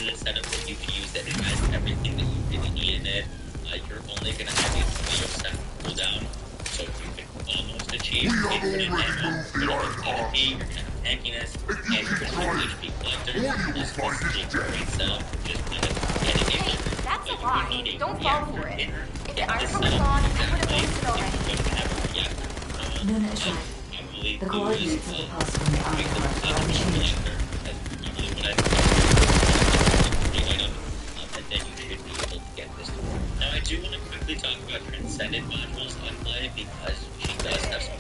a setup that you can use that has everything that you really need in it. You're only going to have a 12-second cooldown, so you can almost achieve infinite ammo. You're going to have HP, you're going to have tankiness, and you're going to have HP collectors. This is a great setup for just kind of getting a build. That's a lie. Don't fall for it. If the iron comes on, I would have used it already. Luna is right. The coordinates of the pass from the iron are unchanged. Now I do want to quickly talk about Transcendent modules on play because she does have some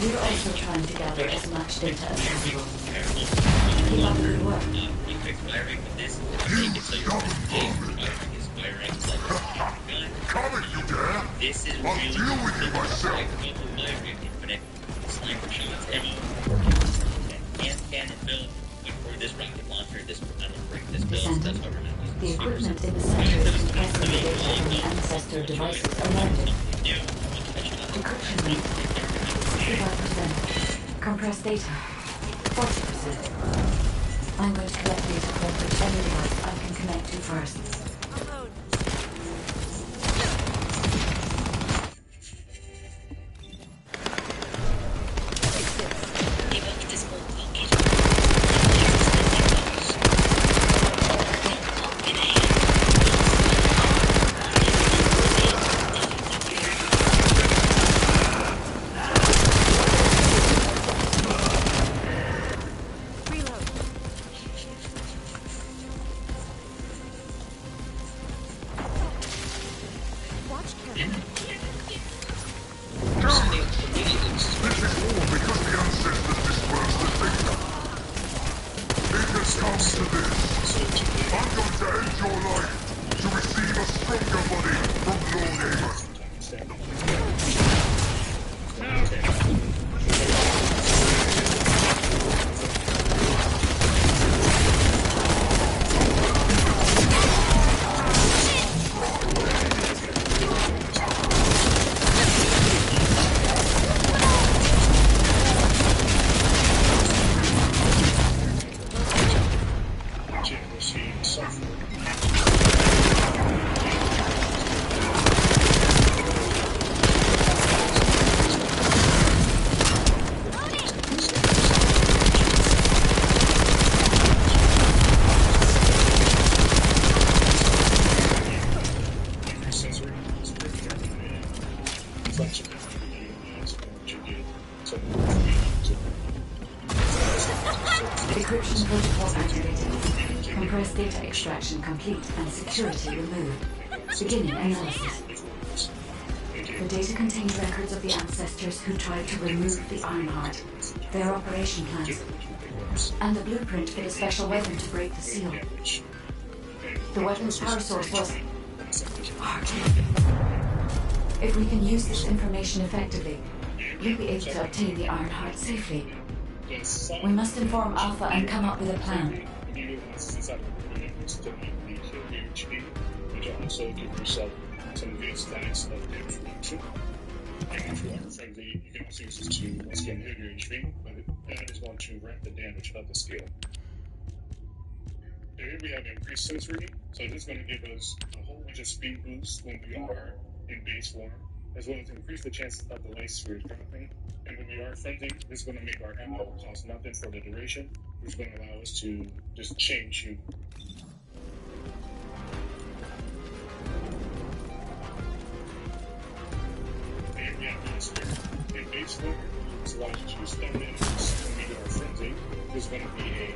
We're also trying to gather as much data as possible. Keep up the good work. This is I'll deal with you myself. Sniper shots, ammo, and cannon build. For this rocket launcher, this build, that's what we're going to use. The equipment in the center is compressing the data from the ancestor devices alerted. Decryption rate 65%. Compressed data 40%. I'm going to collect data from whichever device I can connect to first. Decryption protocol activated. Compressed data extraction complete and security removed. Beginning analysis. The data contains records of the ancestors who tried to remove the Ironheart, their operation plans, and the blueprint for the special weapon to break the seal. The weapon's power source was hard. If we can use this information effectively, you'll be able to obtain the Ironheart safely. We must inform Alpha and come up with a plan. Also give yourself some advanced stats of damage reduction. And if you are friendly, you can also use this to once again hit your HP, but that is going to ramp the damage of the skill. Here we have increased sensory, so this is going to give us a whole bunch of speed boosts when we are in base form, as well as increase the chances of the light spheres dropping. And when we are friendly, this is going to make our ammo cost nothing for the duration, which is going to allow us to just chain shoot. In base form, this allows you to stun enemies when we are friendly, is going to be a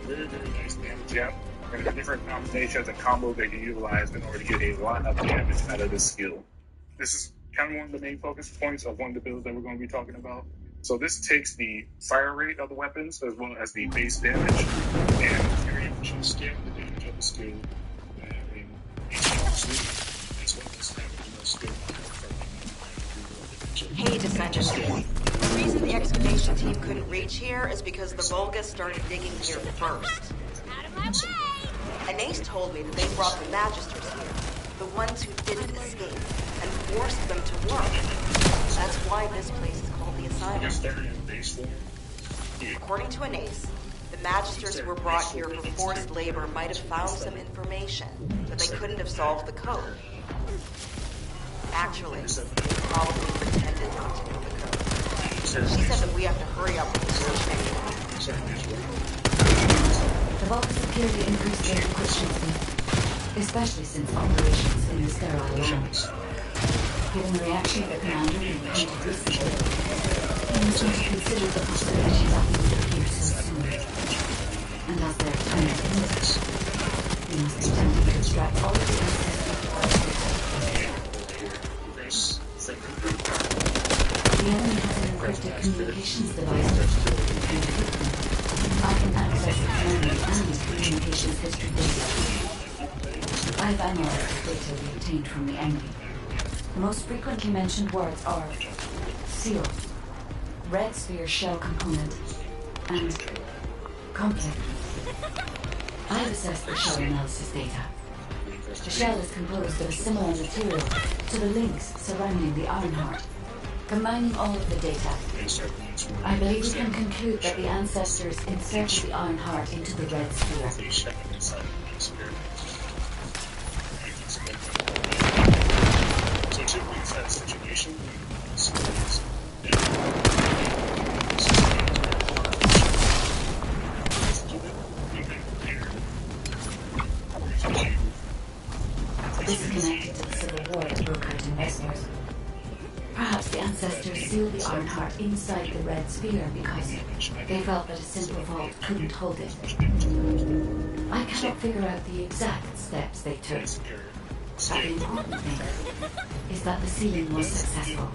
very, very nice damage gap. And there are different combinations and combos they can utilize in order to get a lot of damage out of this skill. This is kind of one of the main focus points of one of the builds that we're going to be talking about. So this takes the fire rate of the weapons as well as the base damage, and you're able to scale the damage of the skill by having HP as well as having more skill. Hey, Decendant. The reason the excavation team couldn't reach here is because the Vulgus started digging here first. Out of my way! Anais told me that they brought the Magisters here, the ones who didn't escape, and forced them to work. That's why this place is called the Asylum. According to Anais, the Magisters who were brought here for forced labor might have found some information, but they couldn't have solved the code. Actually, they probably pretended not to know the code. She said that we have to hurry up with the search anyway. The Vulcans appear to increase their efficiency, especially since operations in the sterile lands. Given the reaction of the commander we encountered recently, we must not consider the possibility that we would appear so soon. And as their time is limited, we must be attempting to extract all of the assets of the The enemy has an encrypted communications device and I can access the command and communications history data. I've analyzed the data we obtained from the enemy. The most frequently mentioned words are seal, red sphere shell component, and complex. I've assessed the shell analysis data. The shell is composed of a similar material to the links surrounding the Ironheart. Combining all of the data, I believe we can conclude that the ancestors inserted the Ironheart into the red sphere. This is connected to the civil war that broke out in Westeros. Perhaps the ancestors sealed the Ironheart inside the red sphere because they felt that a simple vault couldn't hold it. I cannot figure out the exact steps they took. But the important thing is that the sealing was successful.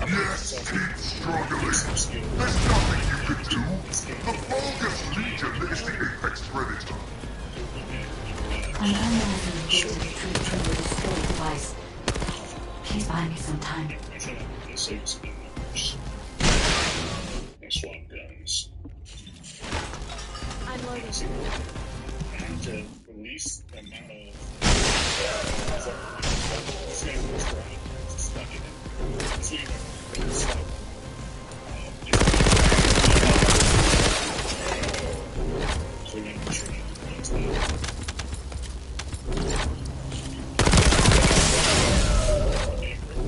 Yes, keep struggling. There's nothing you can do. The Vulgus Legion is the apex predator. I'm analyzing the data retrieved from the destroyed device. Please buy me some time. Swap guns. I'm loading. And to release the amount of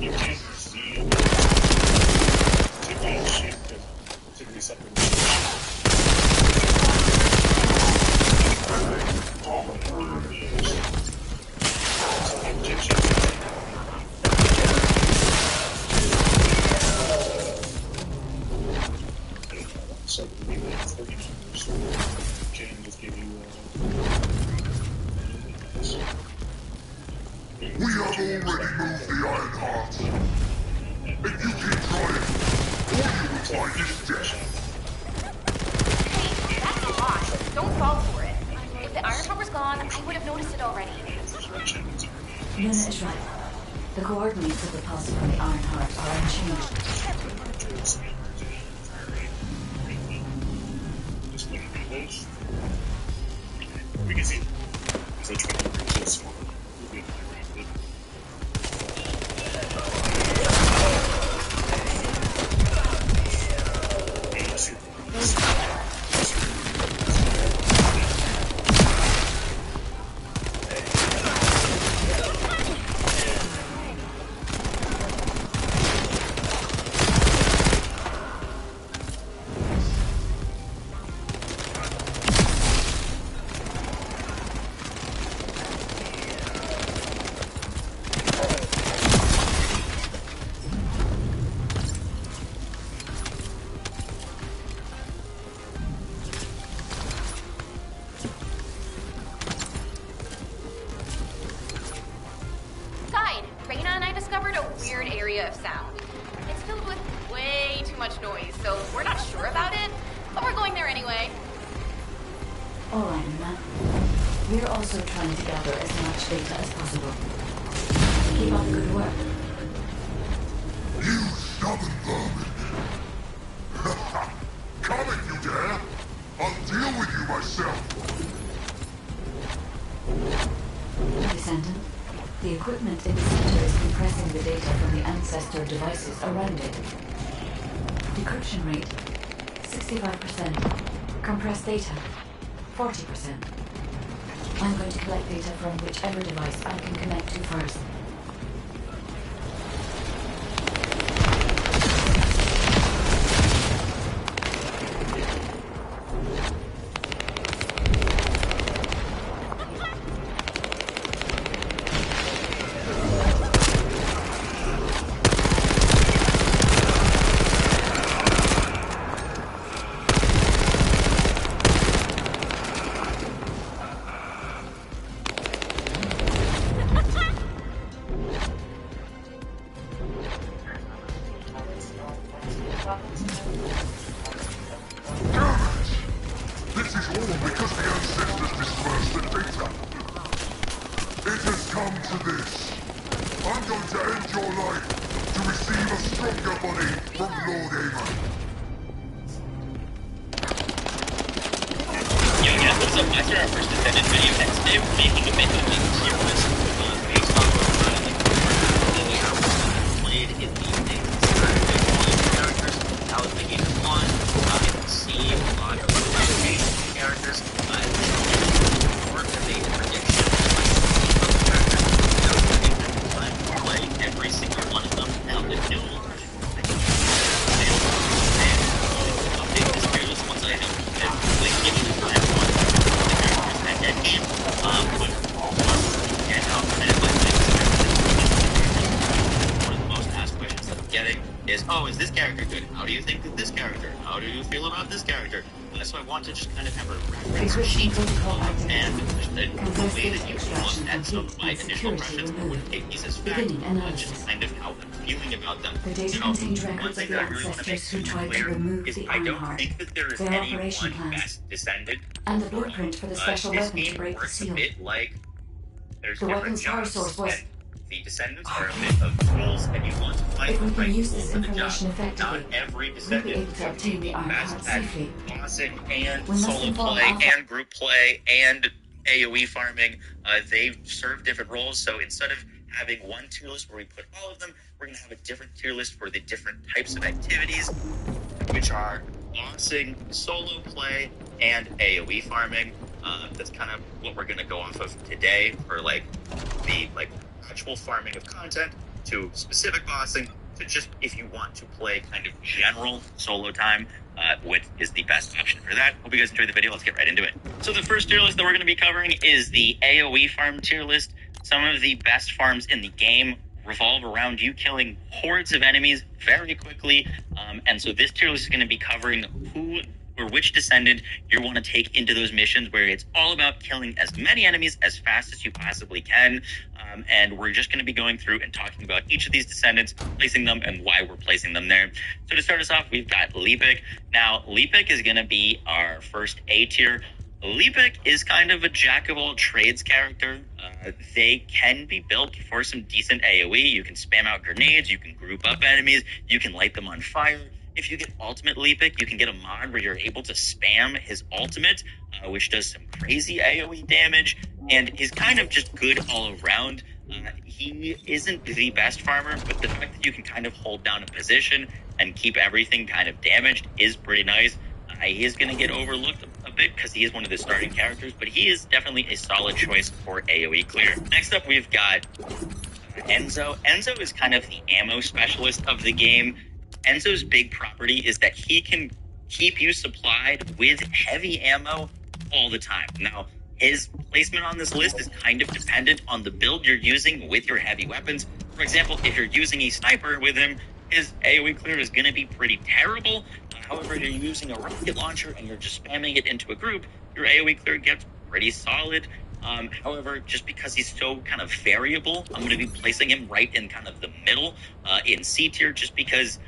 you can't see something. So we will have 30 numbers. Can just give you We have already moved the Ironheart. If you keep trying, all you will find is death. Hey, that's a lot. Don't fall for it. If the Ironheart was gone, I would have noticed it already. Luna is right. The coordinates of the pulse from the Ironheart are unchanged. We can see as they try to reach this one. All right, man. We're also trying to gather as much data as possible. Keep up the good work. You stubborn vermin! Come if you dare! I'll deal with you myself! Descendant, the equipment in the center is compressing the data from the ancestor devices around it. Decryption rate, 65%. Compressed data, 40%. I'm going to collect data from whichever device I can connect to first. This is all because the ancestors dispersed the data. It has come to this. I'm going to end your life to receive a stronger body from Lord Amon. Yo, guys, what's up? After our first Descendant video, and today we're making a bit of a tier list based off of played in the things characters. That was the game one. You can see a lot of characters. More of a prediction play every single one of them. Now the new update this tier list once I have given the platform the characters at that game. But and how kind of like one of the most asked questions that I'm getting is, oh, is this character good? How do you think of this character? How do you feel about this character? So I want to just kind of have a reference sheet and the way that you look at some of my initial impressions. I wouldn't take these as fact, just kind of how I'm feeling about them. One thing that I really want to make clear is I don't think that there is any one best Descendant. And the blueprint for the special This weapon to game break the works a seal. bit like there's The different weapon's power jobs, source was... and the Descendants are a bit of tools, and you want to find If we the can right use tool this for the job. information Not effectively, every we'll be Descendant able to obtain the Iron best Heart at safely. bossing and We must solo involve play Alpha. and group play and AoE farming. They serve different roles, so instead of having one tier list where we put all of them, we're going to have a different tier list for the different types of activities, which are bossing, solo play, and AoE farming. That's kind of what we're going to go off of today for the actual farming of content to specific bossing to just if you want to play kind of general solo time, what is the best option for that. Hope you guys enjoyed the video. Let's get right into it. So the first tier list that we're going to be covering is the AoE farm tier list. Some of the best farms in the game revolve around you killing hordes of enemies very quickly. And so this tier list is going to be covering who or which Descendant you want to take into those missions where it's all about killing as many enemies as fast as you possibly can. And we're just going to be going through and talking about each of these Descendants, placing them, and why we're placing them there. So to start us off, we've got Leapik. Now, Leapik is going to be our first A tier. Leapik is kind of a jack-of-all-trades character. They can be built for some decent AoE. You can spam out grenades, you can group up enemies, you can light them on fire. If you get Ultimate Leapik, you can get a mod where you're able to spam his ultimate, which does some crazy AoE damage, and is kind of just good all around. He isn't the best farmer, but the fact that you can kind of hold down a position and keep everything kind of damaged is pretty nice. He is going to get overlooked a bit because he is one of the starting characters, but he is definitely a solid choice for AoE clear. Next up, we've got Enzo. Enzo is kind of the ammo specialist of the game. Enzo's big property is that he can keep you supplied with heavy ammo all the time. Now, his placement on this list is kind of dependent on the build you're using with your heavy weapons. For example, if you're using a sniper with him, his AoE clear is going to be pretty terrible. However, if you're using a rocket launcher and you're just spamming it into a group, your AoE clear gets pretty solid. However, just because he's so kind of variable, I'm going to be placing him right in kind of the middle in C tier, just because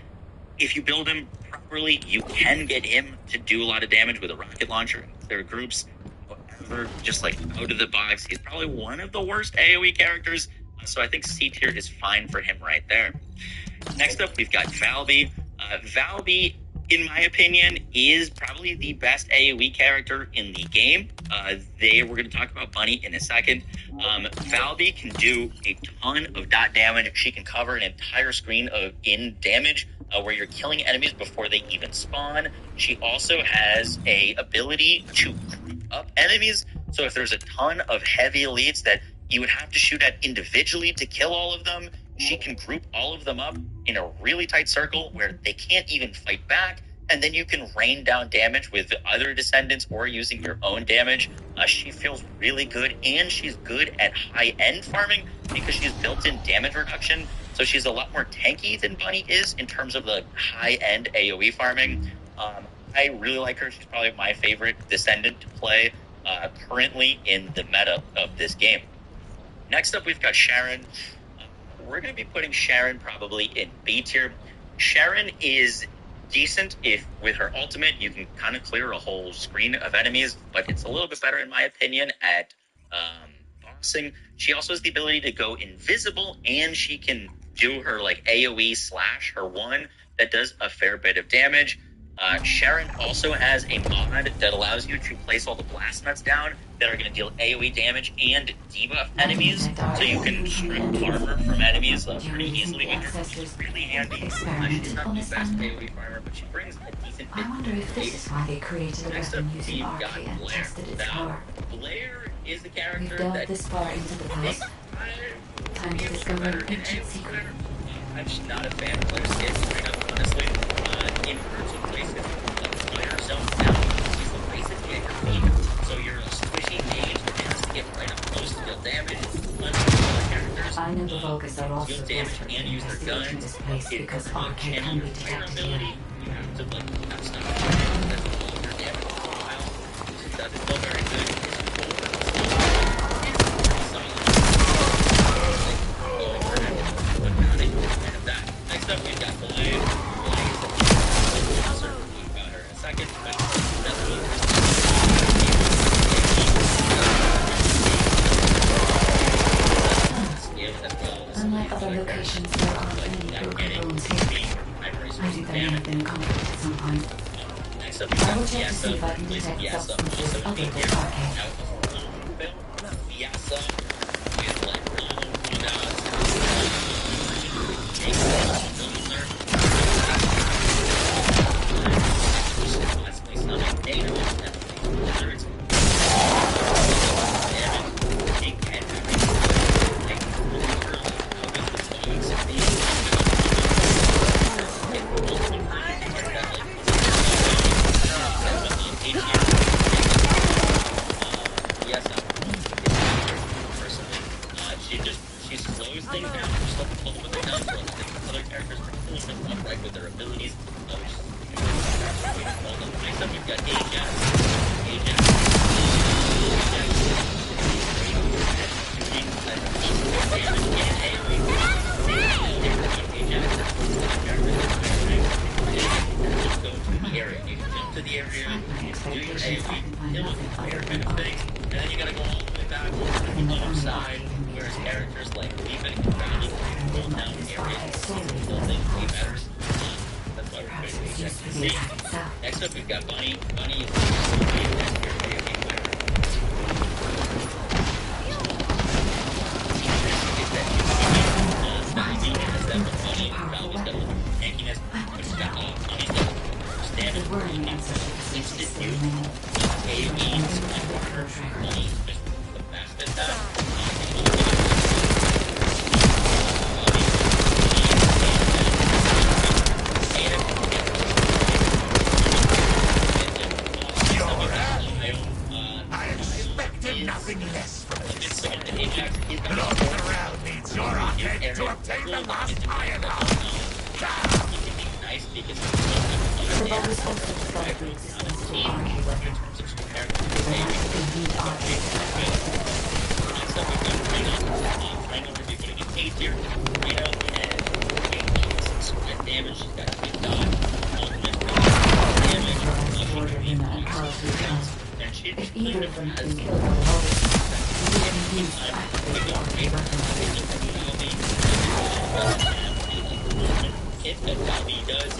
if you build him properly, you can get him to do a lot of damage with a rocket launcher and clear groups. just like out of the box. He's probably one of the worst AoE characters, so I think C tier is fine for him right there. Next up, we've got Valby. Valby, in my opinion, is probably the best AoE character in the game. We're going to talk about Bunny in a second. Valby can do a ton of dot damage. She can cover an entire screen in damage where you're killing enemies before they even spawn. She also has a ability to group up enemies. So if there's a ton of heavy elites that you would have to shoot at individually to kill all of them, she can group all of them up in a really tight circle where they can't even fight back, and then you can rain down damage with other Descendants or using your own damage. She feels really good, and she's good at high-end farming because she's built-in damage reduction, so she's a lot more tanky than Bunny is in terms of the high-end AoE farming. I really like her. She's probably my favorite Descendant to play currently in the meta of this game. Next up, we've got Sharon. We're going to be putting Sharon probably in B tier. Sharon is decent if with her ultimate you can kind of clear a whole screen of enemies, but it's a little bit better in my opinion at bossing. She also has the ability to go invisible, and she can do her like AoE slash, her one that does a fair bit of damage. Sharon also has a mod that allows you to place all the blast nuts down that are going to deal AoE damage and debuff enemies, so you can strip armor from enemies pretty easily when you're really handy. She's not the best AoE farmer, but she brings a decent bit. I wonder if this is why they created a weapon using Arcade and tested its power. Blair is a We've character delved that this far into the past. Time to discover an ancient secret. I'm just not a fan of Blair's skins, straight up, honestly. In certain places, like Blair zones down, she's basically at your feet. So you're a squishy mage that has to get right up close to deal damage. Characters, I know the Vulcans are also deal damage desperate and to use their investigate guns. this place because Arcade can be detected here. You have to like have stuff that's all of your damage profile. That is still very good. Next up, we've got Blade. About her in a second, but Unlike other locations, there aren't any broken bones here. I think there may have been a conflict at some point. next up, I will check to see if I can detect substances other than Arcade. She slows things down, just like the what they does, but other characters are pulling them upright with their abilities. Next up, we've got Ajax. Area. You can jump to the area, do your AoE, kill with fire kind of thing, and then you gotta go all the way back to the other side, whereas characters like Leaving and Browning can roll down areas and kill things way better. That's why we're putting the Ajax in C. Next up, we've got Bunny. Bunny is the best AoE player. Nothing less from this. Look around needs your Arcade to obtain the last iron heart. The bonus also discovered the existence of an Arcade weapon. They have to compete Arcade. Damage, she's got a big dodge, ultimate damage, and she If either of them had been killed by the bodies, we would have used to activate the armored weapon. If and Valby does,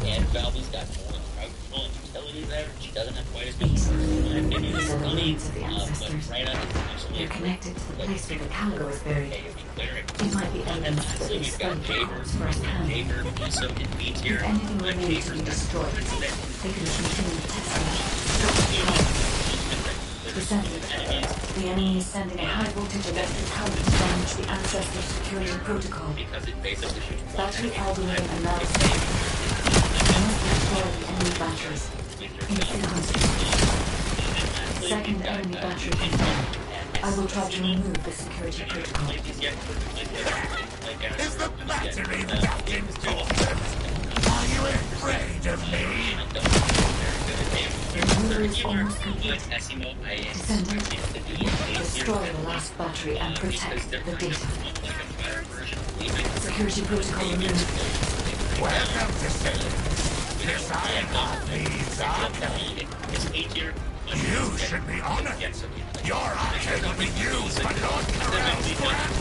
and Valby's got more crowd control and utility there, she doesn't have quite as much These in my opinion. are the Funny, remains of the but ancestors. Rhina is absolutely They're connected to the place where the Caligo is buried. It might be And evidence that lastly, they we've got studied the Jaber. corpse firsthand. Jaber also in B tier. If anything remains to be destroyed, they can continue testing it. Descendant, the enemy is sending a high-voltage electric current to damage the ancestor security protocol. Because it basically shoots one Battery enemy algorithm time. analysis. I must destroy the enemy batteries. In sequence. Second enemy battery confirmed. I will try to remove the security protocol. Is the battery that important? Are you afraid of me? The removal is almost complete. Descendant, destroy the last battery and protect the data. Security protocol removed. Welcome, Decendant. This iron needs our help. You should be honored. Your archer will be used by Lord Corell's grand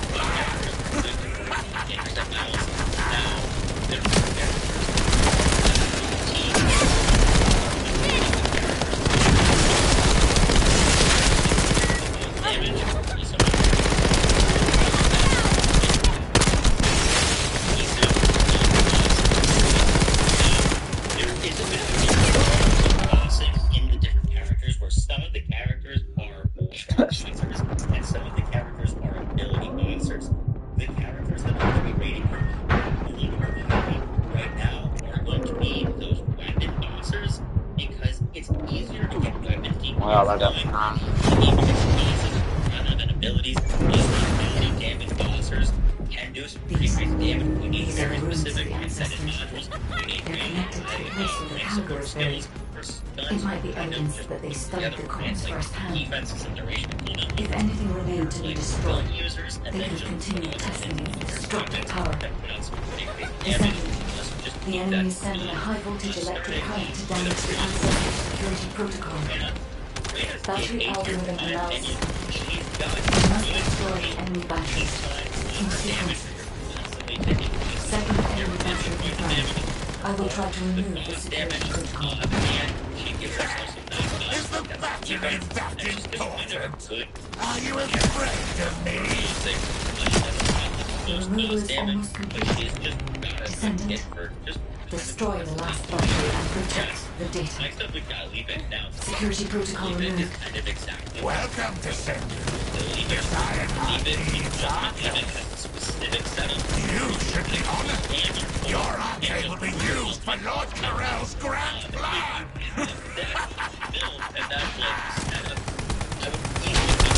in the different characters where some of the characters are monsters and some of the characters are ability monsters. The characters that I'm going to be rating right now are going to be those weapon monsters because it's easier to get weapon deep rather than abilities. Ability damage monsters can do some pretty crazy damage. We need very specific and set in modules. We need They're connected to the place where the Caligo is buried. It might be evidence that they studied the corpse firsthand. Defenses and duration cooldown. If anything remained to be destroyed, Users and they then could just continue testing its destructive power. put out some pretty crazy Descendant, damage. the enemy is sending a high-voltage electric current to damage the ancestor security protocol. Battery algorithm analysis. We must destroy the enemy batteries. In sequence. Second enemy battery confirmed. I will try to remove the security protocol. Is the battery that important? Are you afraid of me? The removal is almost complete. Descendant, destroy the last battery and protect the data. Next up, we've got leave it down. Security protocol Leave it is removed. kind of exactly Welcome, Decendant. leave it. This iron Leave it needs our has help. a specific setup. You should be honored. And Your arcade will be used for Lord Corell's grand plan. build and that's like setup. I would easily do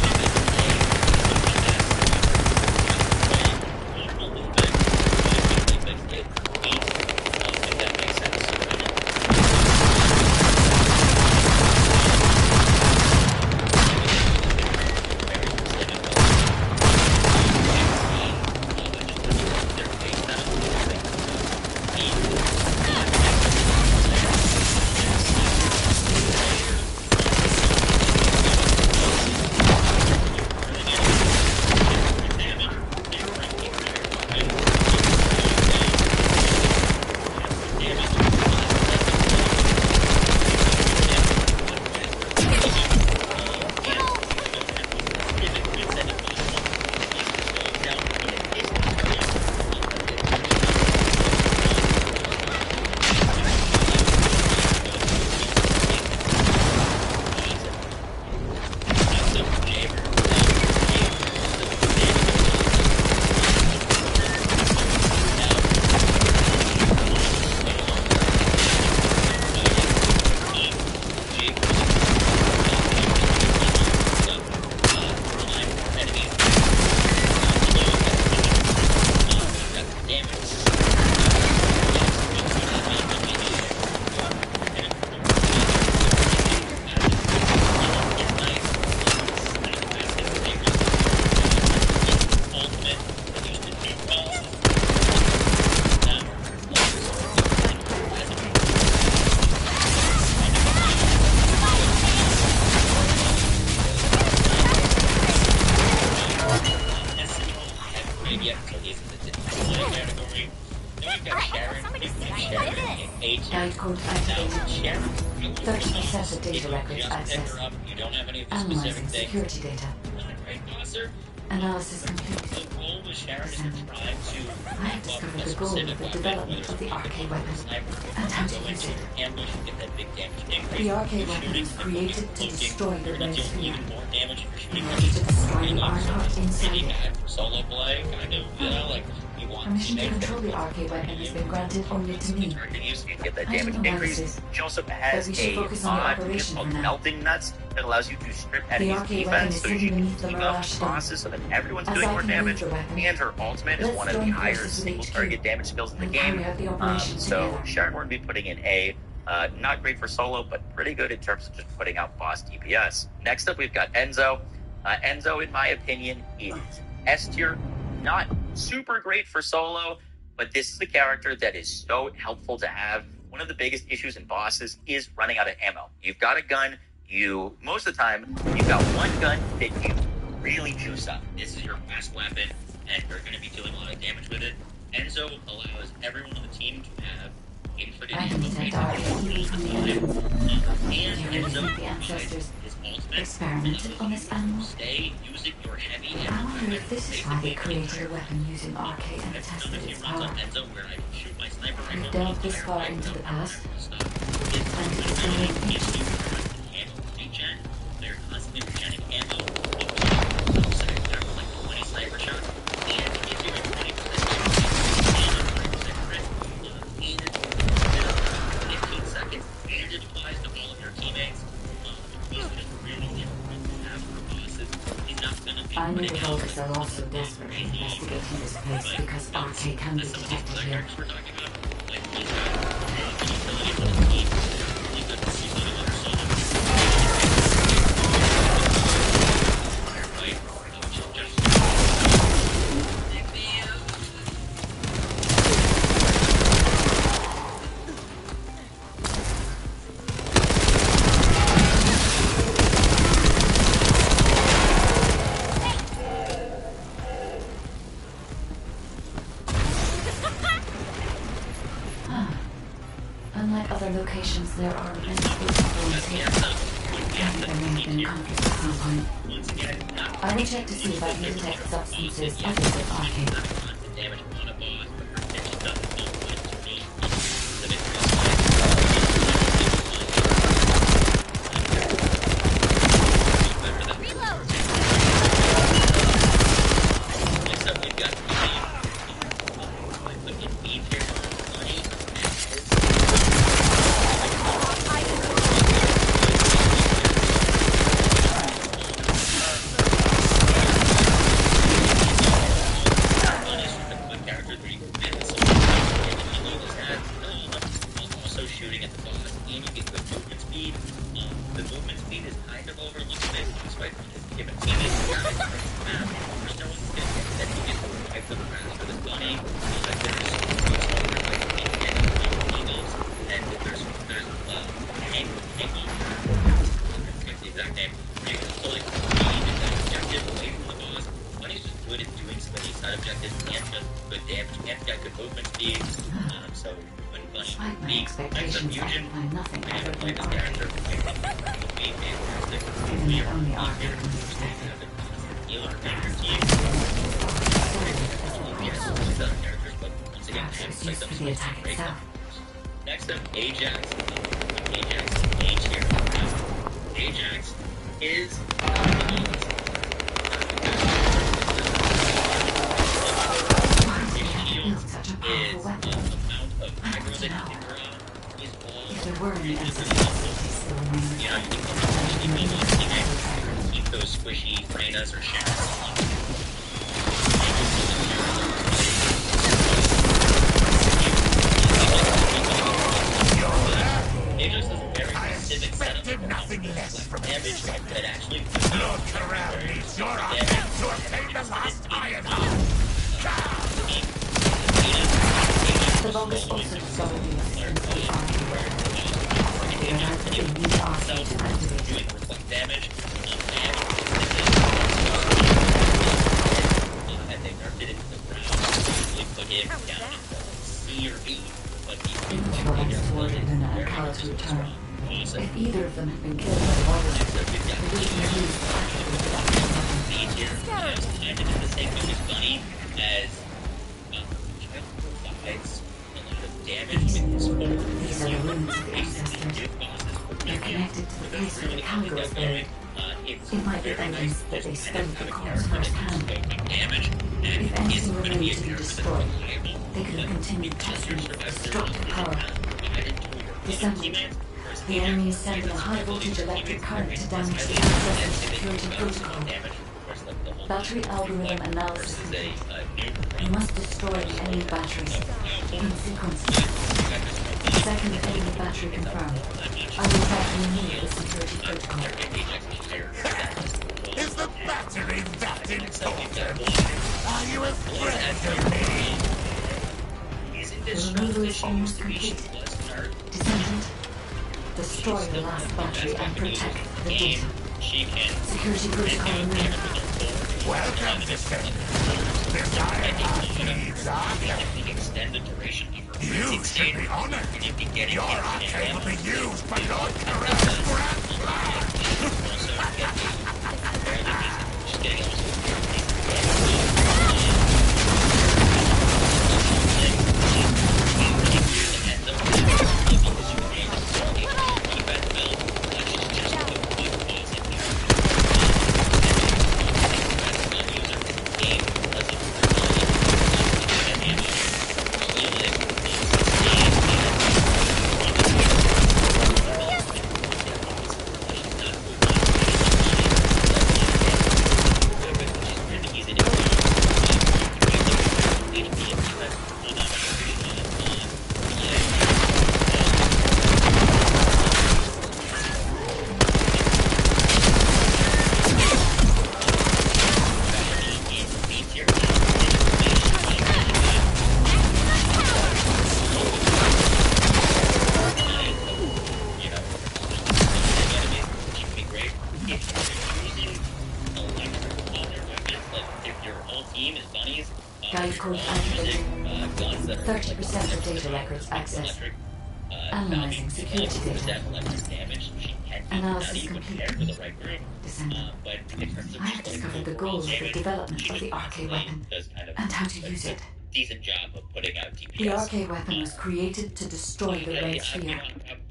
code Now, activated. Sharon, 30% of data records just pick accessed. her up. You don't have any of the Analyzing specific things. security data. Right, Bosser? Analysis complete. The goal with Sharon is to try to I have discovered the goal of the development of the RK weapon and how to use it. ambush, get that big damage increase. The RK You're weapon shooting, is created to destroy the you're gonna red deal sphere. even more damage if you're In shooting order to destroy the pretty Ironheart inside pretty it. bad for solo play, kind of, you know, like, you want Permission to teammates control the RK weapon has been granted only to me. Target use, you get that I don't damage know why increase. this is, She also but has we should a focus on the mod operation called for now. Melting Nuts that allows you to strip The enemies' RK weapon defense is so you hidden can beneath the keep up Mirage Dome. bosses so that everyone's As doing I more can move damage. the weapon, And her ultimate is let's one of the join higher forces with single HQ target damage skills in the and game. carry out the operation So together. Sharon we're going to be putting in A. Not great for solo, but pretty good in terms of just putting out boss DPS. Next up, we've got Enzo. Enzo, in my opinion, is S tier. Not super great for solo, but this is a character that is so helpful to have. One of the biggest issues in bosses is running out of ammo. You've got a gun. Most of the time, you've got one gun that you really juice up. This is your best weapon, and you're going to be doing a lot of damage with it. Enzo allows everyone on the team to have infinite I can ammo. detect RK even from the enemy. And Here Enzo the ancestors his ultimate experimented on this animal. stay using your heavy I ammo. wonder if this is why they created a weapon using RK and I've tested done a few its runs on power. Enzo where I can shoot my sniper We've rifle delved the this entire far way into the without past, stop. and it's going to Gives you ammo regen. They're constantly regenerating ammo. So they're like 20 sniper shots, and it gives you a 20% in 15 seconds, and it applies to all of your teammates. These are just really difficult to have for bosses. He's not going to be I know putting the out voters are also desperately investigating this place because RK can be some of these detected other here. characters we're talking about. Like, he's got the utility for the team. He's got the utility for the solo. Right? Which is just... Unlike other locations, there are many crucibles here. There may have been conflict at some point. Once again, not I will check to see if I can detect substances other than RK. constant damage on a boss, but your attention doesn't feel good to me. The victory Reload! Next up, we've got E tier. Also shooting at the boss, and you get good movement speed. The movement speed is kind of overlooked in this, despite if a team is there's no one's going to get that you get the wipe of the rounds for this bunny. Like there's and there's Hank, the exact name. So like you need that objective away from the boss. Bunny's just good at doing some of these side objectives and just good damage and got good movement speed. So when Bunny Despite my beats expectations, I Fusion, can find nothing I other haven't played than this RK. character. Would be fantastic. Given that only RK can be detected. Healer and your team. Yes, these other characters, but once again, Perhaps I haven't it's played used them, for so the I attack can't rate them. itself. Next up, Ajax. Ajax, A tier. Ajax is Build such a powerful weapon. amount of I aggro want to that know. you can run is all If there were any inconsistencies still remaining, you know, you can potentially be able to keep those squishy Reynas or Sharons. Ajax is a very specific setup Nothing less from damage that actually Look around me, your attempt to obtain the last Ironheart. the longest also discovered the existence of the RK weapon. They had to need RK to activate it. doing reflect damage, and they nerfed it into the ground. They put him down into C or B, but he's been Integral toward lunar It might be evidence that they studied the cause firsthand. Damage, and If he's anything going to be remained a to be character that's destroyed, reliable. they could have continued testing its destructive power. Descendant. The enemy is sending a high-voltage electric current to damage the ancestors' security protocol. Battery algorithm analysis complete. You must destroy the enemy batteries in sequence. Second enemy battery confirmed. I will try to remove the security protocol. Is the battery that important? Are you afraid of me? The removal is almost complete. Descendant. Destroy the last battery and protect the data. Security protocol removed. Welcome, Descendant. This iron thieves are Extend the duration of her You should be honored. Your arcade will be used by Lord Carell's grand plan. Guide code activated. 30% of data records accessed. Analyzing security data. Analysis complete. Descendant. I have discovered the goals of the development of the RK weapon and how to use it. Decent job of putting out DPS. The RK weapon was created to destroy the red sphere.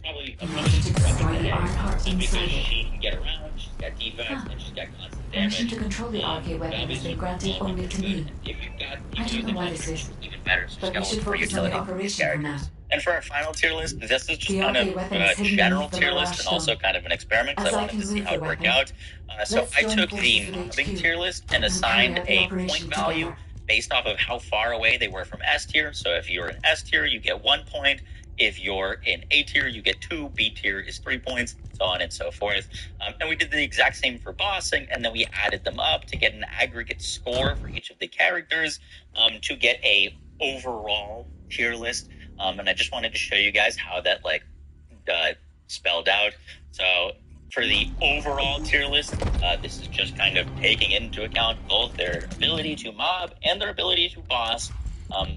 Probably In order to destroy the Ironheart inside it. she can get around, she's got defense, and she's got constant damage. Permission to control the RK weapon has been granted only to me. I don't know why this is, Even better, so but we should focus on the operation for now. And for our final tier list, this is just The kind RK of weapon is a hidden general beneath the tier mirage list and also dome. kind of an experiment because As I I wanted can to see move how it the worked weapon, out. So let's I join took forces the with mobbing HQ tier list and and assigned carry out the a operation point value together. based off of how far away they were from S tier. So if you're in S tier, you get 1 point. If you're in A tier, you get 2. B tier is 3 points, so on and so forth. And we did the exact same for bossing, and then we added them up to get an aggregate score for each of the characters to get a overall tier list. And I just wanted to show you guys how that spelled out. So for the overall tier list, this is just kind of taking into account both their ability to mob and their ability to boss.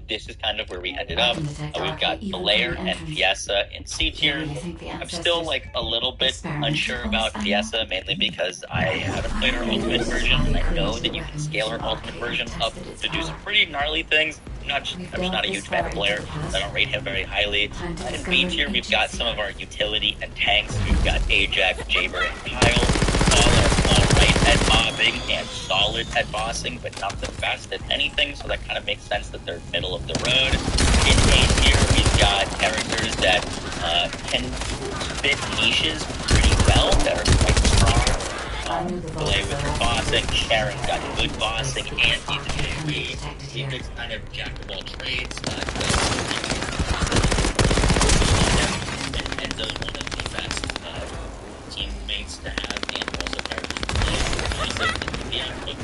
This is kind of where we ended up. We've got Blair and Fiessa in C tier. I'm still a little bit unsure about Fiessa, mainly because I haven't played her ultimate version, and I know that you can scale her ultimate version up to do some pretty gnarly things. I'm just not a huge fan of Blair. I don't rate him very highly. In B tier, we've got some of our utility and tanks. We've got Ajax, Jaber, and Kyle. All are alright at mobbing and solid at bossing, but not the best at anything, so that kind of makes sense that they're middle of the road. In A tier, we've got characters that can fit niches pretty well, that are quite strong. Play with her bossing. Sharon's got good bossing and DPS. David's kind of jack of all trades. And those one of the best teammates to have, and also characters to play. The outlook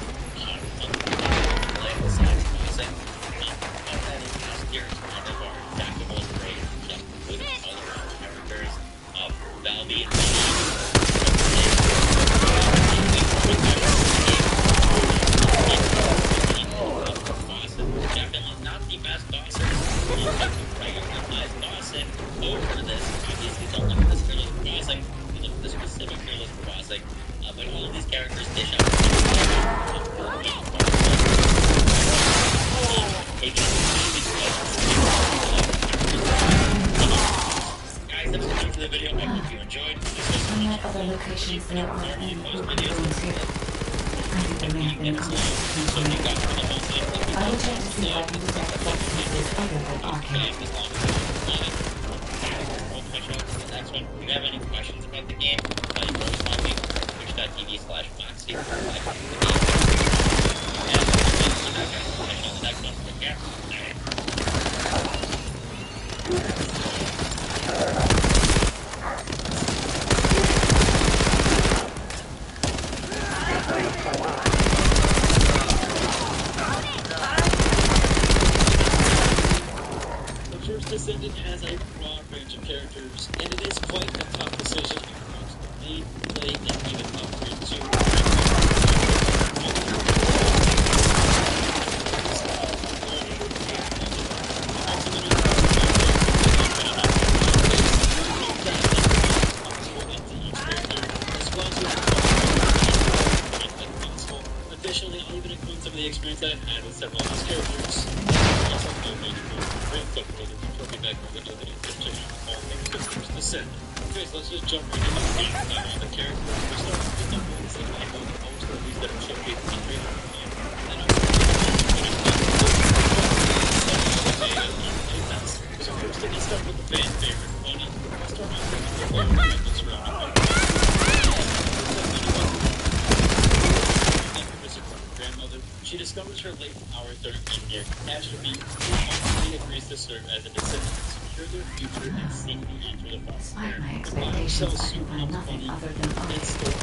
play besides bossing. That is last year's kind of our jack of all trades, just good all around characters. Valby and definitely not the best bosser. Regular-sized bossing over this. Obviously, don't look at this tier list for bossing. You look at the specific tier list for bossing. But all of these characters dish out. Guys, that's the end of the video. I hope you enjoyed. other locations there are any ruins here. I think they may have been consciously temporary. I will check to see if I can detect what pieces other than arcade. If you have any questions about the game, you can always find me on twitch.tv/Moxie. The first Descendant has a broad range of characters, and it is quite a tough decision across the main, play, and even upgrade to. Additionally, I'll even include some of the experience that I've had with several of these characters. Also, no major great stuff for the trophy back when we know that it's just all things good first descent. Okay, so let's just jump right into the game. The characters, we start with the ones that I know the most, or at least that are showcased in the trailer. And I'm so first, let's start with the fan favorite, Bunny. Let's start off with the grandmother. She discovers her late power during a near catastrophe and ultimately agrees to serve as a descendant to secure their future and safely enter the foster Despite care. my The expectations, I suit can find nothing other than and arcade. store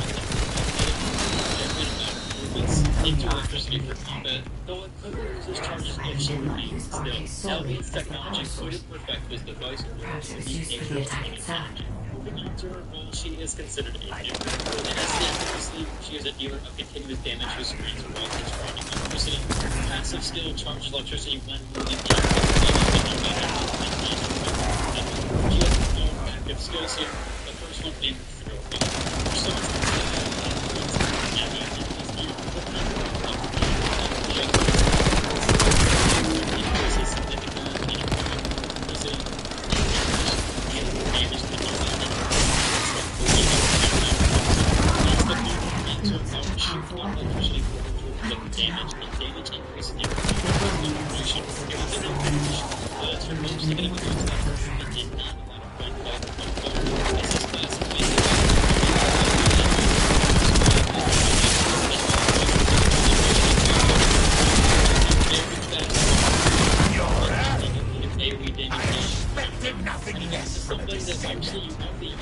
into electricity for combat, though it could lose charges if she repeats. Still, Albion's technology couldn't perfect this device or Perhaps it was use used for the nature's attack own itself. energy. Moving on to her role, she is considered a dealer. And as the she is a dealer of continuous damage who screens while describing electricity. Passive skill charges electricity when moving in. She has no active skills here. The first one being throw.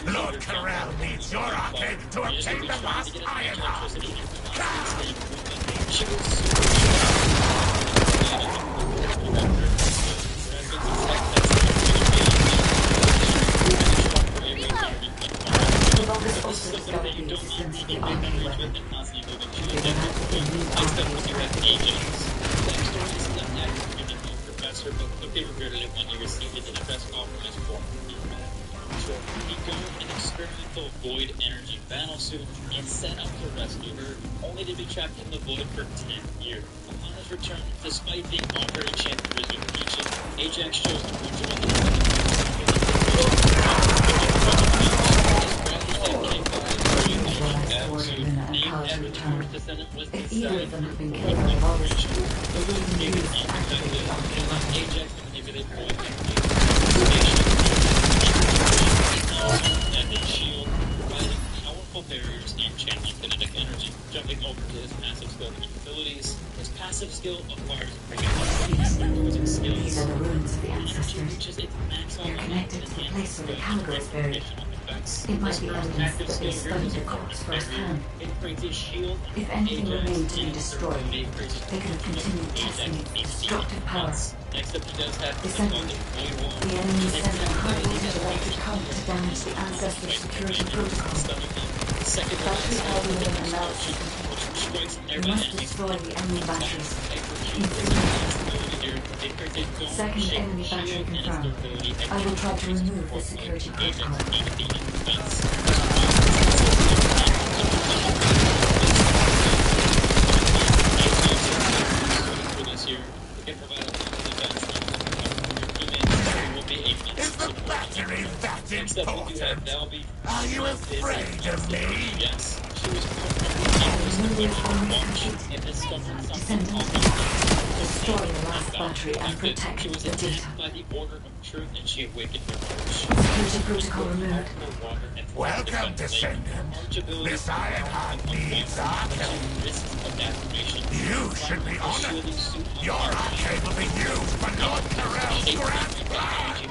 Lord Corral needs your arcade to obtain the last iron heart. The longest also discovered the existence of the arcade weapon. They will have to be new arcades. Professor, but quickly regretted it when he received it in a press conference for he donned an experimental void energy battlesuit and set out to rescue her, only to be trapped in the void for 10 years. Upon his return, despite being offered a chance to resume teaching, Ajax chose to move to If either of them had been killed by Vargas, they would have been used to activate the arcade weapon. Ajax manipulated void energy shield, providing powerful barriers and channeling kinetic energy. Jumping over to his passive skill and abilities, his passive skill acquires losing skills. These are the ruins of the Energy ancestors. reaches its maximum They're connected to the place where the caliber is buried. It might be evidence that they studied the corpse firsthand. If anything remained to be destroyed, they could have continued testing its destructive powers. Next up, he does have Descendant. The enemy sent a high voltage electric current to damage the ancestor security protocol. Battery algorithm analysis complete. We must destroy the enemy batteries. In 3 minutes. Second enemy battery confirmed. I will try to remove the security protocol. Is the battery that important? Are you afraid after me? Yes, she was part of the Congress Department Watch and discovered something called Destroy the last battery and protect She was the attacked data. by the Order of Truth and she awakened her courage. Security protocol removed. Welcome, Descendant. This Ironheart needs Arkham. You should be honored. Your arcade will be used for Lord Tyrell's grand plan.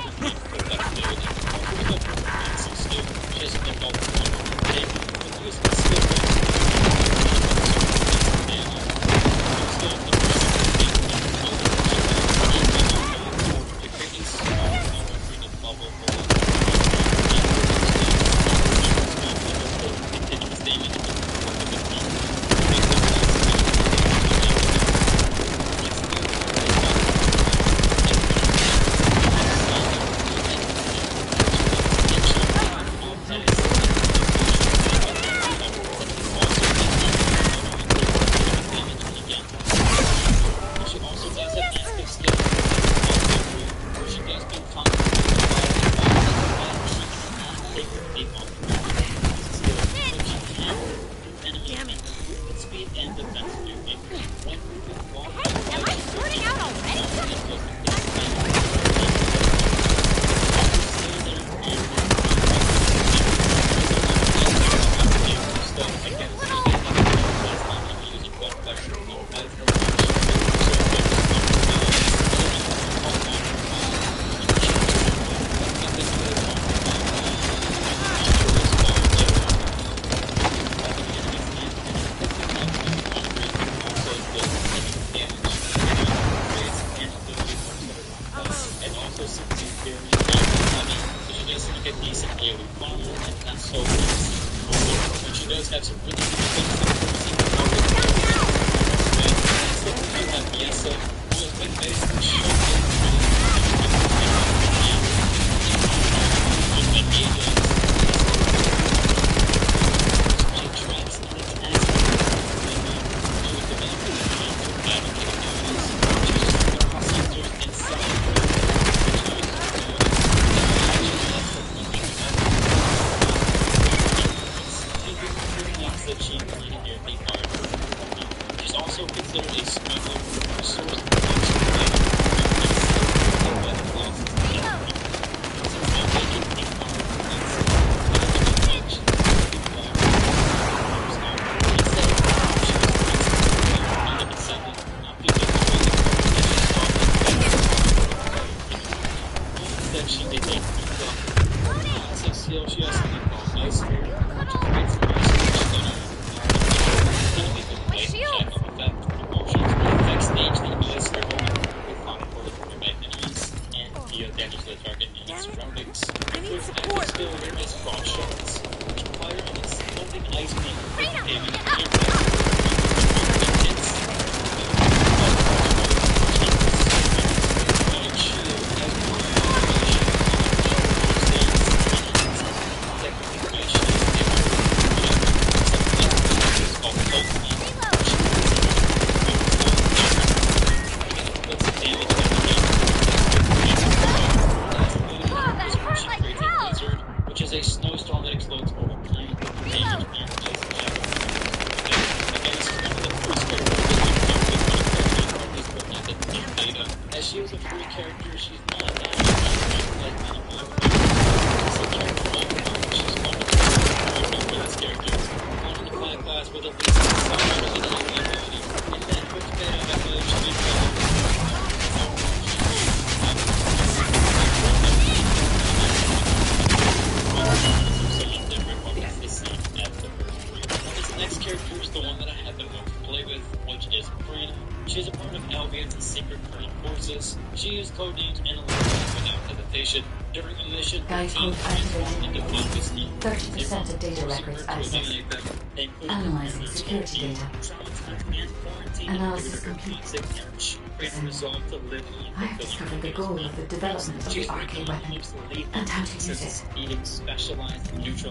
Guide code activated. 30% of data records accessed. Analyzing security data. Analysis complete. I have discovered the goal of the development of the arcade weapon and how to use it.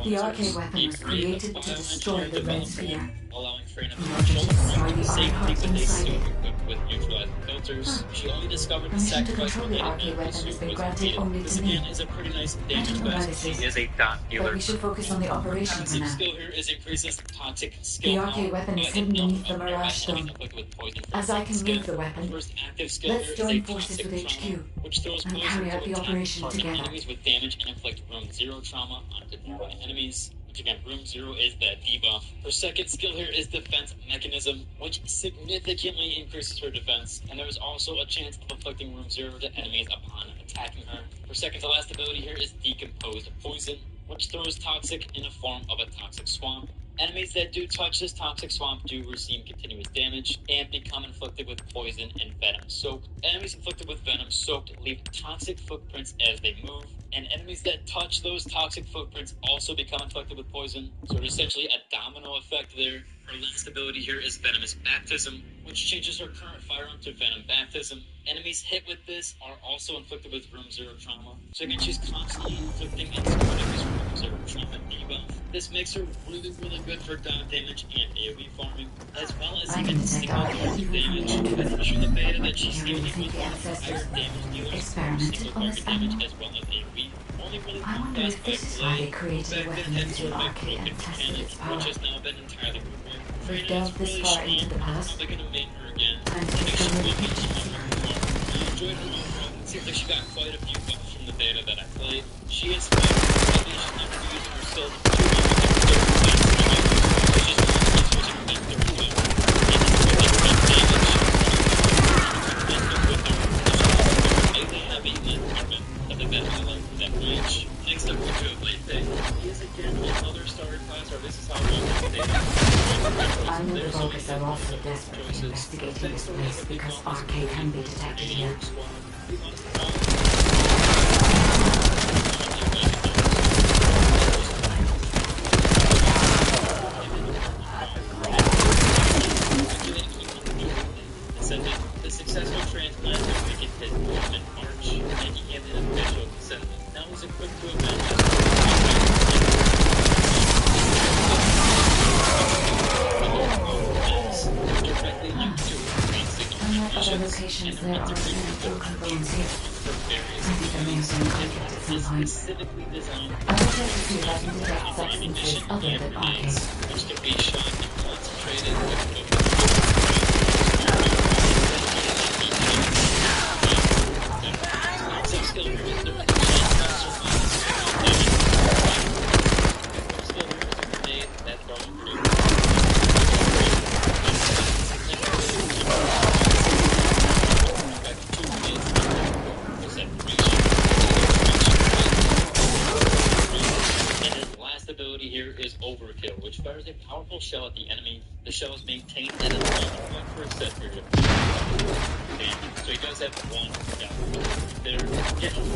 The arcade weapon was created to destroy the red sphere. In order to destroy the archive inside it, with neutralizing filters. She only discovered the Permission to sacrifice control the related arcade medical weapon has suit been was granted completed. only This to again me. is a pretty nice I damage don't know why boost. this She is, is a dot but dealer. we should focus on the operation for Toxic now. skill here is increases toxic skill The arcade power weapon is by hidden the number beneath the of Mirage enemies Stone. inflicted with poison for As I second can skill. move the weapon, First active skill let's here is join a forces toxic with trauma, HQ which throws and poison carry to out the attack operation target together. enemies with damage and inflict room 0 trauma onto nearby enemies. Which again, room 0 is the debuff. Her second skill here is defense mechanism, which significantly increases her defense, and there is also a chance of inflicting room 0 to enemies upon attacking her. Her second to last ability here is decomposed poison, which throws toxic in the form of a toxic swamp. Enemies that do touch this toxic swamp do receive continuous damage and become inflicted with poison and venom soaked. Enemies inflicted with venom soaked leave toxic footprints as they move, and enemies that touch those toxic footprints also become inflicted with poison. So it's essentially a domino effect there. Her last ability here is Venomous Baptism, which changes her current firearm to Venom Baptism. Enemies hit with this are also inflicted with room 0 trauma. So again, she's constantly inflicting and supporting this room 0 trauma debuff. This makes her really good for dot damage and AoE farming, as well as I even can detect single arcade target even from the damage. entrance. I'm sure the beta that Do she's you really seeing think was the one of the ancestors higher damage dealers for experimented single on this target damage animal? as well as AoE. Only really I wonder bypassed if by this is why Play, they who created back a then weapon had into sort an of a arcade broken and tested mechanic, its power. which has now been entirely removed. We've Freyna is delved this really far strong, into the past. probably gonna main her again. Time I to think she discover will the be future. stronger more. I enjoyed her overall. It seems like she got quite a few buffs from the beta that I played. She is fine. Maybe she's not gonna be using her skills too long. She's just going to keep switching between 32 and heavy in that department of the veteran like that range. Next up, we do have Late Pay. He is again another starter class, or this is how we I know the Vulgus are also desperately investigating this place because arcade can be detected here. Descendant, the successful transplant of Wicked hit in March, making him an official descendant. Now he's equipped to avenge directly linked to main signal Unlike other transmissions, locations, there are many broken bones here. I think there may have been conflict at some point. specifically designed I will check to see if I can detect substances other than arcade. which can be shot and concentrated with ability here is Overkill, which fires a powerful shell at the enemy. The shell is maintained at a launch point for a set period of time. So he does have one shot. There, getting a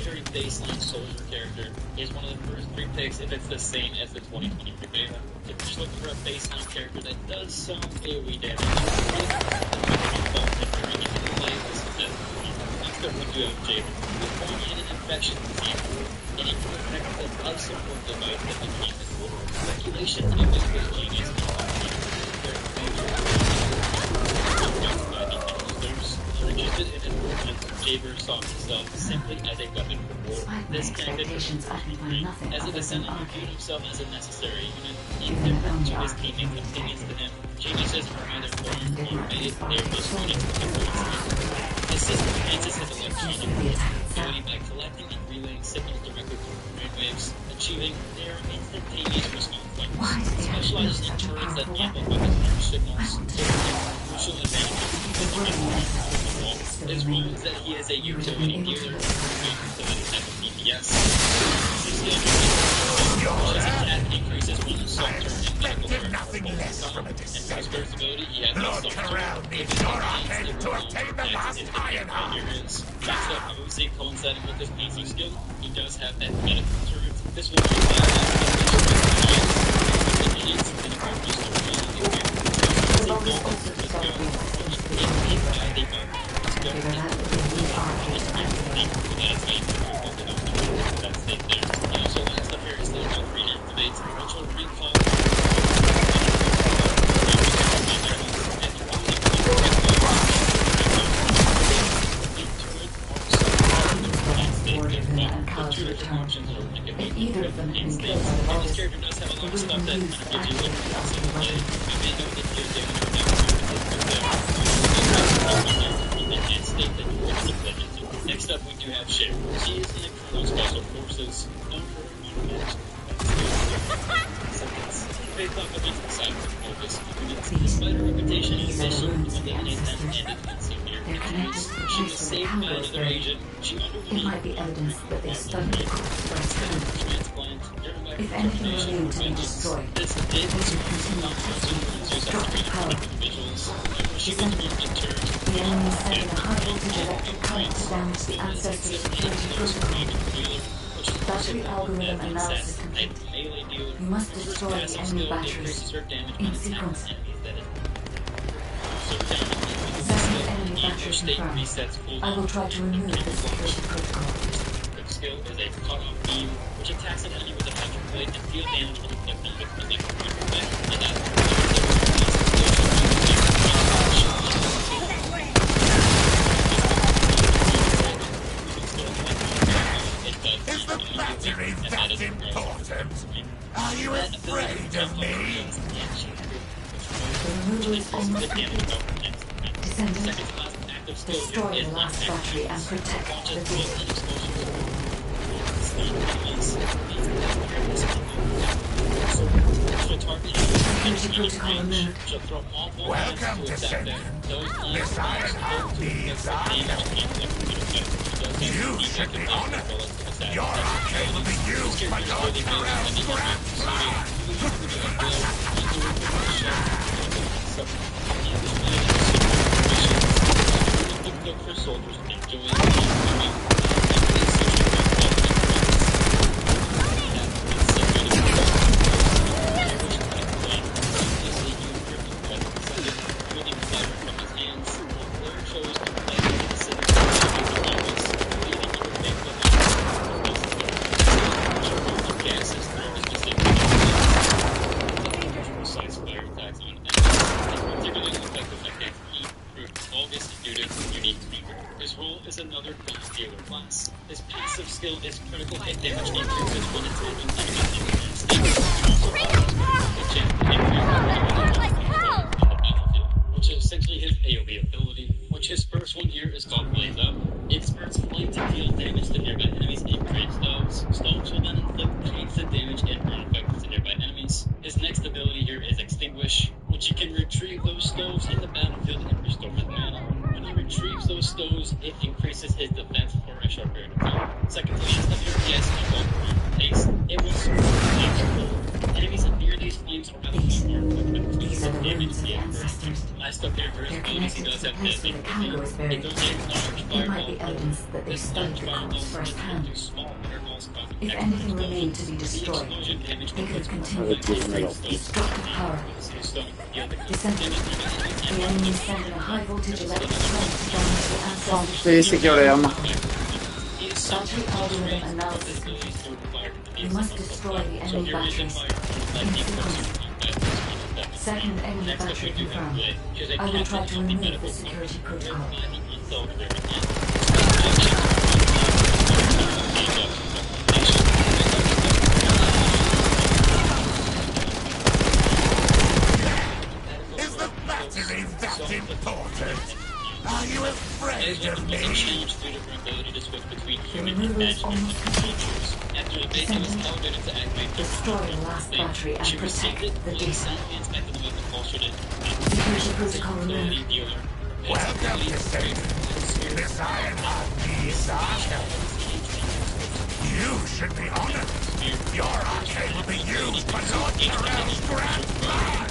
very baseline soldier character is one of the first 3 picks if it's the same as the 2023 beta. If you're just looking for a baseline character that does some AoE damage, next up we do have Jaden, who was born in an infectious disease, and he could connect with a life support device that became his lord. Speculation it was his genius interested in his movements, Jaber saw himself simply as a weapon for war. Despite my This connected expectations, I can find nothing as a other than descendant, he viewed arcade. himself as a necessary unit, Even indifferent to only his arcade teammates' can be opinions to detected. him. Geniuses are either born Did or not made, respond they are to just solely. units to his system enhances his Seems electronic to be attack itself. ability by collecting and relaying signals directly from brainwaves, achieving near instantaneous response times. Why did they have to build Specializes in such a turrets that powerful amplify weapon? his own signals, I want to giving him crucial advantages. The worrying aspect still His role remains. is that he is a You would have utility been able to dealer, look so that type of DPS. His skill his attack increases when assault turn and medical Expected turn nothing are both less on. from a And for his descendant. first ability, he has Look assault around turn. me, If it your contains arcade the to wall, obtain the that's last instantly iron right heart. here is. Next up, obviously coinciding with his PC skill, he does have that medical turret. This will be The Vulgus also discovered reinforcements to the arcade. Figure that would be a new arcade to activate. So last up here is the green activates, which will recall of them have been This killed by the virus, character does have a lot they of will stuff that be used to kind of gives you a activate little the ultimate weapon. I may know that deal damage or not, in that state that you're going to deploy into. Next up, we do have Cher. She is in Colonel Special Forces, known for her monomatch. Based off of its size and focus, despite her reputation as a mission to eliminate them and its severe injuries, she was saved by another agent. She underwent It might be evidence that they studied the corpse firsthand. transplant, driven by If anything determination remained to be and destroyed, this they did should continue testing destructive power. visuals. She was interred. The enemy is sending a high voltage electric current to damage the ancestor security protocol. Battery algorithm analysis complete. You must destroy the enemy batteries in sequence. Second enemy battery confirmed. I will try to remove the security protocol. Skill is a cut-off beam, which attacks an enemy with a electric blade and deal damage when inflicted with electric blade. And that Is the battery that important? Are you afraid of me? The removal is almost complete. Descendant, destroy the last battery and protect the data. Security protocol removed. Welcome, Decendant. This iron heart needs our help. You should be honored. Your arcade will be used by Lord Terrell's grand for soldiers enjoying is critical hit damage increases when it's hitting which is essentially his AoE ability, which his first one here is called Blaze Up. It spurts flame to deal damage to nearby enemies and create stoves. Stoves will then inflict instant damage and burn effects to nearby enemies. His next ability here is Extinguish, which he can retrieve those stoves in the battlefield and restore his mana. When he retrieves those stoves, it increases his defense for a short period of time. Second to last of your PS called Haste. It will support enemies near these flames or other These are the ruins of the ancestors. Last up here for his They're abilities, he connected does to the have place where the Kango is buried. It goes in large It might be fireball. evidence that they studied the corpse firsthand. If anything remained to be destroyed, they could continue testing destructive power. Descendant, the enemy is sending a high voltage electric current to damage the ancestors. Basic gör det, Emma. Battery algorithm analysis complete. You must destroy the enemy batteries in sequence. Second enemy battery confirmed. I will try to remove the security protocol. Is the battery that important? Are you afraid of me? The removal is almost complete. Descendant, destroy the last battery and protect the data. Security protocol removed. Welcome, Decendant. This iron heart needs our help. You should be honored. Your arcade will be used by Lord Terrell's grand plan.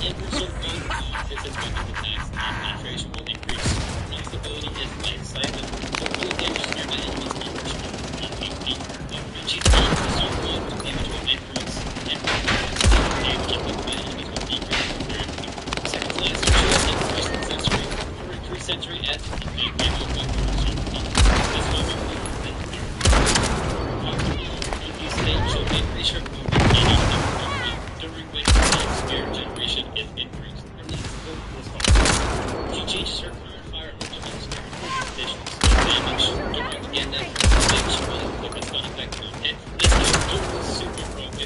Century at during which spirit generation is increased. She changes her current fire elemental spirit conditions. Damage. Again, that damage will inflict a fun effect on it. This is super broken.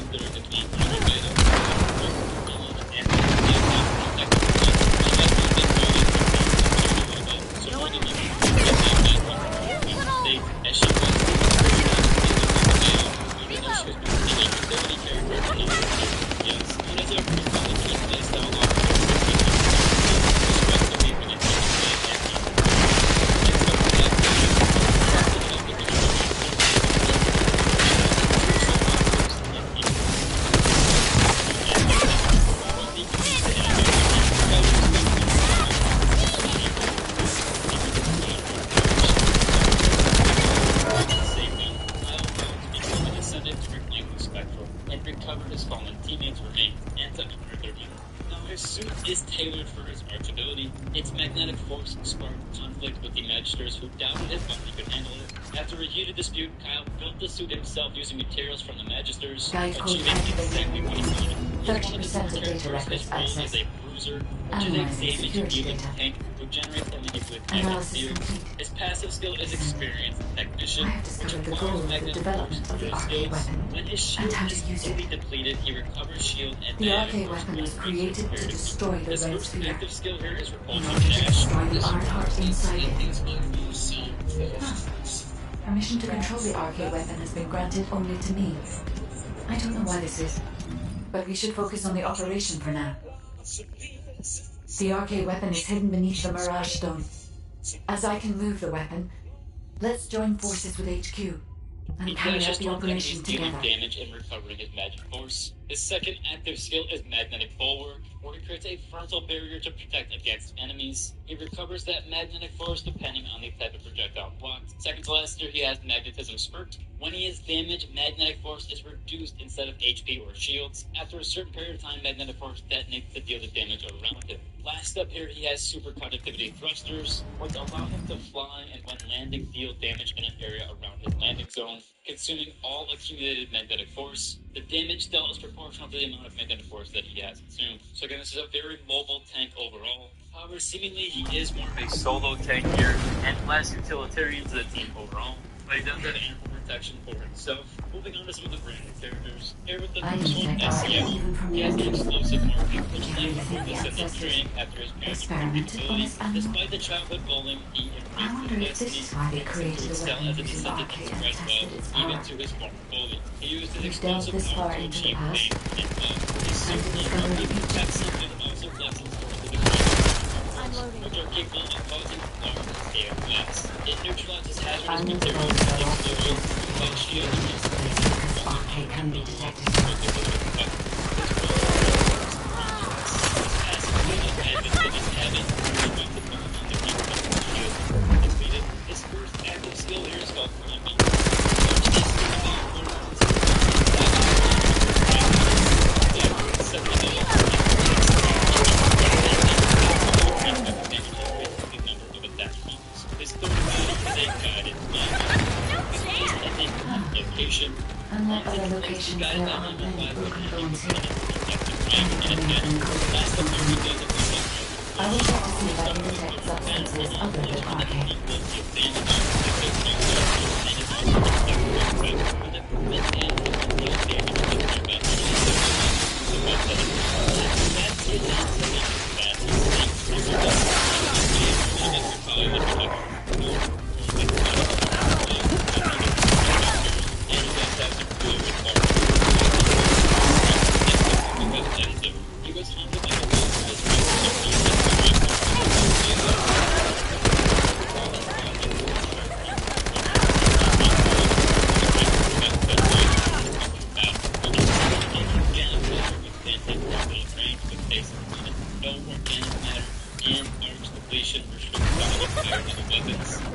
ability. Its magnetic force sparked conflict with the Magisters who doubted it, but he could handle it. After a heated dispute, Kyle built the suit himself using materials from the Magisters, Guide code achieving exactly what he wanted. He's one of the 30% of data characters. records His role is accessed. a bruiser, which Analyzing is a damage security dealing data. tank who generates and manipulates magnetic Analysis fields. complete. His passive skill is experienced technician, I have which discovered the requires goal of the magnetic development of the force RK skills. weapon When his shield and how to is use fully it. depleted, he recovers shield and The magnetic RK force weapon was skills created to comparatively. destroy the His red first sphere. active skill here is In repulsion order to dash. destroy the Art inside it. Permission to control the RK weapon has been granted only to me. I don't know why this is, but we should focus on the operation for now. The RK weapon is hidden beneath the Mirage Stone. As I can move the weapon, let's join forces with HQ and He carry out dashes the towards operation enemies, dealing together. damage and recovering his magic force. His second active skill is Magnetic Bulwark, where he creates a frontal barrier to protect against enemies. He recovers that magnetic force depending on the type of projectile blocked. Second to last here, he has Magnetism Spurt. When he is damaged, magnetic force is reduced instead of HP or shields. After a certain period of time, magnetic force detonates to deal the damage around him. Last up here, he has Super Conductivity Thrusters, which allow him to fly and when landing deal damage in an area around his landing zone, consuming all accumulated magnetic force. The damage dealt is proportional to the amount of magnetic force that he has consumed. So again, this is a very mobile tank overall. However, seemingly he is more of a solo tank here and less utilitarian to the team overall. But he does have ample protection for himself. Moving on to some of the brand new characters. Here with the I first one, detect RK SEO. even from He the has an entrance. explosive marking, which Can led really him think to the Decendant ancestors training after his parents' experimented on this animal? Despite the childhood bullying, he I embraced wonder his if this destiny, is why they and seemed created to a excel weapon as a using descendant RK and and spread tested well, its even power. to his former bully. He used his We've delved explosive this power far to into the achieve past, fame and love. His and suit to and discover army the future. protection and also lessons for the defense, I'm loading. which are capable of causing large scale blasts. It neutralizes hazardous I need to materials go and to explosions, the while shielding this place because RK can be detected. His first active skill here is called Climbing. His third ability is a guided location. Unlike other locations, there are many broken bones here. Last up here, he does it I will check to see if I can detect substances other than RK.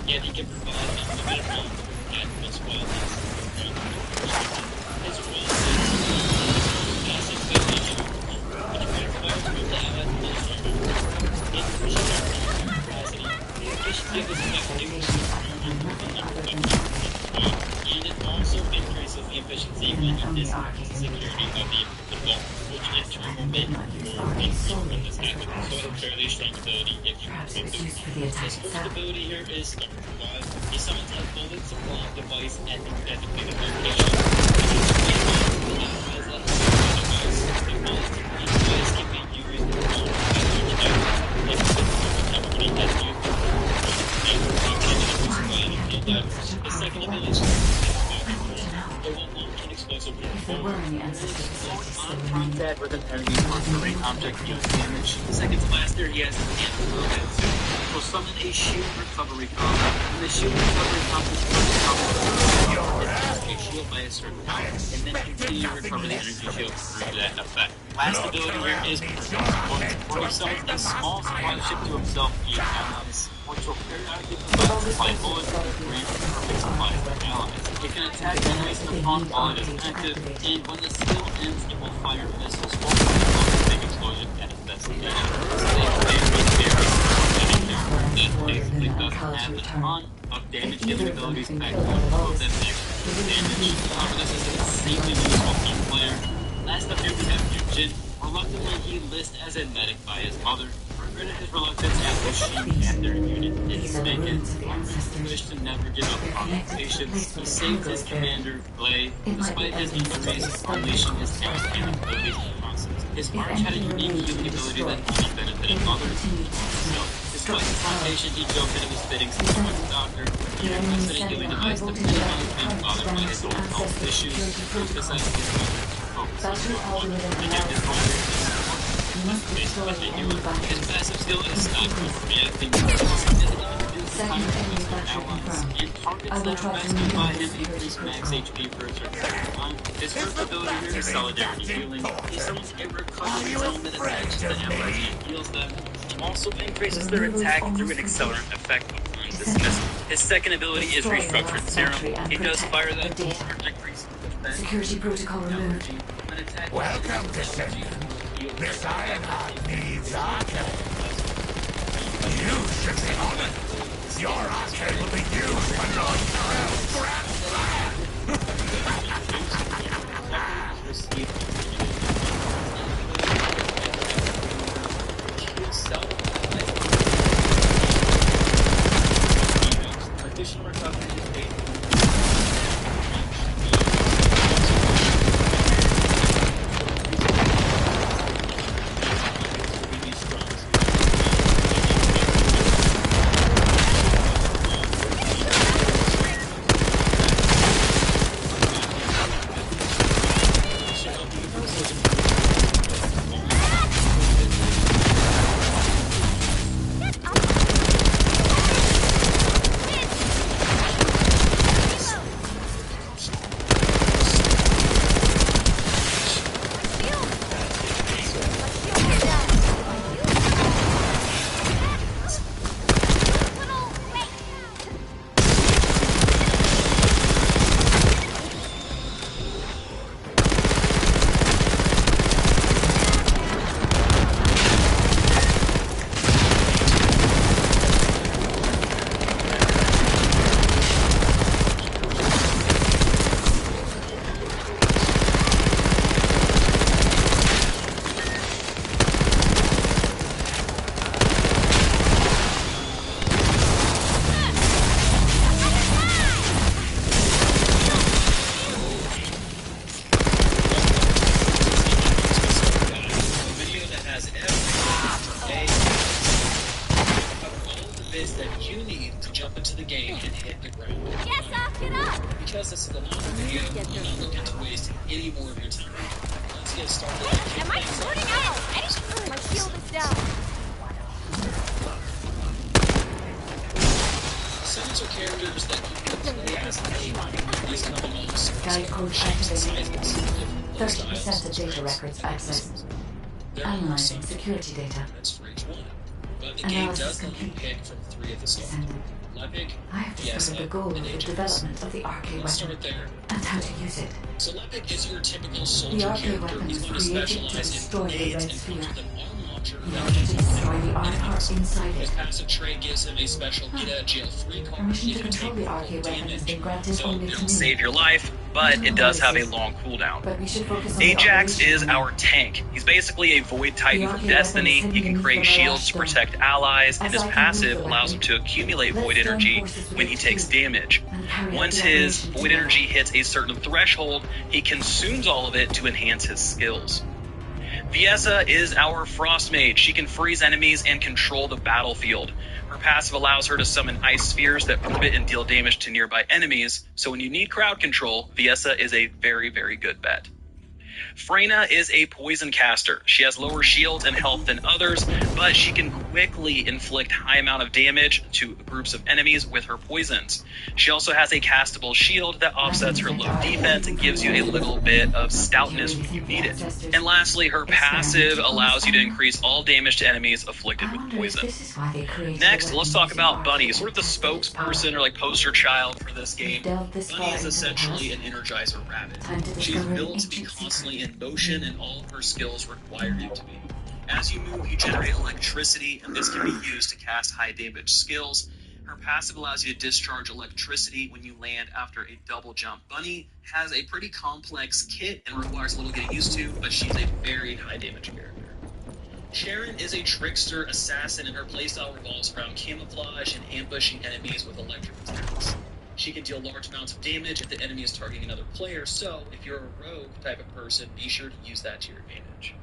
Yet he can provide unlimited health at this qualities. His role is passive ability, which requires him to have a military capacity. Fish type is effective and it also increases the efficiency when you disconnect the security of the vault, which in turn will make more increase when this happens. So a fairly strong ability if you Perhaps can it was do used for the attack his first itself. ability here is Start Revive. He summons a bullet supply device at the designated location. As a device, the bullet supply device can be used to the second ability is If there were any ancestor facilities still on remaining. contact with an enemy or terrain object deals damage. Second to last there, he has an anti-combat suit. Will summon a shield recovery combo. When the shield recovery combo is a shield by a certain power, and then continue to recover the energy shield through that effect. Last ability here is where he summons a small supply ship to himself via allies, which will periodically provide supply bullets and grant perfect supplies to allies. It can attack enemies upon while it is active, and when the skill ends, it will fire missiles or big explosion at its destination. So they ton of damage dealing abilities back on both of them extra damage. However, this is an insanely useful team player. Last up here we have Yujin. Reluctantly, he lists as a medic by his mother. Regretted his reluctance after she and their unit didn't make it. He wished to never give up on patience. He saved his commander, Glay, despite his injuries, unleashing his talent and abilities in the process. His arch had a unique healing ability that only benefited others. So, despite his foundation, he joked that it was fitting since he was a doctor. He requested a healing device to minimize being bothered by his own health issues, emphasizing his mother to focus on what he did his mother. Basically what they do, his passive skill is stop reacting to significantly reduce the time of their allies, and targets that are rescued by him increase max HP for a certain time. His first ability here is Solidarity Healing. He summons a recovery zone that attaches the allies and heals them. He also increases their attack through an accelerant effect upon dismissal. His second ability is Restructured Serum. He does fire that 400 degrees defense. Security protocol removed. Welcome, Decendant. This Ironheart needs arcade. You should be honored. Your arcade will be used for Lord Carell's grand plan. Additional recovery is paid. Because this is a longer video, I'm not looking to waste any more of your time. Let's get started. Am I shorting out already? My shield is down. Summons are characters that can play as a game. These come in all sorts Guide code of shapes and activated. sizes, different 30% of data styles, records accessed. There are Analyzing some security data. requirements for each one, but the game Analysis does let you complete. pick from 3 at the start. Descendant. Lepic, I have discovered the goal of the development of the arcade Let's weapon start there. and how to use it. So Lepic is your typical The soldier arcade character. weapon He's is going to created to specialize in destroy the grenades red and sphere. comes with an arm launcher In that order to can destroy the enemies. Ironheart inside His it. passive trait gives him a special get-out-of-jail-free card. Permission He to can control take the arcade weapon has damage. been granted So only to It'll me. save your life, but it does have a long cooldown. But we should focus on the Ajax operation is now. our tank. He's basically a Void Titan The from arcade Destiny. weapon is He can hidden create beneath the shields to mirage protect allies, and As his I can passive move the allows him weapon, to accumulate let's Void join Energy forces with when he the takes team damage. and carry out Once the his operation Void together. Energy hits a certain threshold, he consumes all of it to enhance his skills. Viessa is our Frost Mage. She can freeze enemies and control the battlefield. Her passive allows her to summon ice spheres that orbit and deal damage to nearby enemies, so when you need crowd control, Viessa is a very, very good bet. Freyna is a poison caster. She has lower shields and health than others, but she can quickly inflict high amount of damage to groups of enemies with her poisons. She also has a castable shield that offsets her low defense and gives you a little bit of stoutness when you need it. And lastly, her passive allows you to increase all damage to enemies afflicted I with wonder if poison. this is why they created Next, the let's weapon talk using about Bunny, arcade sort of the weapons to spokesperson or like poster child for this game. delved this Bunny far is into the essentially an past. Energizer rabbit. Time to She's discover built an to be ancient constantly secret. in motion, and all of her skills require you to be. As you move, you generate electricity, and this can be used to cast high damage skills. Her passive allows you to discharge electricity when you land after a double jump. Bunny has a pretty complex kit and requires a little getting used to, but she's a very high damage character. Sharon is a trickster assassin, and her playstyle revolves around camouflage and ambushing enemies with electric attacks. She can deal large amounts of damage if the enemy is targeting another player, so if you're a rogue type of person, be sure to use that to your advantage.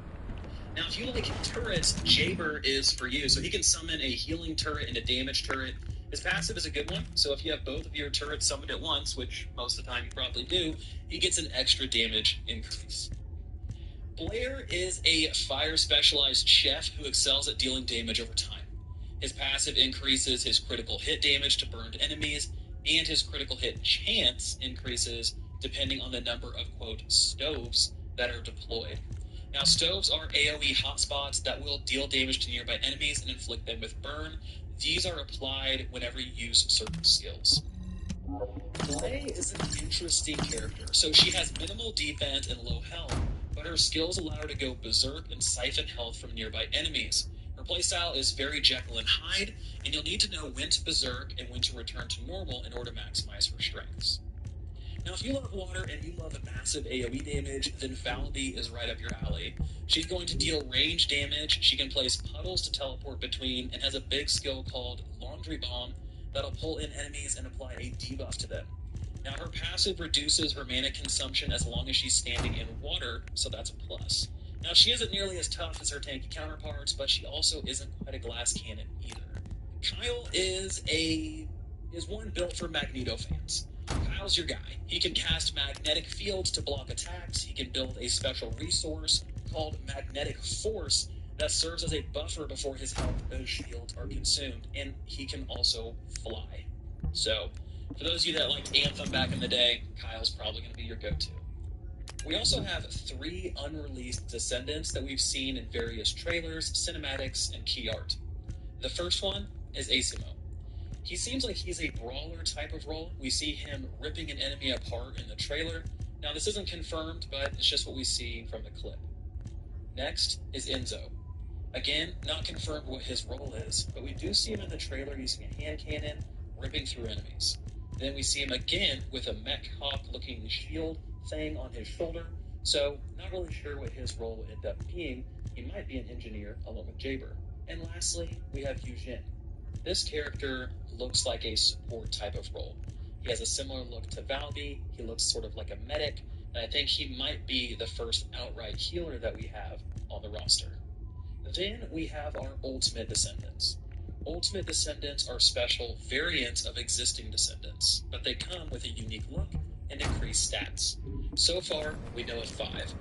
Now, if you like turrets, Jaber is for you. So he can summon a healing turret and a damage turret. His passive is a good one, so if you have both of your turrets summoned at once, which most of the time you probably do, he gets an extra damage increase. Blair is a fire-specialized chef who excels at dealing damage over time. His passive increases his critical hit damage to burned enemies, and his critical hit chance increases depending on the number of, quote, stoves that are deployed. Now, stoves are AoE hotspots that will deal damage to nearby enemies and inflict them with burn. These are applied whenever you use certain skills. Clay is an interesting character. So she has minimal defense and low health, but her skills allow her to go berserk and siphon health from nearby enemies. Her playstyle is very Jekyll and Hyde, and you'll need to know when to berserk and when to return to normal in order to maximize her strengths. Now, if you love water and you love massive AoE damage, then Valby is right up your alley. She's going to deal range damage, she can place puddles to teleport between, and has a big skill called Laundry Bomb that'll pull in enemies and apply a debuff to them. Now, her passive reduces her mana consumption as long as she's standing in water, so that's a plus. Now, she isn't nearly as tough as her tanky counterparts, but she also isn't quite a glass cannon either. Kyle is one built for Magneto fans. Kyle's your guy. He can cast magnetic fields to block attacks. He can build a special resource called Magnetic Force that serves as a buffer before his health and shields are consumed, and he can also fly. So, for those of you that liked Anthem back in the day, Kyle's probably going to be your go-to. We also have 3 unreleased Descendants that we've seen in various trailers, cinematics, and key art. The first one is Asimo. He seems like he's a brawler type of role. We see him ripping an enemy apart in the trailer. Now, this isn't confirmed, but it's just what we see from the clip. Next is Enzo. Again, not confirmed what his role is, but we do see him in the trailer using a hand cannon, ripping through enemies. Then we see him again with a mech hawk-looking shield thing on his shoulder, so not really sure what his role will end up being. He might be an engineer along with Jaber. And lastly, we have Eugene. This character looks like a support type of role. He has a similar look to Valby. He looks sort of like a medic, and I think he might be the first outright healer that we have on the roster. Then we have our Ultimate Descendants. Ultimate Descendants are special variants of existing Descendants, but they come with a unique look and increased stats. So far, we know of 5.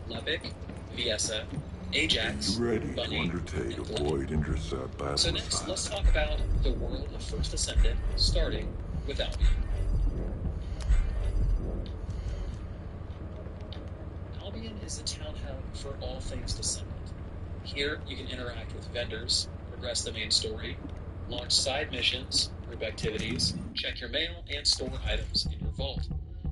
Levick, Viessa, Ajax, Bunny, and Glenn. So next, let's talk about the world of First Descendant, starting with Albion. Albion is the town hub for all things Descendant. Here, you can interact with vendors, progress the main story, launch side missions, group activities, check your mail, and store items in your vault.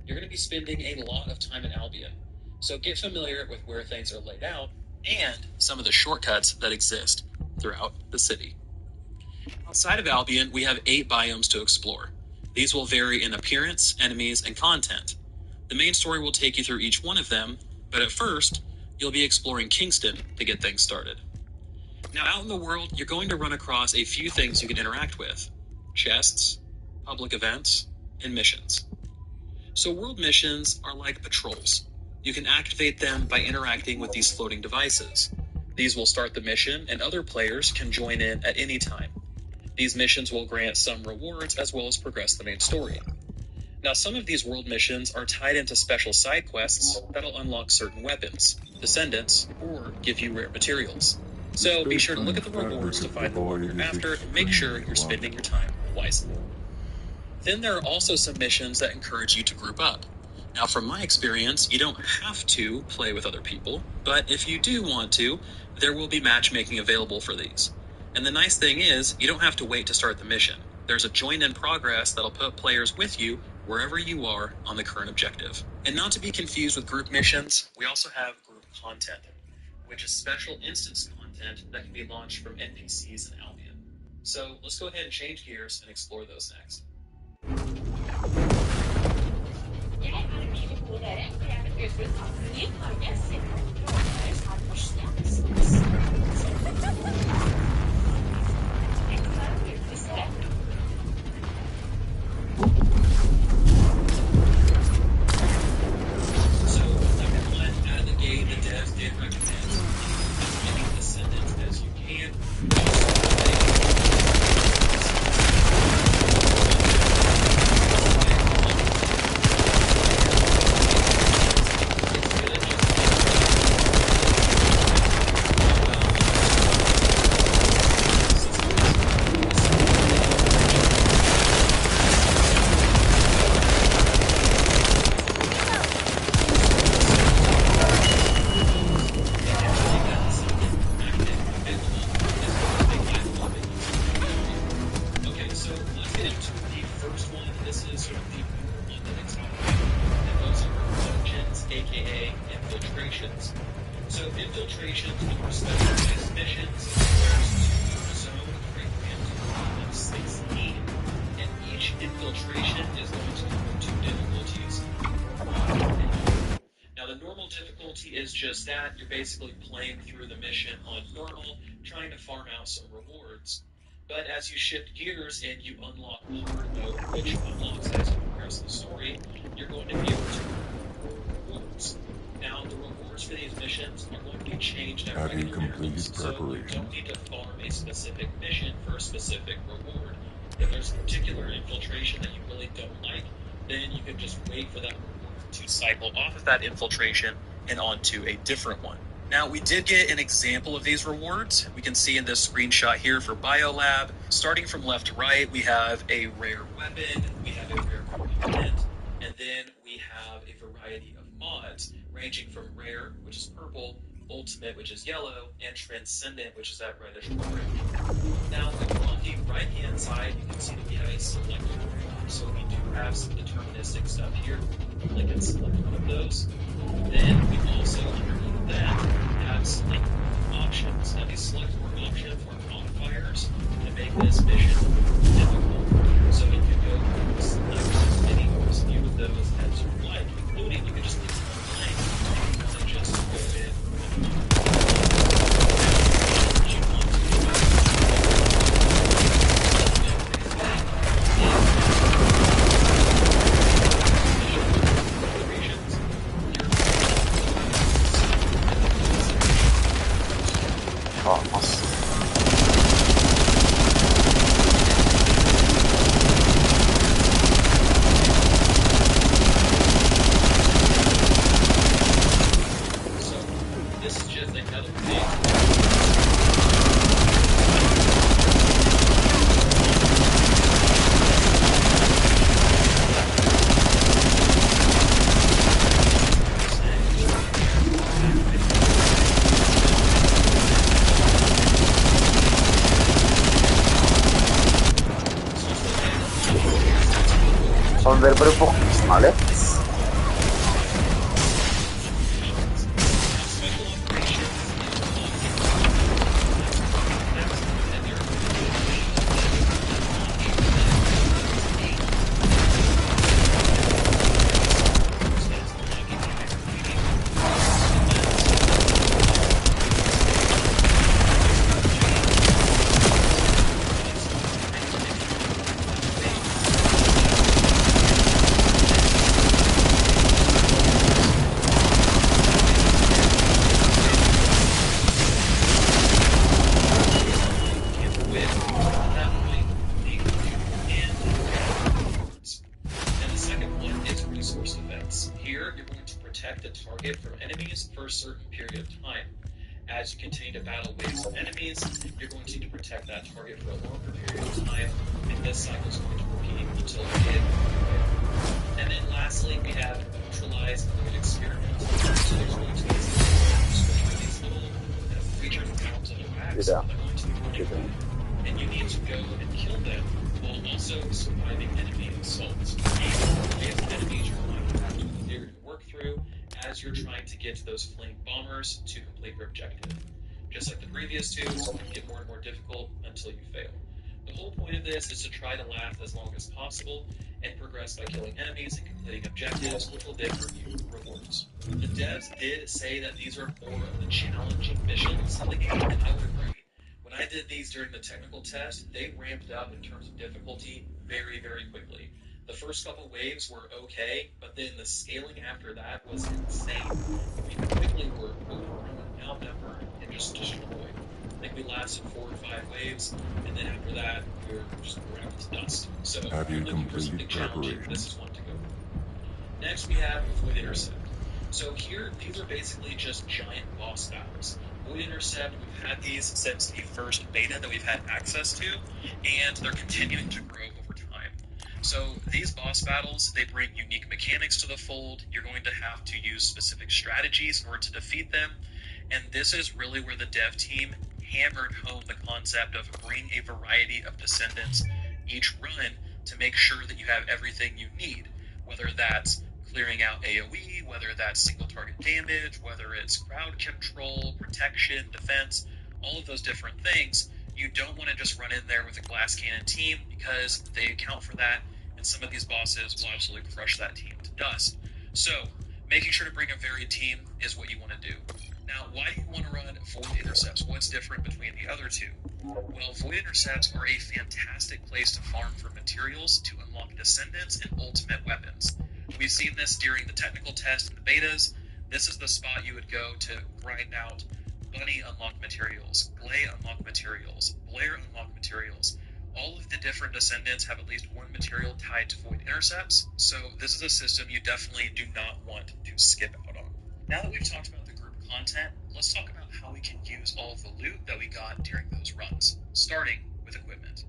You're going to be spending a lot of time in Albion, so get familiar with where things are laid out and some of the shortcuts that exist throughout the city. Outside of Albion, we have 8 biomes to explore. These will vary in appearance, enemies, and content. The main story will take you through each one of them, but at first, you'll be exploring Kingston to get things started. Now, out in the world, you're going to run across a few things you can interact with: chests, public events, and missions. So world missions are like patrols. You can activate them by interacting with these floating devices. These will start the mission, and other players can join in at any time. These missions will grant some rewards as well as progress the main story. Now, some of these world missions are tied into special side quests that'll unlock certain weapons, descendants, or give you rare materials. So be sure to look at the rewards to find the one you're after and make sure you're spending your time wisely. Then there are also some missions that encourage you to group up. Now, from my experience, you don't have to play with other people, but if you do want to, there will be matchmaking available for these. And the nice thing is, you don't have to wait to start the mission. There's a join in progress that'll put players with you wherever you are on the current objective. And not to be confused with group missions, we also have group content, which is special instance content that can be launched from NPCs in Albion. So let's go ahead and change gears and explore those next. So, number one, out of the gate, the devs did recommend as many Descendants as you can. Okay, so let's get into the first one. This is sort of the one that it's talking about. And those are functions, aka infiltrations. So infiltrations are specialized missions to zone frequent of 16. And each infiltration is going to have two difficulties. Now the normal difficulty is just that. You're basically playing through the mission on normal, trying to farm out some rewards. But as you shift gears and you unlock hard mode, which unlocks as you progress the story, you're going to be able to earn rewards. Now, the rewards for these missions are going to be changed at Having regular completed intervals, so you preparations. don't need to farm a specific mission for a specific reward. If there's a particular infiltration that you really don't like, then you can just wait for that reward to cycle off of that infiltration and onto a different one. Now, we did get an example of these rewards. We can see in this screenshot here for Biolab. Starting from left to right, we have a rare weapon, we have a rare component, and then we have a variety of mods, ranging from rare, which is purple, ultimate, which is yellow, and transcendent, which is that reddish orange. Now, on the right-hand side, you can see that we have a selector. So we do have some deterministic stuff here. Click and select one of those. Then we also, underneath that, have select options. Now these select work options are modifiers to make this mission difficult. So you can go and select as many or as few of those as you like, including you can just leave them blank if you want to just go in and you want to do Olmaz. So this is just another thing. Sono veramente pochissimo, Ale. And the second one is resource effects. Here, you're going to protect the target from enemies for a certain period of time. As you continue to battle waves of enemies, you're going to need to protect that target for a longer period of time, and this cycle is going to repeat until you hit. And then lastly, we have neutralize good experiments. So there's going to be these little kind of featured rounds on your wax that are going to be running, and you need to go and kill them while also surviving enemy assaults. We have enemies you're going to have to clear and work through as you're trying to get to those flame bombers to complete your objective. Just like the previous two, it's going to get more and more difficult until you fail. of this is to try to last as long as possible and progress by killing enemies and completing objectives, which will then review rewards. The devs did say that these are more of the challenging missions in the game, and I would agree. When I did these during the technical test, they ramped up in terms of difficulty very, very quickly. The first couple waves were okay, but then the scaling after that was insane. We quickly were overrun, outnumbered, and just destroyed. I think we lasted 4 or 5 waves, and then after that, we were just ground to dust. So if you're looking for something challenging, this is one to go for. Next, we have Void Intercept. So here, these are basically just giant boss battles. Void Intercept, we've had these since the first beta that we've had access to, and they're continuing to grow over time. So these boss battles, they bring unique mechanics to the fold. You're going to have to use specific strategies in order to defeat them, and this is really where the dev team hammered home the concept of bring a variety of Descendants each run to make sure that you have everything you need, whether that's clearing out AoE, whether that's single target damage, whether it's crowd control, protection, defense, all of those different things. You don't want to just run in there with a glass cannon team because they account for that, and some of these bosses will absolutely crush that team to dust. So, making sure to bring a varied team is what you want to do. Now, why do you want to run Void Intercepts? What's different between the other two? Well, Void Intercepts are a fantastic place to farm for materials to unlock Descendants and ultimate weapons. We've seen this during the technical test and the betas. This is the spot you would go to grind out Bunny unlock materials, Glay unlock materials, Blair unlock materials. All of the different Descendants have at least one material tied to Void Intercepts, so this is a system you definitely do not want to skip out on. Now that we've talked about the group content, let's talk about how we can use all of the loot that we got during those runs, starting with equipment.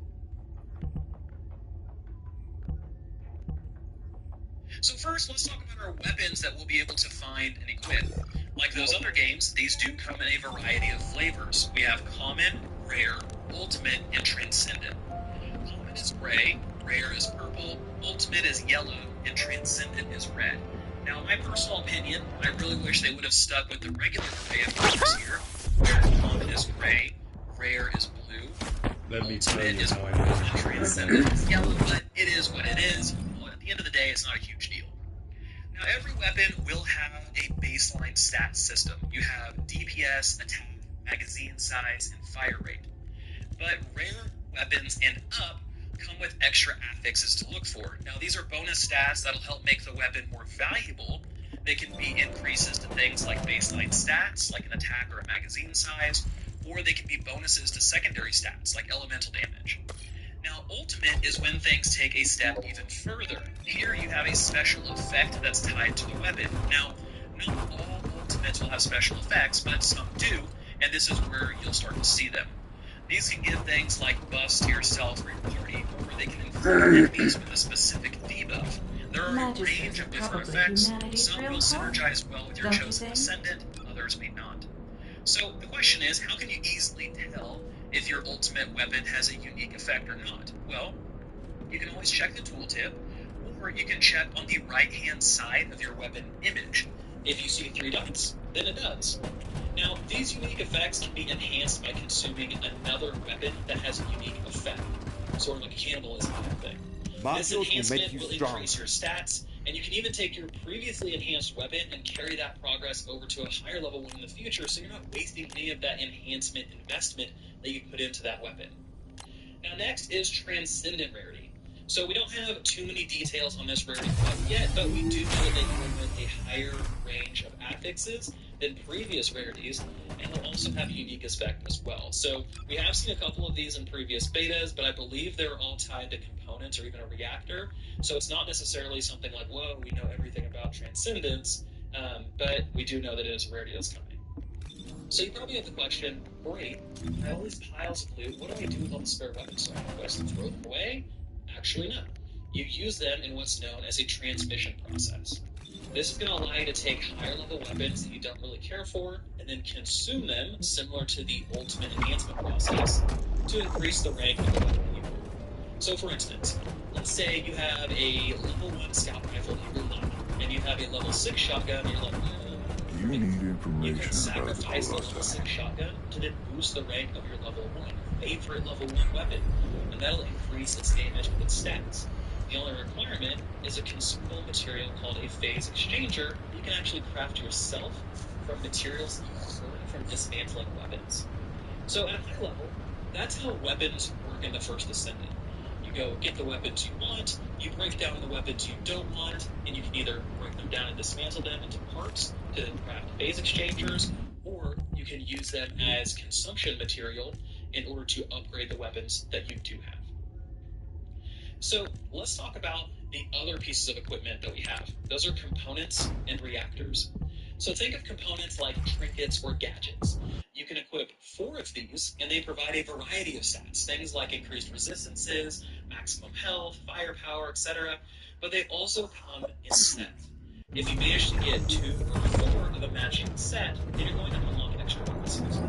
So first, let's talk about our weapons that we'll be able to find and equip. Like those other games, these do come in a variety of flavors. We have Common, Rare, Ultimate, and Transcendent. Common is gray, Rare is purple, Ultimate is yellow, and Transcendent is red. Now, in my personal opinion, I really wish they would have stuck with the regular array of colors here, where Common is gray, Rare is blue, Ultimate is purple, and Transcendent is yellow, but it is what it is. At the end of the day, it's not a huge deal. Now, every weapon will have a baseline stat system. You have DPS, attack, magazine size, and fire rate. But rare weapons and up come with extra affixes to look for. Now, these are bonus stats that'll help make the weapon more valuable. They can be increases to things like baseline stats, like an attack or a magazine size, or they can be bonuses to secondary stats, like elemental damage. Now, Ultimate is when things take a step even further. Here you have a special effect that's tied to the weapon. Now, not all Ultimates will have special effects, but some do, and this is where you'll start to see them. These can give things like buffs to yourself or your party, or they can inflict enemies with a specific debuff. There are a range of different effects. Some will synergize well with your chosen Descendant, others may not. So the question is, how can you easily tell if your ultimate weapon has a unique effect or not? Well, you can always check the tooltip, or you can check on the right-hand side of your weapon image. If you see 3 dots, then it does. Now, these unique effects can be enhanced by consuming another weapon that has a unique effect, sort of like a cannibalism kind of thing. This enhancement will increase your stats, and you can even take your previously enhanced weapon and carry that progress over to a higher level one in the future, so you're not wasting any of that enhancement investment that you put into that weapon. Now next is Transcendent Rarity. So we don't have too many details on this rarity quite yet, but we do know that they come with a higher range of affixes than previous rarities, and they'll also have a unique effect as well. So we have seen a couple of these in previous betas, but I believe they're all tied to components or even a reactor, so it's not necessarily something like, whoa, we know everything about Transcendence, but we do know that it is a rarity that's coming. So you probably have the question, great, I have all these piles of loot, what do I do with all the spare weapons? So I just throw them away? Actually, no. You use them in what's known as a transmission process. This is going to allow you to take higher level weapons that you don't really care for, and then consume them, similar to the ultimate enhancement process, to increase the rank of the weapon you hold. So for instance, let's say you have a level 1 scout rifle that you really like, and you have a level 6 shotgun, and you're like, you need information you can sacrifice the level 6 shotgun to then boost the rank of your level 1, favorite level 1 weapon. And and that'll increase its damage and its stats. The only requirement is a consumable material called a phase exchanger you can actually craft yourself from materials you earn from dismantling weapons. So at a high level, that's how weapons work in the First Descendant. You go get the weapons you want, you break down the weapons you don't want, and you can either break them down and dismantle them into parts to then craft phase exchangers, or you can use them as consumption material in order to upgrade the weapons that you do have. So let's talk about the other pieces of equipment that we have. Those are components and reactors. So think of components like trinkets or gadgets. You can equip 4 of these, and they provide a variety of stats, things like increased resistances, maximum health, firepower, etc. But they also come in sets. If you manage to get 2 or 4 of a matching set, then you're going to unlock extra bonuses.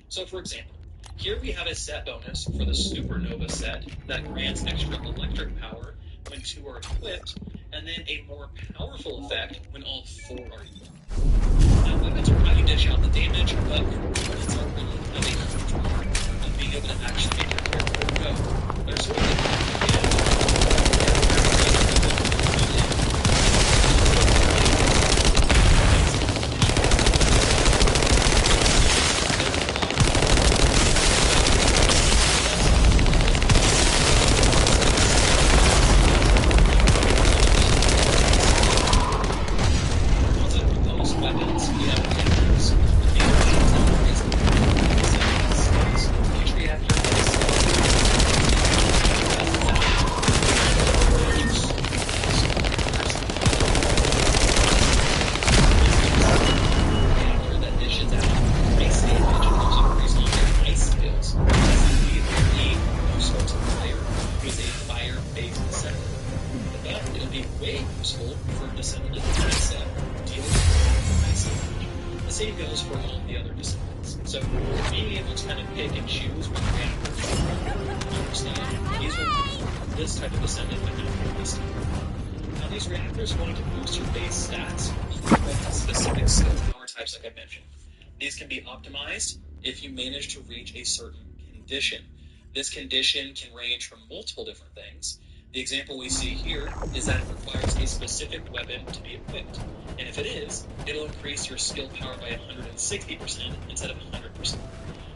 So for example, here we have a set bonus for the Supernova set that grants extra electric power when 2 are equipped, and then a more powerful effect when all 4 are equipped. Now, weapons are how you dish out the damage, but components are really kind of a huge part of being able to actually make your character go. They're sort of this type of Descendant would have this time. Now these reactors are going to boost your base stats with specific skill power types like I mentioned. These can be optimized if you manage to reach a certain condition. This condition can range from multiple different things. The example we see here is that it requires a specific weapon to be equipped. And if it is, it'll increase your skill power by 160% instead of 100%.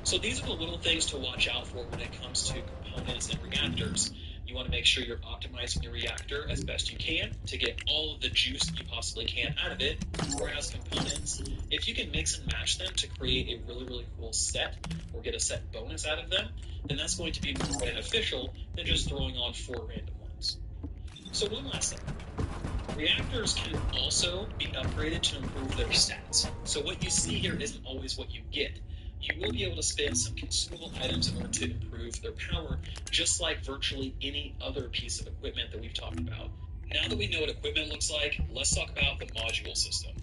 So these are the little things to watch out for when it comes to components and reactors. You want to make sure you're optimizing your reactor as best you can to get all of the juice that you possibly can out of it. Whereas components, if you can mix and match them to create a really, really cool set or get a set bonus out of them, then that's going to be more beneficial than just throwing on 4 random ones. So one last thing. Reactors can also be upgraded to improve their stats. So what you see here isn't always what you get. You will be able to spend some consumable items in order to improve their power, just like virtually any other piece of equipment that we've talked about. Now that we know what equipment looks like, let's talk about the module system.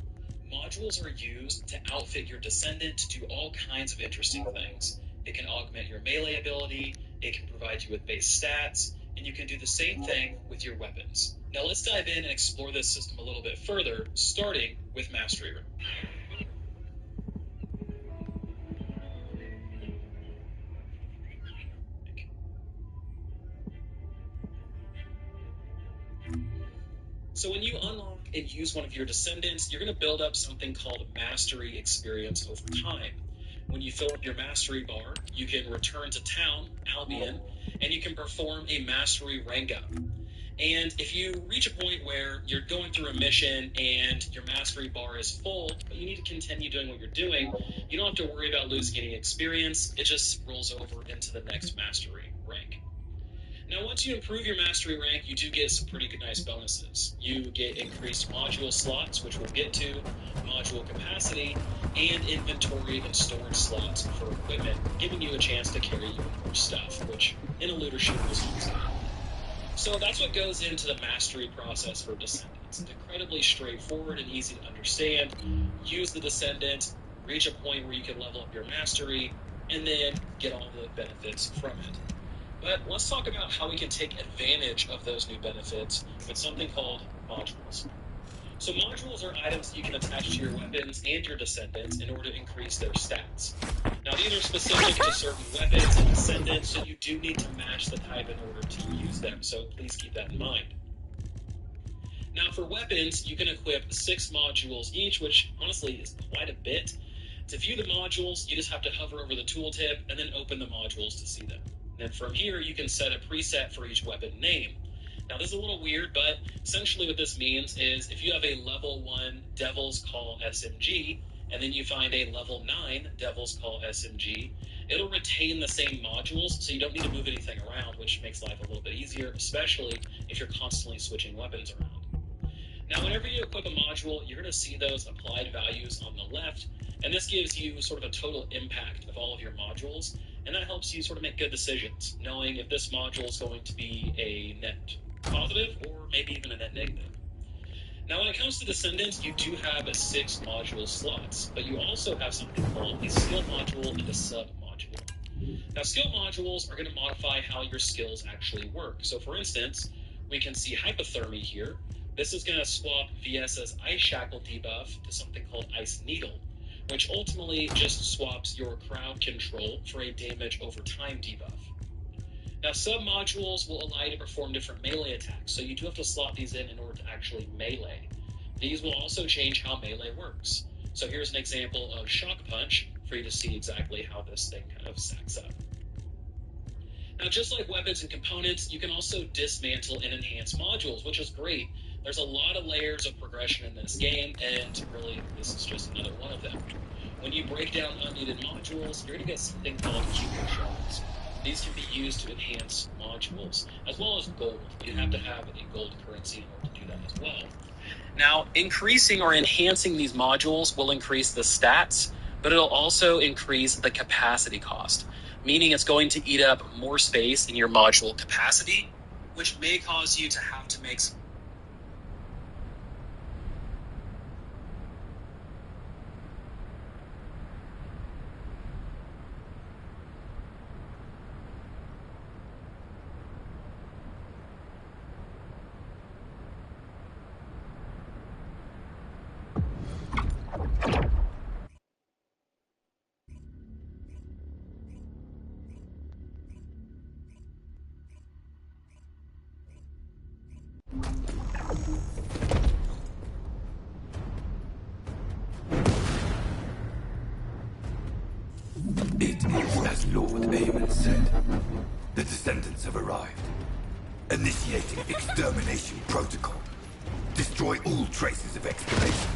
Modules are used to outfit your Descendant to do all kinds of interesting things. It can augment your melee ability, it can provide you with base stats, and you can do the same thing with your weapons. Now let's dive in and explore this system a little bit further, starting with Mastery Room. So when you unlock and use one of your Descendants, you're going to build up something called Mastery Experience over time. When you fill up your Mastery bar, you can return to town, Albion, and you can perform a Mastery rank up. And if you reach a point where you're going through a mission and your Mastery bar is full, but you need to continue doing what you're doing, you don't have to worry about losing any experience. It just rolls over into the next Mastery rank. Now, once you improve your Mastery rank, you do get some pretty good nice bonuses. You get increased module slots, which we'll get to, module capacity, and inventory and storage slots for equipment, giving you a chance to carry even more stuff, which in a looter shooter is easy. So that's what goes into the Mastery process for Descendants. It's incredibly straightforward and easy to understand. Use the Descendant, reach a point where you can level up your Mastery, and then get all the benefits from it. But let's talk about how we can take advantage of those new benefits with something called modules. So modules are items that you can attach to your weapons and your Descendants in order to increase their stats. Now, these are specific to certain weapons and Descendants, so you do need to match the type in order to use them, so please keep that in mind. Now, for weapons, you can equip 6 modules each, which honestly is quite a bit. To view the modules, you just have to hover over the tooltip and then open the modules to see them. And then from here, you can set a preset for each weapon name. Now, this is a little weird, but essentially what this means is if you have a level 1 Devil's Call SMG, and then you find a level 9 Devil's Call SMG, it'll retain the same modules, so you don't need to move anything around, which makes life a little bit easier, especially if you're constantly switching weapons around. Now, whenever you equip a module, you're going to see those applied values on the left, and this gives you sort of a total impact of all of your modules, and that helps you sort of make good decisions, knowing if this module is going to be a net positive or maybe even a net negative. Now, when it comes to Descendants, you do have 6 module slots, but you also have something called a skill module and a sub module. Now, skill modules are going to modify how your skills actually work. So, for instance, we can see hypothermia here. This is going to swap VS's Ice Shackle debuff to something called Ice Needle, which ultimately just swaps your crowd control for a damage over time debuff. Now, sub-modules will allow you to perform different melee attacks, so you do have to slot these in order to actually melee. These will also change how melee works. So here's an example of Shock Punch for you to see exactly how this thing kind of stacks up. Now, just like weapons and components, you can also dismantle and enhance modules, which is great. There's a lot of layers of progression in this game, and really, this is just another one of them. When you break down unneeded modules, you're going to get something called Cuber shards. These can be used to enhance modules, as well as gold. You have to have a gold currency in order to do that as well. Now, increasing or enhancing these modules will increase the stats, but it'll also increase the capacity cost, meaning it's going to eat up more space in your module capacity, which may cause you to have to make some It is as Lord Aemon said. The Descendants have arrived. Initiating extermination protocol. Destroy all traces of excavation.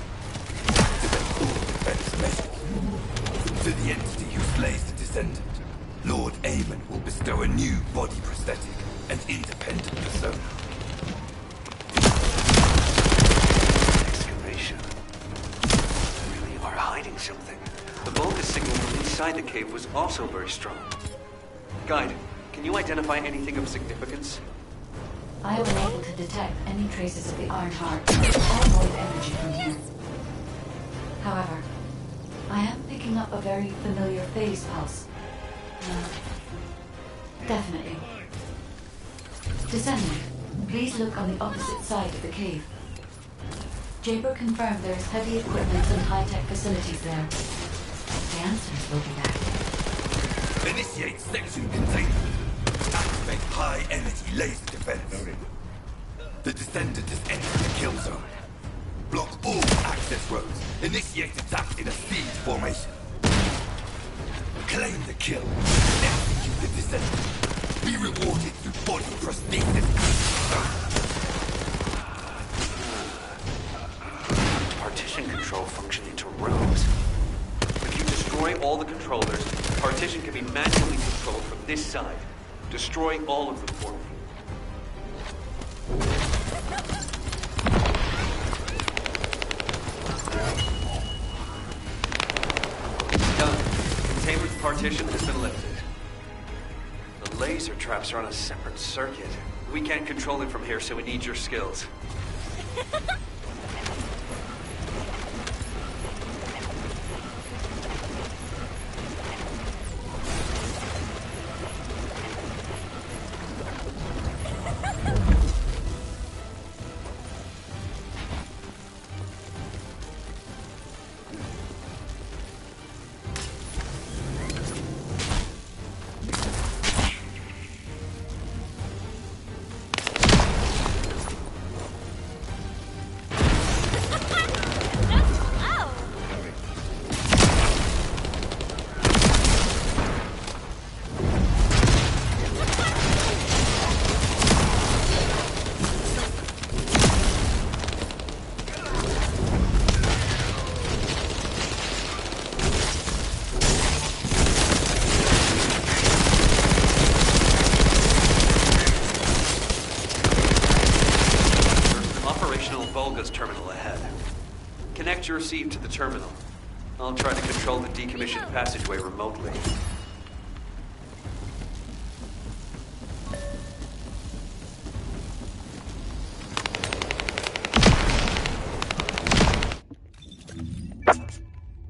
Activate all defense measures. To the entity who slays the Descendant, Lord Aemon will bestow a new body prosthetic and independent persona. Excavation. We really are hiding something. The Vulgus signal from inside the cave was also very strong. Guide, can you identify anything of significance? I have been able to detect any traces of the Iron Heart or void energy from here. However, I am picking up a very familiar phase pulse. Definitely. Descendant, please look on the opposite side of the cave. Jaber confirmed there is heavy equipment and high-tech facilities there. The answers will be there. Initiate section containment. Activate high-energy laser defense. The Descendant is entering the kill zone. Block all access roads. Initiate attack in a siege formation. Claim the kill. Execute the Descendant. Be rewarded through body prosthesis. Partition control function into rows. If you destroy all the controllers, partition can be manually controlled from this side. Destroy all of them for me. Done. Containment partition has been lifted. The laser traps are on a separate circuit. We can't control it from here, so we need your skills. surveillance terminal ahead. Connect your receive to the terminal. I'll try to control the decommissioned passageway remotely.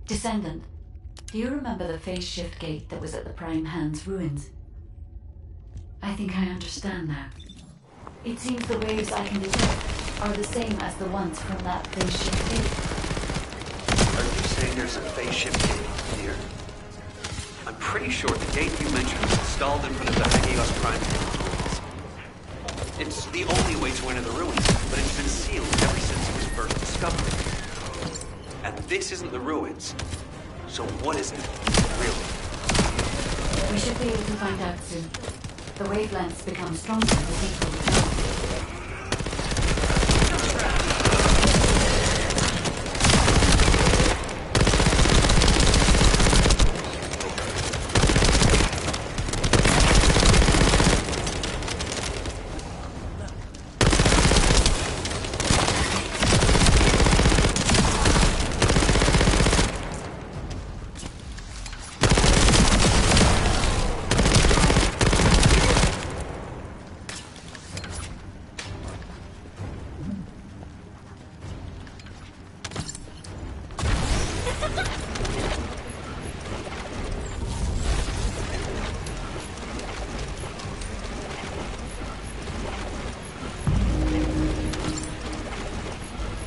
Descendant, do you remember the phase shift gate that was at the Prime Hand's ruins? I think I understand now. It seems the waves I can detect are the same as the ones from that phase shift gate. Are you saying there's a phase shift gate here? I'm pretty sure the gate you mentioned was installed in front of the Hagios Prime ruins. It's the only way to enter the ruins, but it's been sealed ever since it was first discovered. And this isn't the ruins. So what is it, really? We should be able to find out soon. The wavelengths become stronger as people return.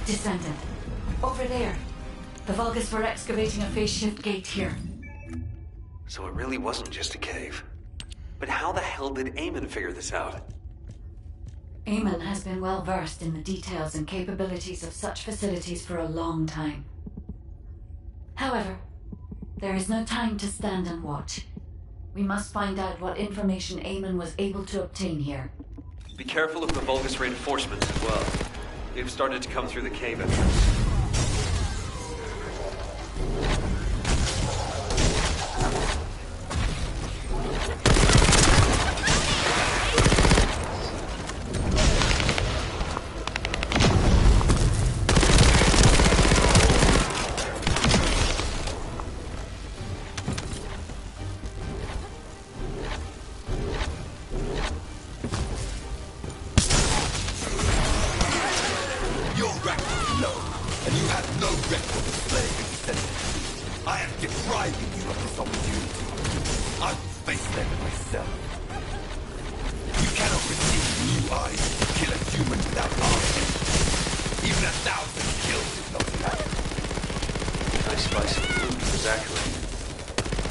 Descendant. Over there. The Vulgus were excavating a phase shift gate here. So it really wasn't just a cave. But how the hell did Eamon figure this out? Eamon has been well versed in the details and capabilities of such facilities for a long time. However, there is no time to stand and watch. We must find out what information Eamon was able to obtain here. Be careful of the Vulgus reinforcements as well. They've started to come through the cave entrance.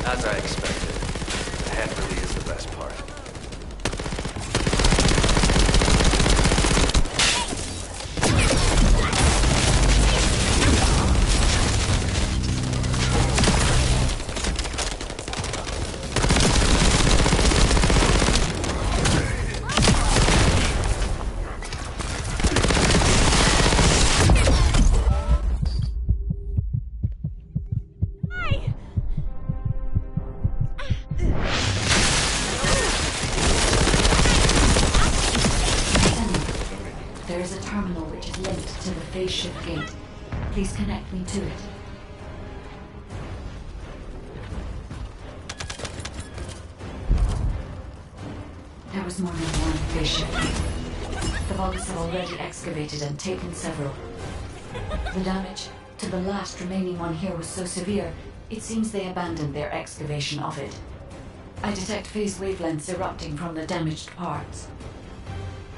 As I expected, the head really is the best part. Shift gate. Please connect me to it. There was more than one phase shift gate. The Vulgus have already excavated and taken several. The damage to the last remaining one here was so severe, it seems they abandoned their excavation of it. I detect phase wavelengths erupting from the damaged parts.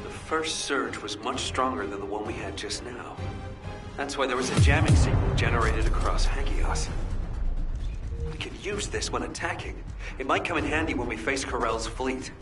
The first surge was much stronger than the one we had just now. That's why there was a jamming signal generated across Hagios. We could use this when attacking. It might come in handy when we face Corell's fleet.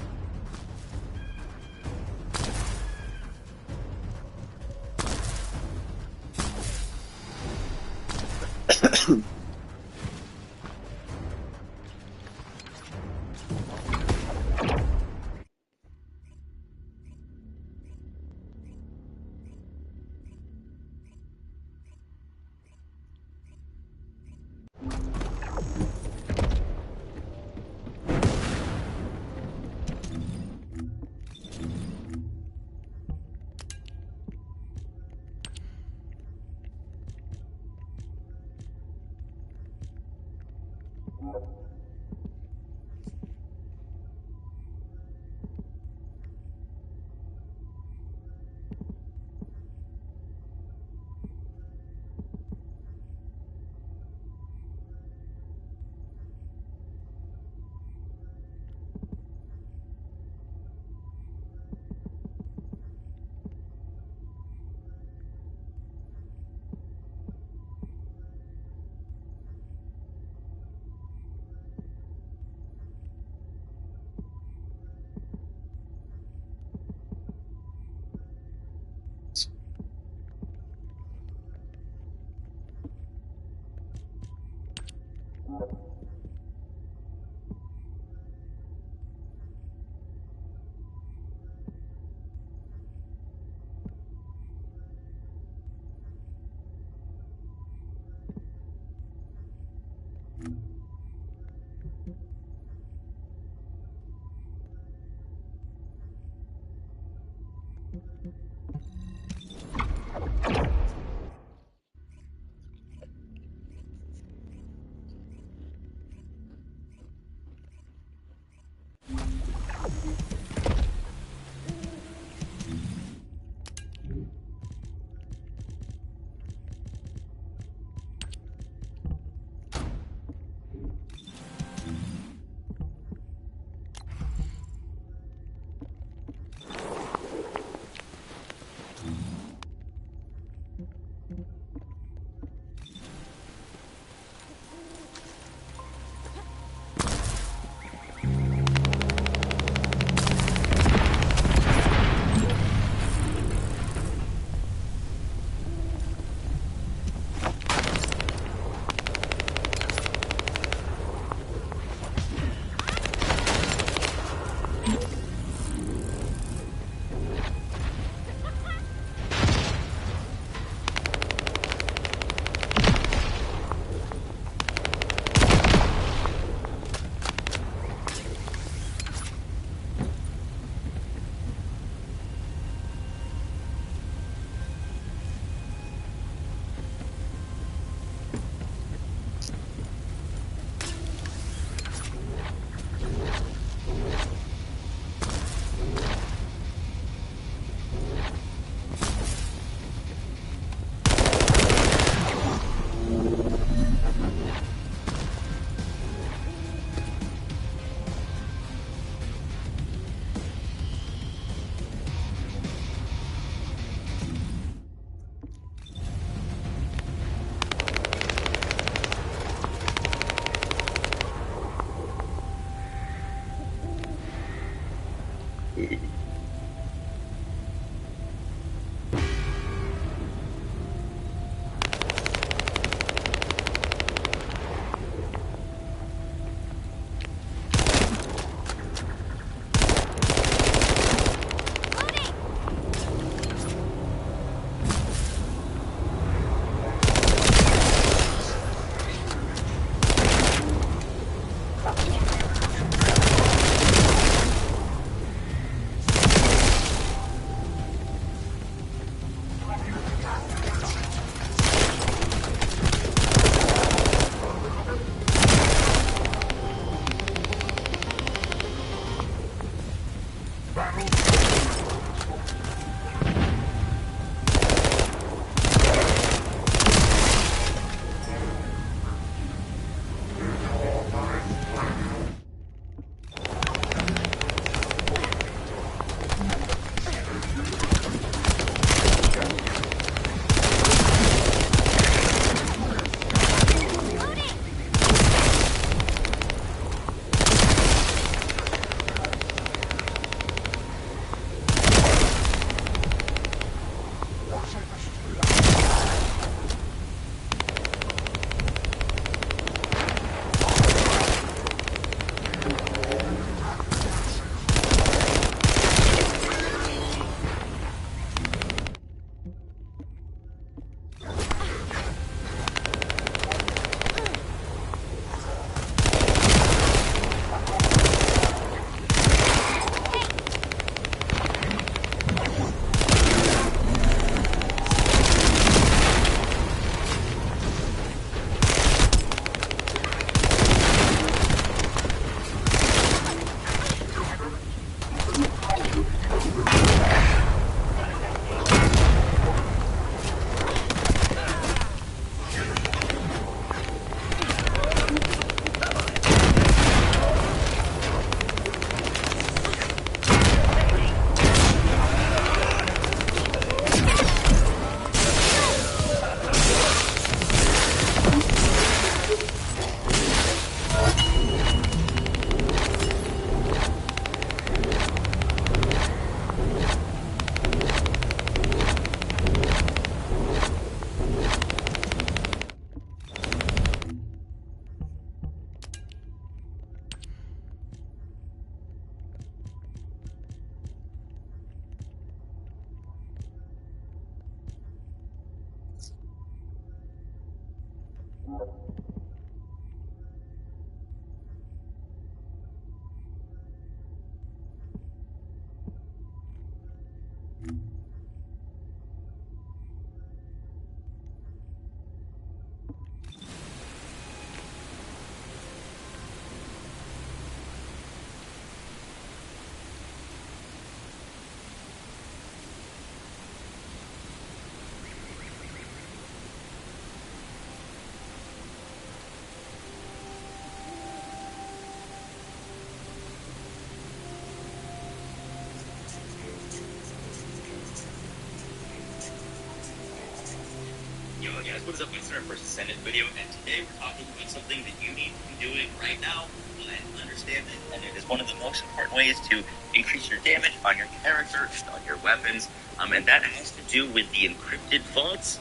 Yo guys, what is up? It's our first Decendant video, and today we're talking about something that you need to be doing right now and understand it, and it is one of the most important ways to increase your damage on your character and on your weapons, and that has to do with the encrypted vaults,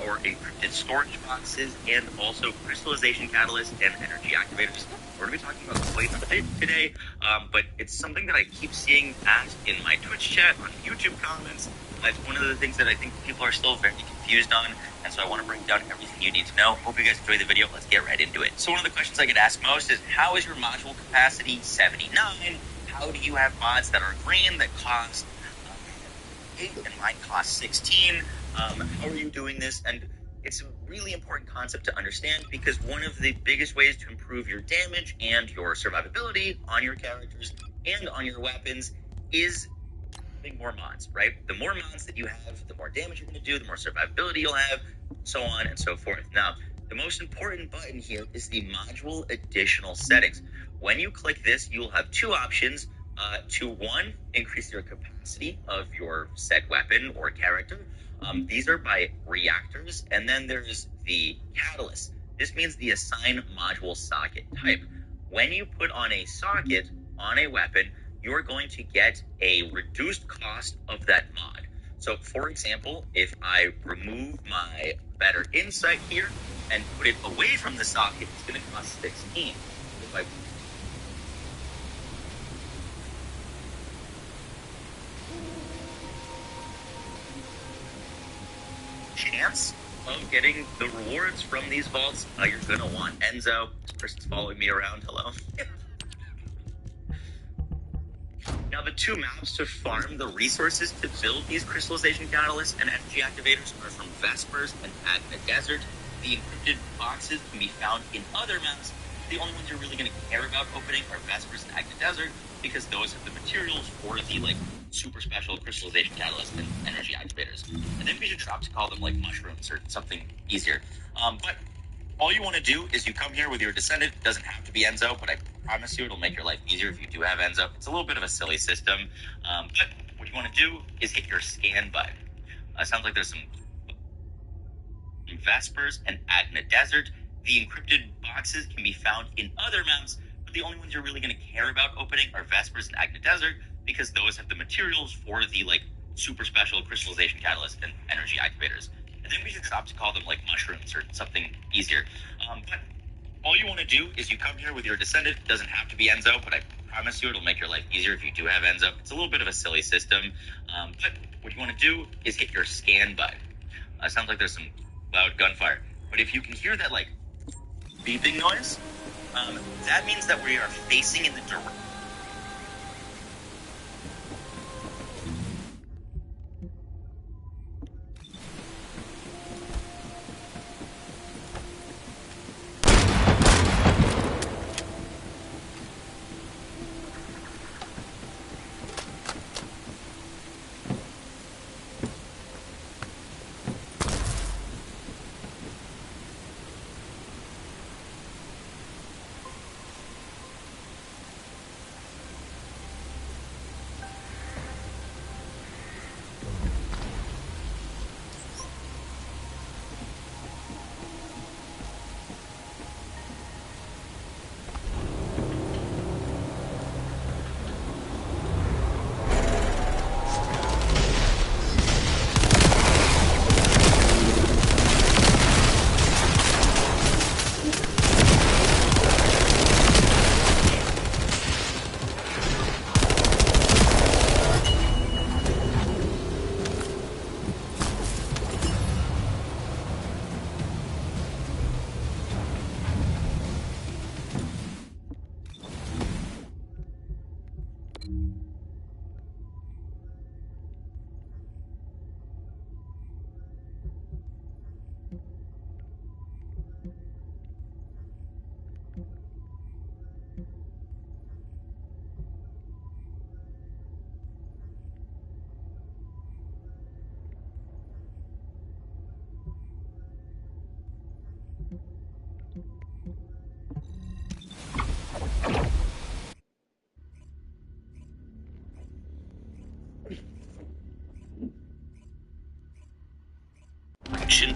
or encrypted storage boxes, and also crystallization catalysts and energy activators. We're going to be talking about quite a bit today, but it's something that I keep seeing asked in my Twitch chat, on YouTube comments. It's one of the things that I think people are still very confused on, and so I want to break down everything you need to know. Hope you guys enjoy the video. Let's get right into it. So one of the questions I get asked most is, how is your module capacity 79? How do you have mods that are green that cost 8 and mine cost 16? How are you doing this? And it's a really important concept to understand, because one of the biggest ways to improve your damage and your survivability on your characters and on your weapons is having more mods, right? The more mods that you have, the more damage you're going to do, the more survivability you'll have, so on and so forth. Now, the most important button here is the module additional settings. When you click this, you'll have two options to, one, increase your capacity of your said weapon or character. These are by reactors, and then there's the catalyst. This means the assign module socket type. When you put on a socket on a weapon, you're going to get a reduced cost of that mod. So, for example, if I remove my better insight here and put it away from the socket, it's going to cost 16. If I chance of getting the rewards from these vaults, you're going to want Enzo. This person's following me around. Hello. Now, the two maps to farm the resources to build these crystallization catalysts and energy activators are from Vespers and Agna Desert. The encrypted boxes can be found in other maps. The only ones you're really going to care about opening are Vespers and Agna Desert, because those have the materials for the super special crystallization catalysts and energy activators. I think we should drop to call them mushrooms or something easier. But all you want to do is you come here with your Descendant. It doesn't have to be Enzo, but I promise you it'll make your life easier if you do have Enzo. It's a little bit of a silly system, but what you want to do is hit your scan button. Sounds like there's some Vespers and Agna Desert. The encrypted boxes can be found in other maps, but the only ones you're really going to care about opening are Vespers and Agna Desert, because those have the materials for the super special crystallization catalyst and energy activators. I think we should stop to call them mushrooms or something easier. But all you want to do is you come here with your Descendant. It doesn't have to be Enzo, but I promise you it'll make your life easier if you do have Enzo. It's a little bit of a silly system, but what you want to do is hit your scan button. Sounds like there's some loud gunfire, but if you can hear that beeping noise, that means that we are facing in the direction.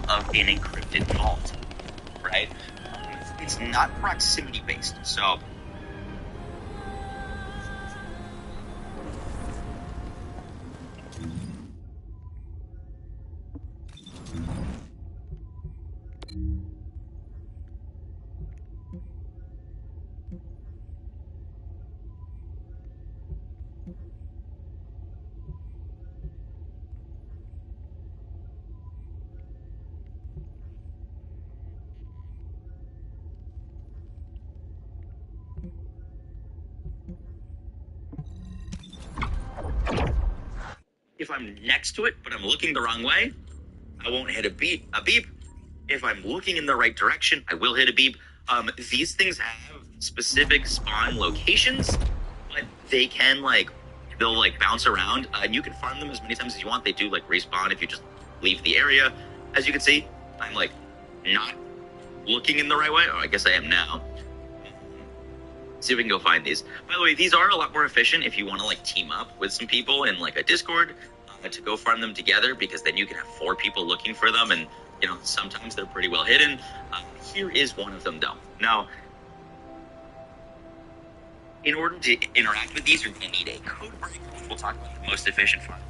of an encrypted vault, right? It's not proximity based, so if I'm next to it, but I'm looking the wrong way, I won't hit a beep. If I'm looking in the right direction, I will hit a beep. These things have specific spawn locations, but they can they'll bounce around, and you can farm them as many times as you want. They do respawn if you just leave the area. As you can see, I'm not looking in the right way. Oh, I guess I am now. See if we can go find these. By the way, these are a lot more efficient if you want to team up with some people in a Discord to go farm them together, because then you can have 4 people looking for them, and sometimes they're pretty well hidden. Here is one of them though. Now, in order to interact with these, you're going to need a code break, which we'll talk about the most efficient farm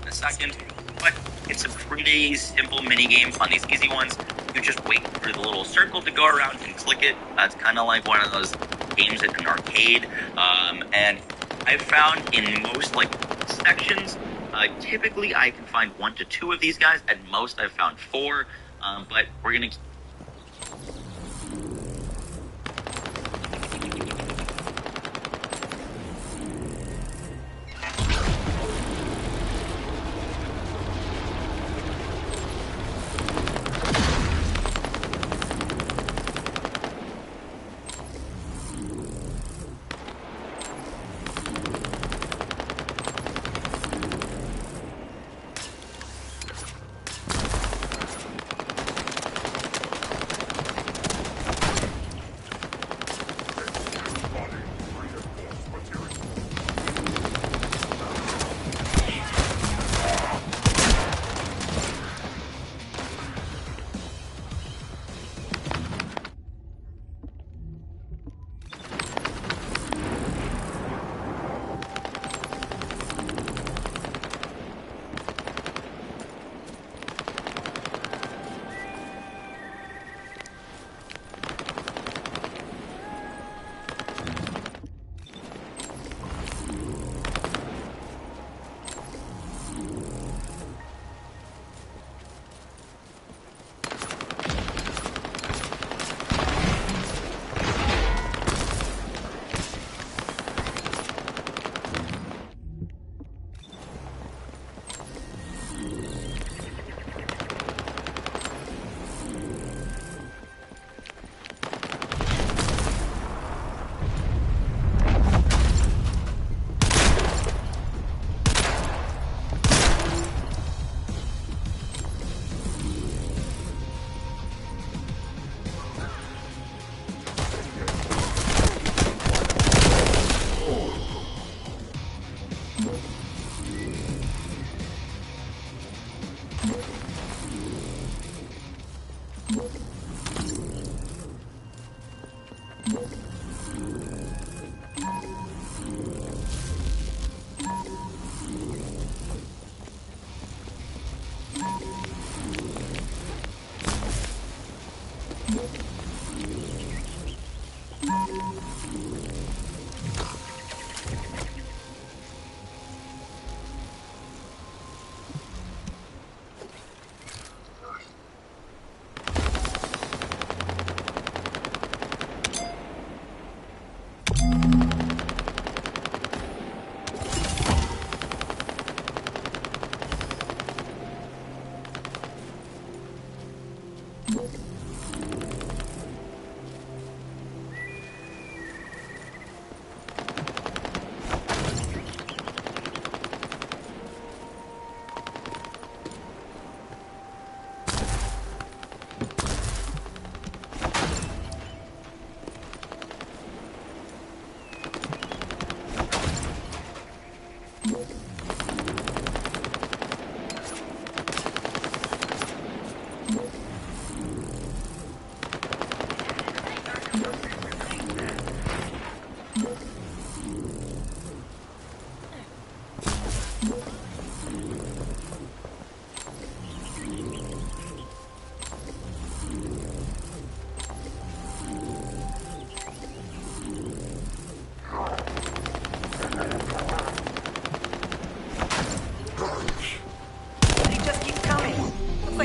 in a second. But it's a pretty simple mini game on these easy ones. You just wait for the little circle to go around and click it. It's kind of like one of those games at an arcade. And I've found in most sections, typically I can find 1 to 2 of these guys. At most I've found 4. But we're gonna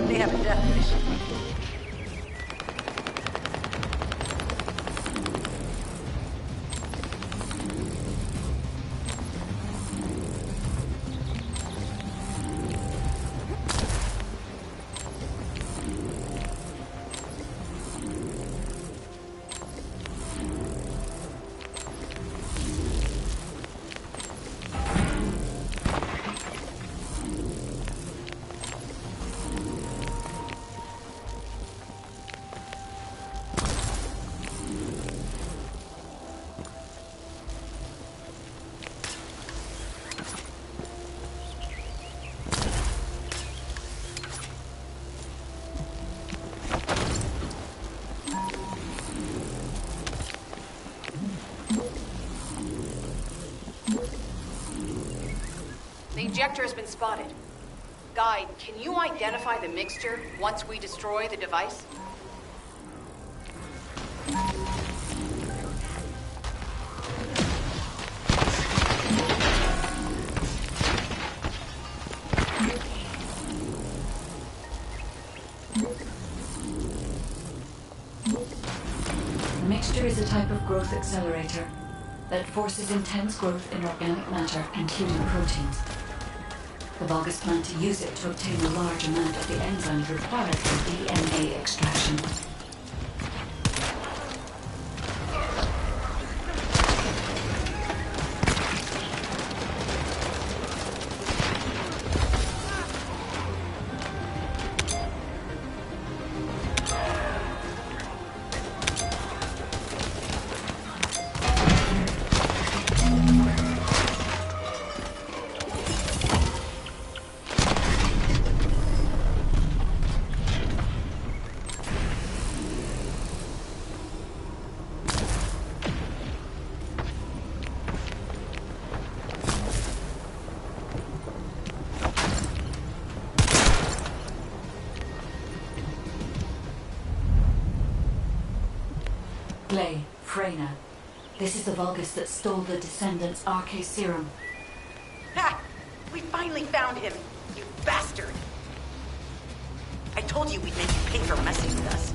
They have a death wish. The ejector has been spotted. Guide, can you identify the mixture once we destroy the device? The mixture is a type of growth accelerator that forces intense growth in organic matter, including proteins. The Vulgus plan to use it to obtain a large amount of the enzymes required for DNA extraction. Freyna. This is the Vulgus that stole the Descendant's RK serum. Ha! We finally found him, you bastard! I told you we'd make you pay for messing with us.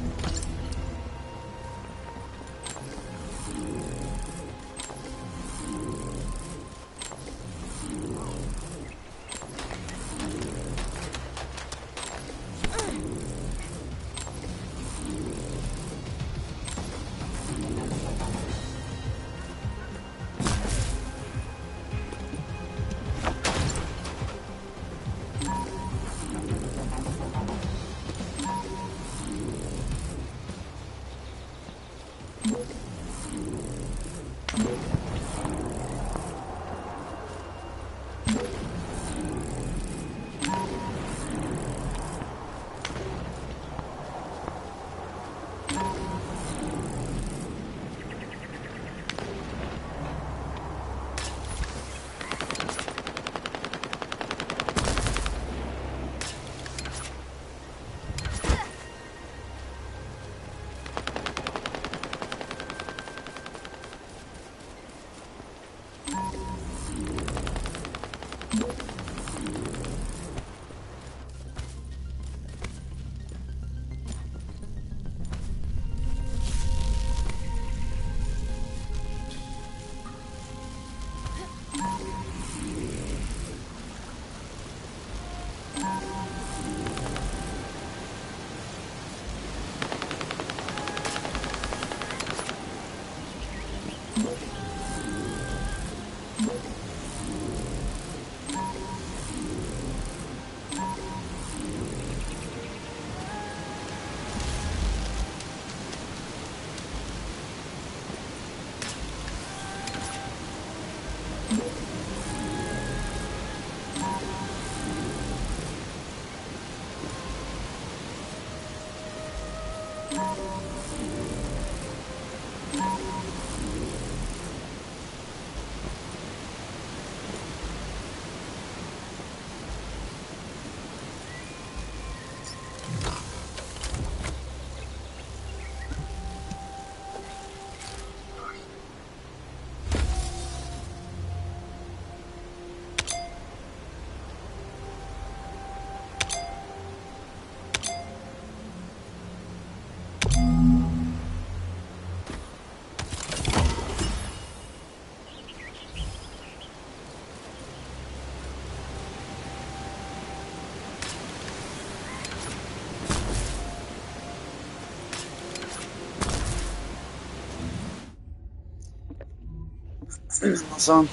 Awesome.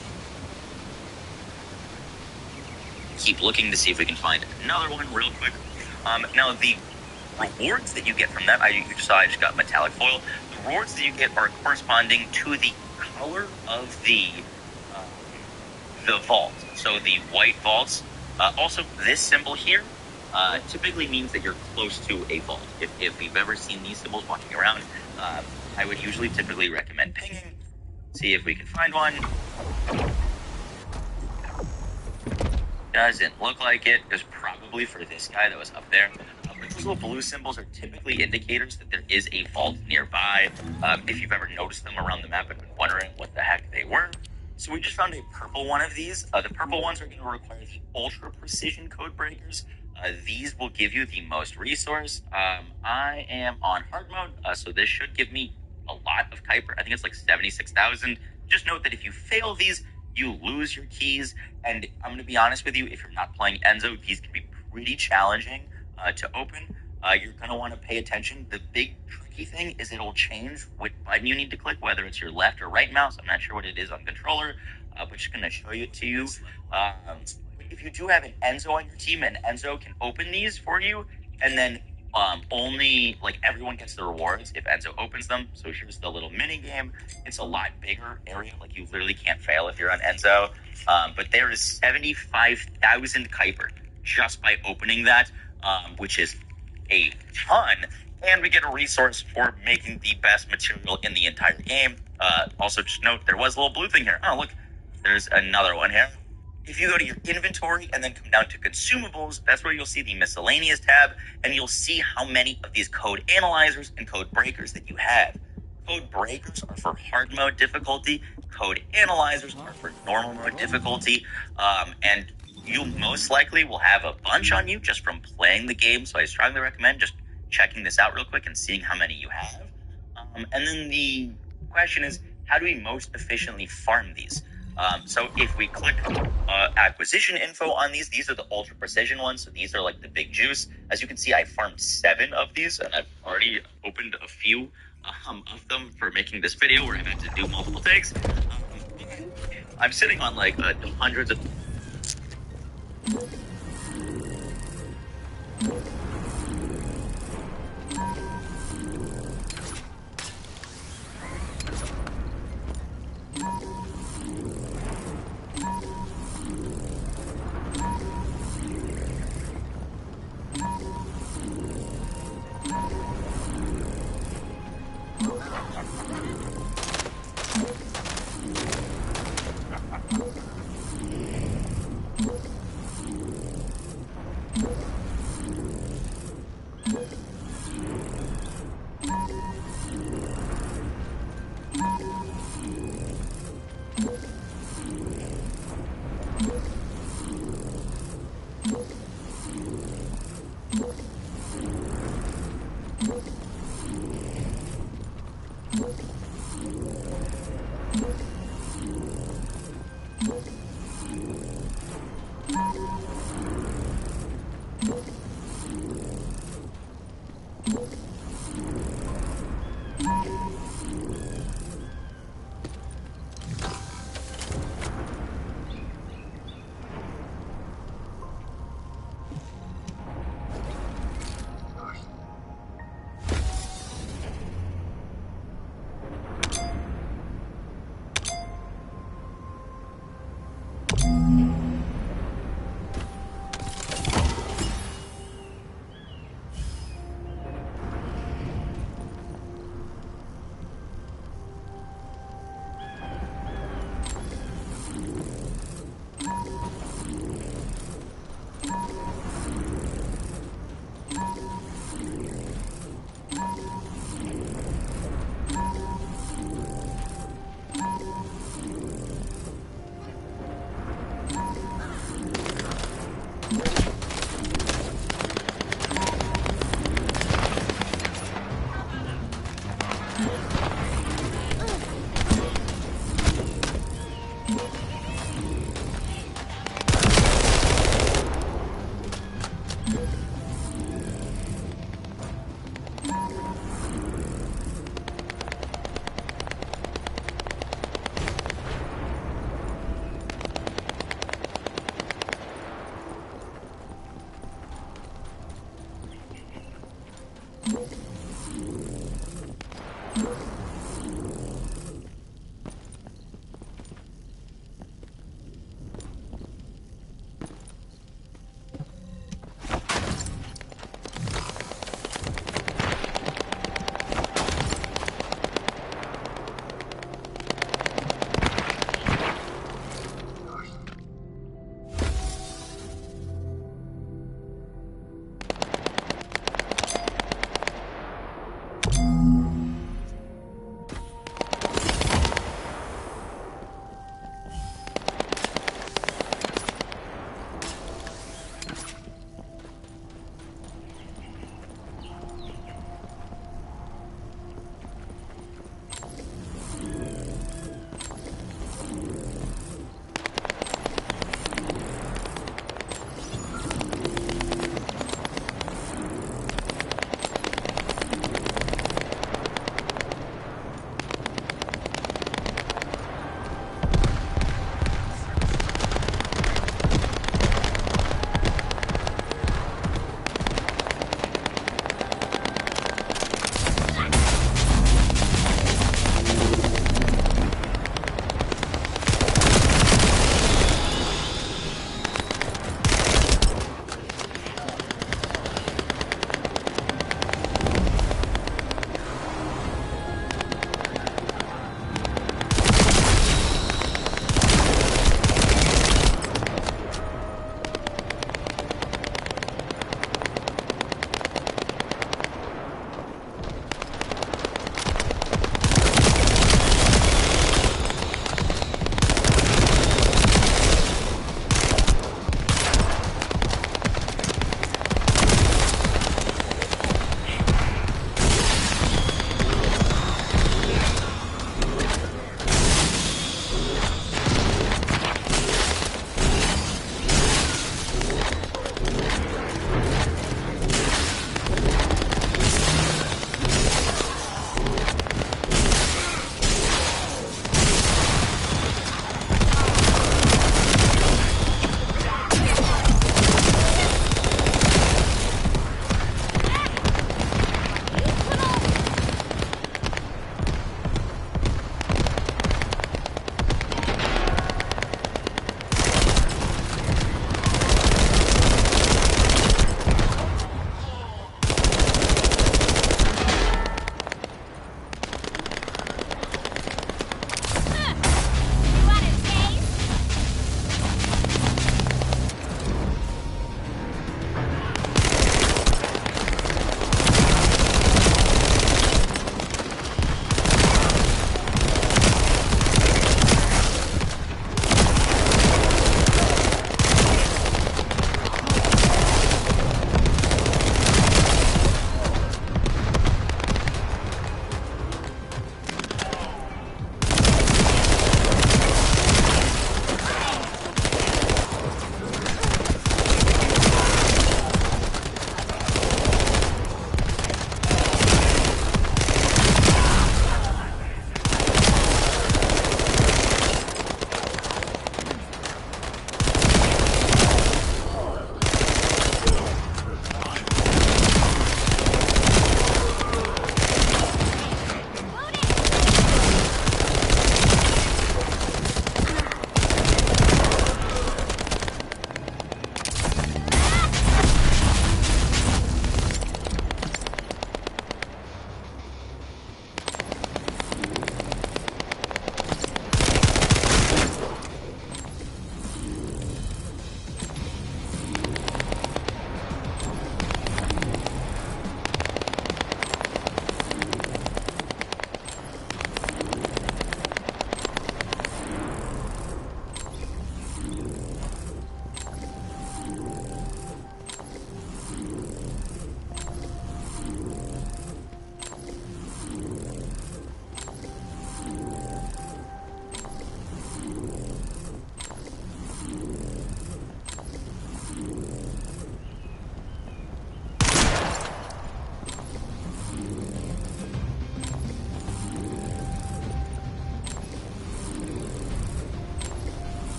Keep looking to see if we can find another one real quick. Now, the rewards that you get from that, I just got metallic foil. The rewards that you get are corresponding to the color of the vault. So the white vaults. Also, this symbol here typically means that you're close to a vault. If you've ever seen these symbols walking around, I would usually typically recommend pinging. See if we can find one. Doesn't look like it. It was probably for this guy that was up there. But those little blue symbols are typically indicators that there is a vault nearby. If you've ever noticed them around the map and been wondering what the heck they were. So we just found a purple one of these. The purple ones are going to require the ultra precision code breakers. These will give you the most resource. I am on hard mode, so this should give me a lot of Kuiper. I think it's like 76,000. Just note that if you fail these, you lose your keys. And I'm going to be honest with you, if you're not playing Enzo, these can be pretty challenging to open. You're going to want to pay attention. The big tricky thing is it'll change what button you need to click, whether it's your left or right mouse. I'm not sure what it is on controller, but just going to show it to you. If you do have an Enzo on your team, and Enzo can open these for you, and then only like everyone gets the rewards if Enzo opens them. So here's the little mini game. It's a lot bigger area. Like you literally can't fail if you're on Enzo. But there is 75,000 Kuiper just by opening that, which is a ton. And we get a resource for making the best material in the entire game. Also, just note there was a little blue thing here. Oh, look, there's another one here. If you go to your inventory and then come down to consumables, that's where you'll see the miscellaneous tab, and you'll see how many of these code analyzers and code breakers that you have. Code breakers are for hard mode difficulty. Code analyzers are for normal mode difficulty. And you most likely will have a bunch on you just from playing the game. So I strongly recommend just checking this out real quick and seeing how many you have. And then the question is, how do we most efficiently farm these? So if we click acquisition info on these are the ultra precision ones. So these are like the big juice. As you can see, I farmed 7 of these, and I've already opened a few of them for making this video where I've had to do multiple takes. I'm sitting on like hundreds of...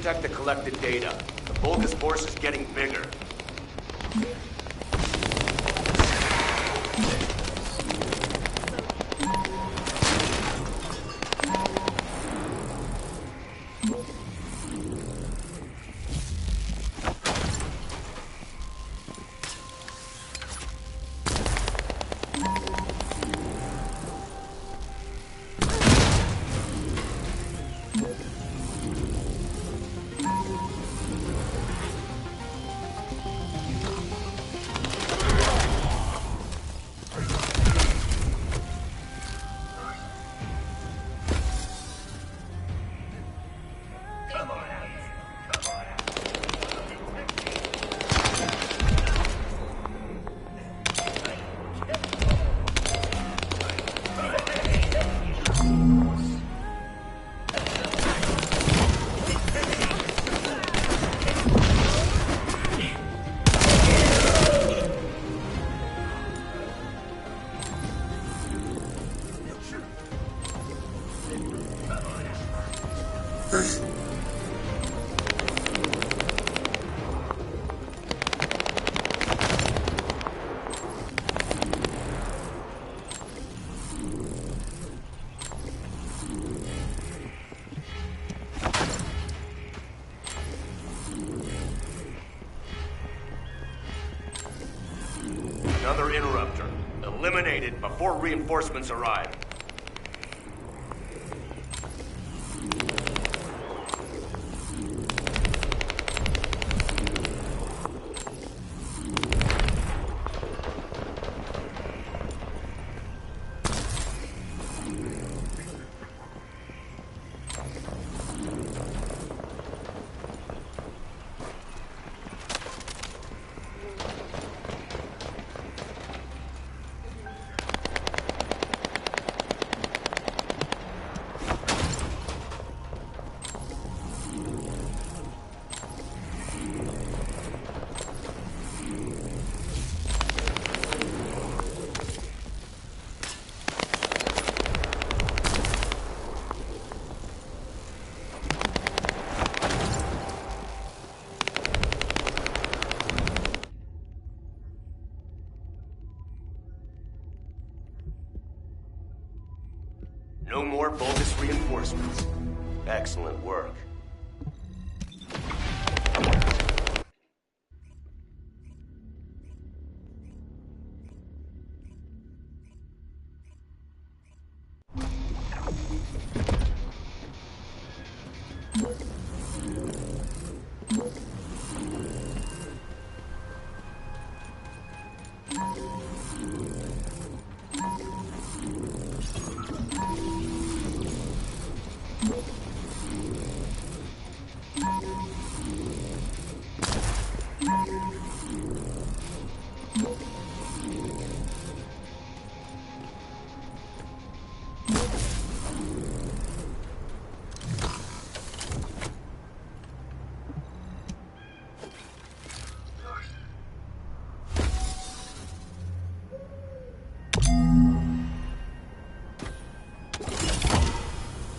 Protect the collected data. The Vulgus force is getting bigger. Another interrupter. Eliminated before reinforcements arrive. more bogus reinforcements. Excellent work.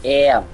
Damn.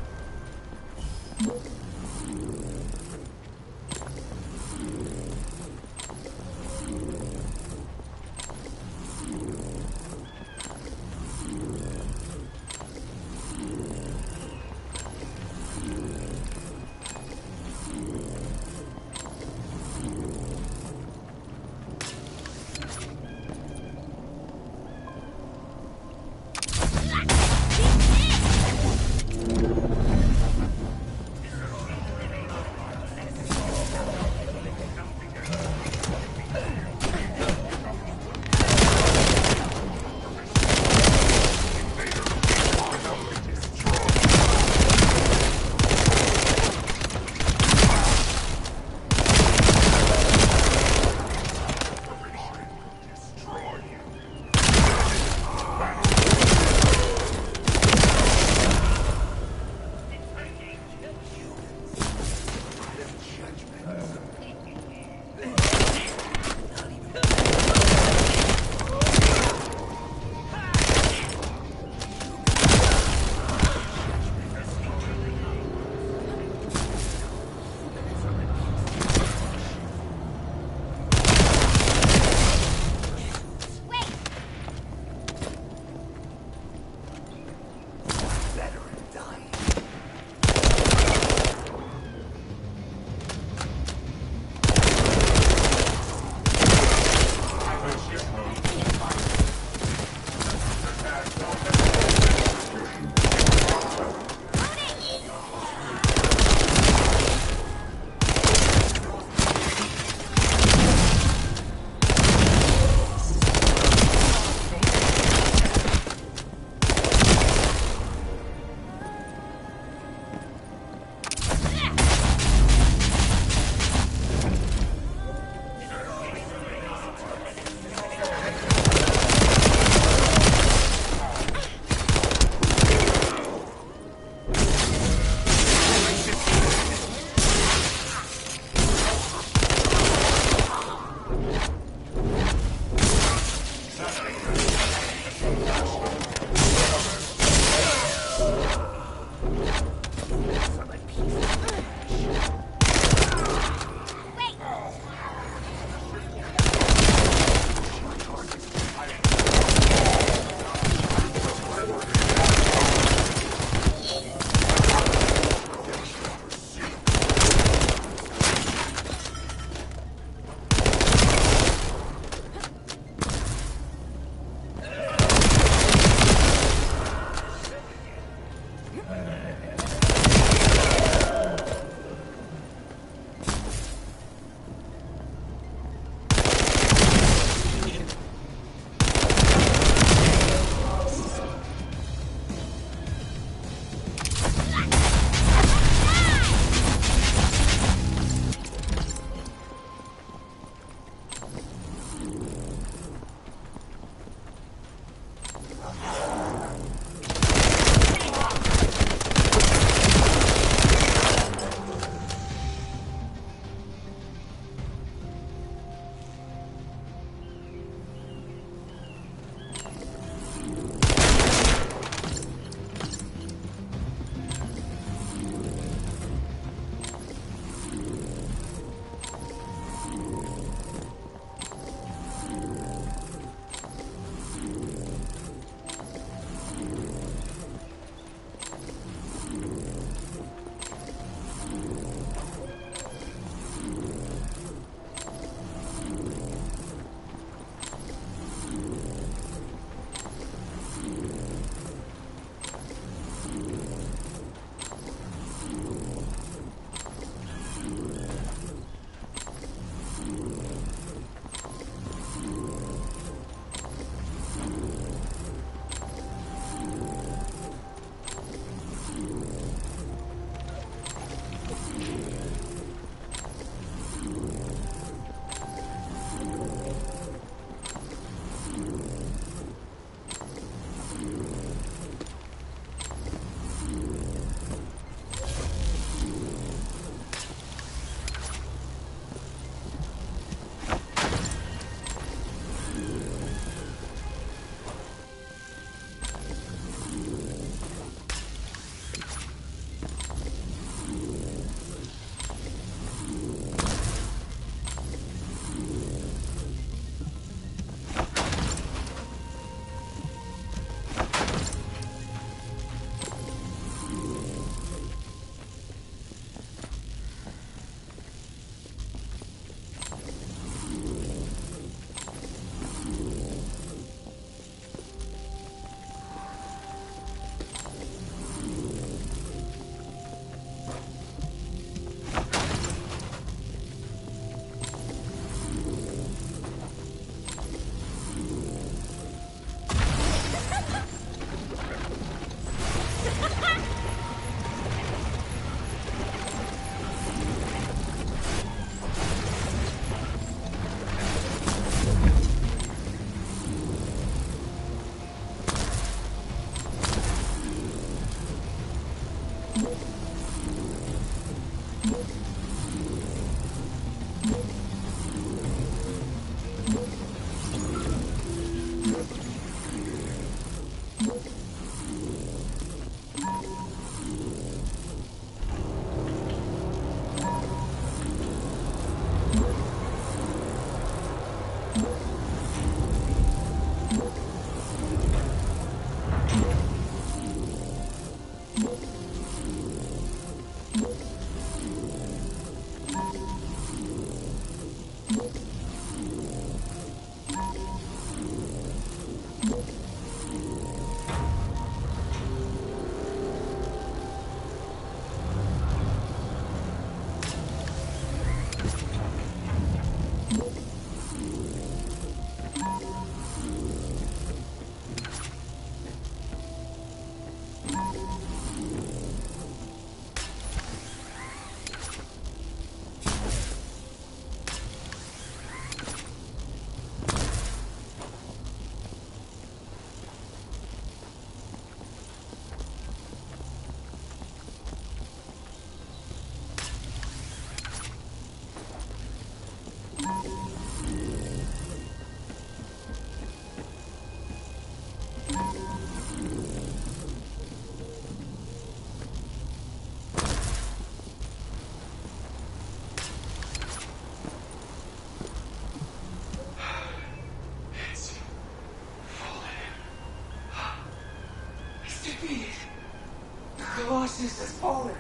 Colossus has fallen.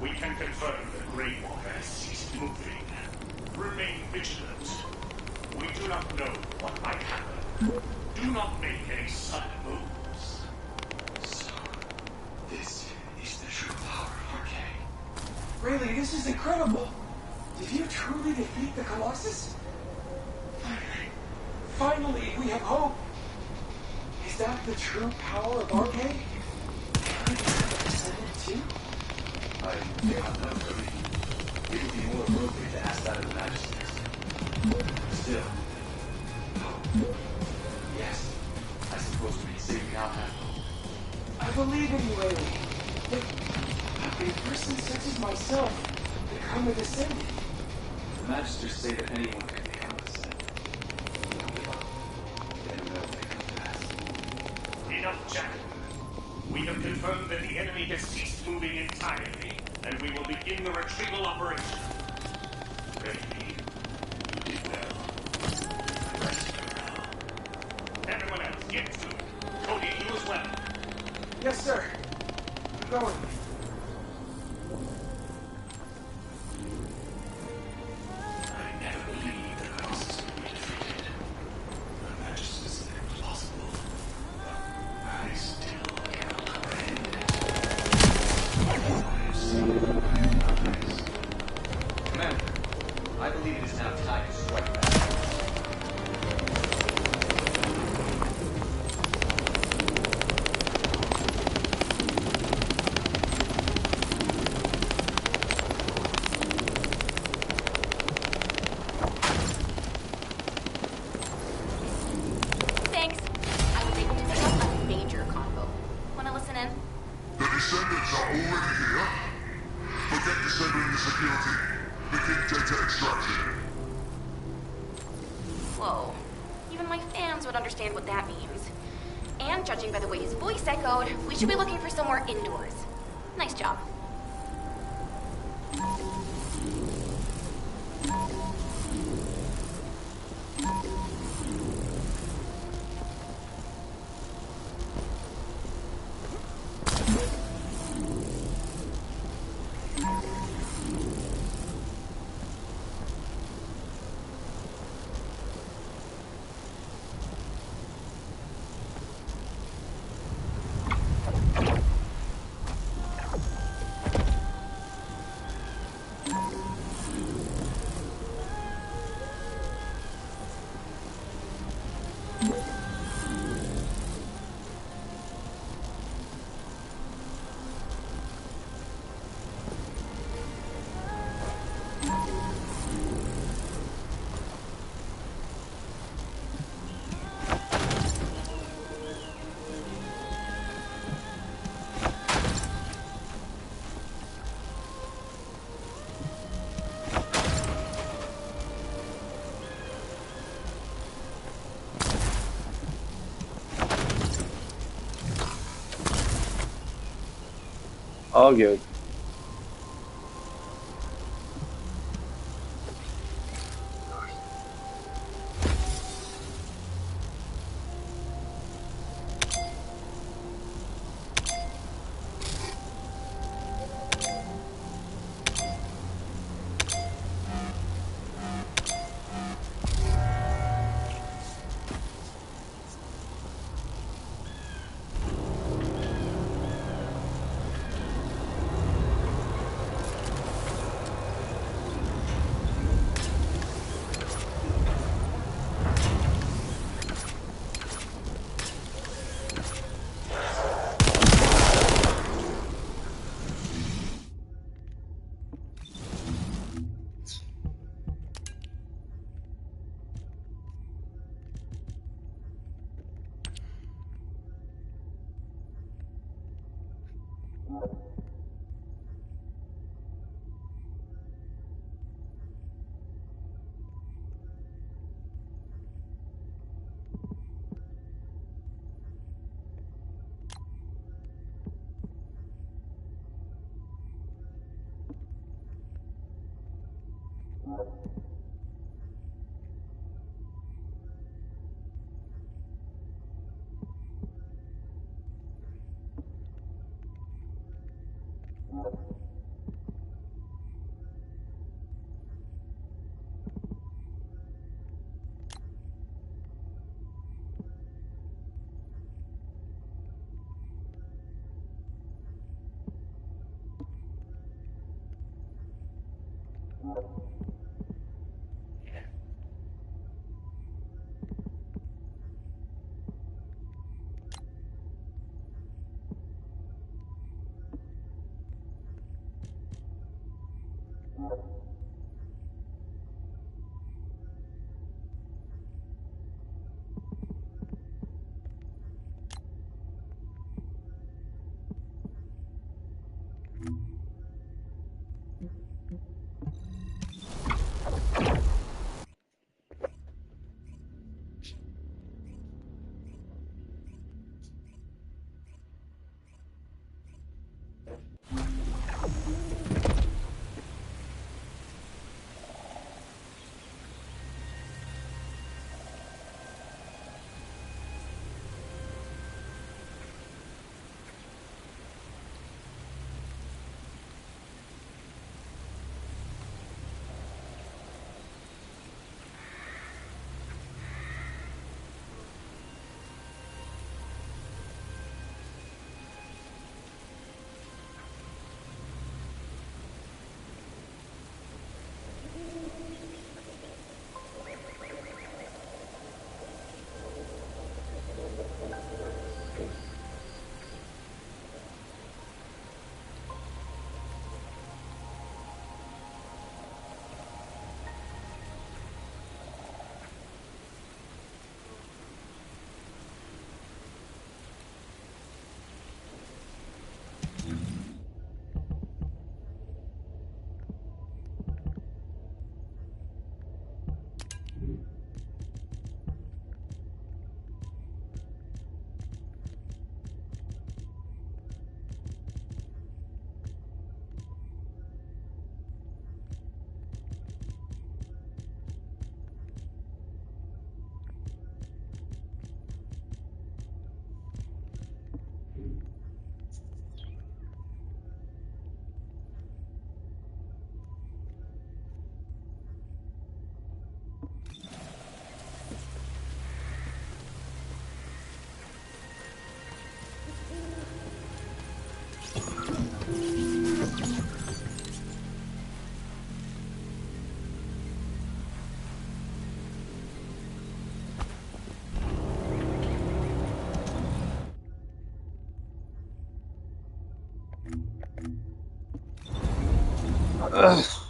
We can confirm the Grey Walker has ceased moving. Remain vigilant. We do not know what might happen. Do not make any sudden moves. So, this is the true power of Arcane. Really, this is incredible. Did you truly defeat the Colossus? Finally, we have hope. Is that the true power of Arcane? Too? I cannot know, Cody. It would be more appropriate to ask that of the Magistrates. Still. No. Yes. I suppose we say we now have hope. I believe in you, Ray. If a person such as myself become a Descendant. The Magistrates say that anyone can become a Descendant. Don't give up. They don't know if they come to pass. Enough, Jack. We have confirmed that the enemy has ceased moving entirely, and we will begin the retrieval operation. Ready? You did well. Rest well. Everyone else, get to it. Cody, you as well. Yes, sir. I'm going. I never believed the Colossus would be defeated. The Magistrates think it possible. I still cannot comprehend it. I have seen it with my own eyes. Commander, I believe it is now time to strike back. Thanks. I was able to pick up a major convo. Wanna listen in? The Descendants are already here. Forget disabling the security. Begin data extraction. Whoa. Even my fans would understand what that means. And judging by the way his voice echoed, we should be looking for somewhere indoors. Nice job. All good. Ugh.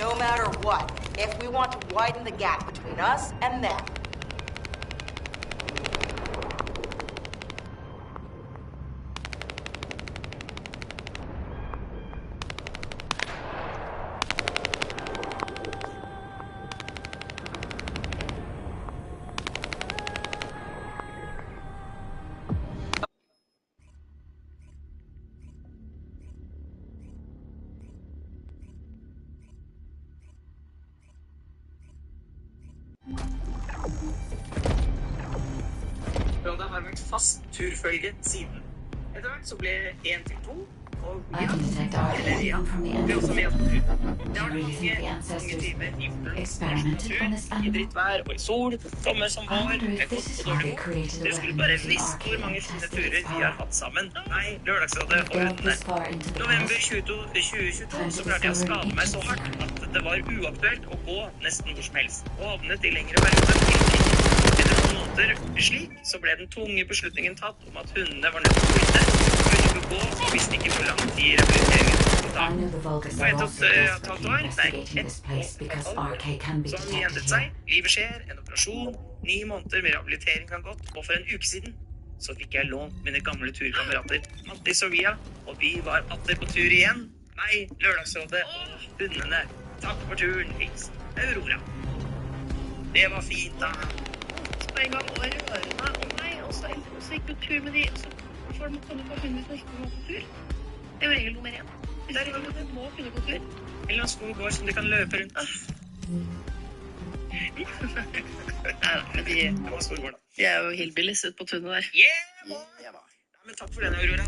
No matter what, if we want to widen the gap between us and them. Det har vært fast turfølge siden. Etter hvert så ble 1 til 2, og I can detect our even from the ble også med enemy. oss på tur. Det har vært Generating the mange ancestors timer i fuglen, experimented on this i animal. drittvær og i sol, sommer som I var, wonder if med this godt is og why dårlig they mot. created a Dere skulle weapon bare using visst hvor arcane mange and fine tested turer its vi har power. hatt sammen. Nei, Lørdagsrådet og Delved hundene. this far into the November past. 2022 så klarte jeg å skade meg så hardt at det var uaktuelt å gå nesten hvor som helst, og havnet i lengre perioder. Etter noen måneder slik, så ble den tunge beslutningen tatt om at hundene var nødt til å flytte. Kunne ikke gå, og visste ikke hvor lang tid rehabiliteringen skulle ta. I know the Vulgus Og are etter also desperately investigating this place because RK can be så har mye detected endret seg. here. Livet skjer, en operasjon, 9 måneder med rehabilitering kan gått, og for en uke siden så fikk jeg lånt mine gamle turkamerater, Mattis og Via, og vi var atter på tur igjen. Meg, Lørdagsrådet og hundene. Takk for turen, hils Aurora. Det var fint da. Så på en gang var rørende om meg, og så gikk du tur med de, og så får de komme på hunden som ikke må på tur. Det er jo regel nummer 1. Det er regel nummer 1, du må kunne gå tur. Eller en skog går som de kan løpe rundt. De er jo hillbillies ut på tunet der. Yeah! Men takk for den, Aurora.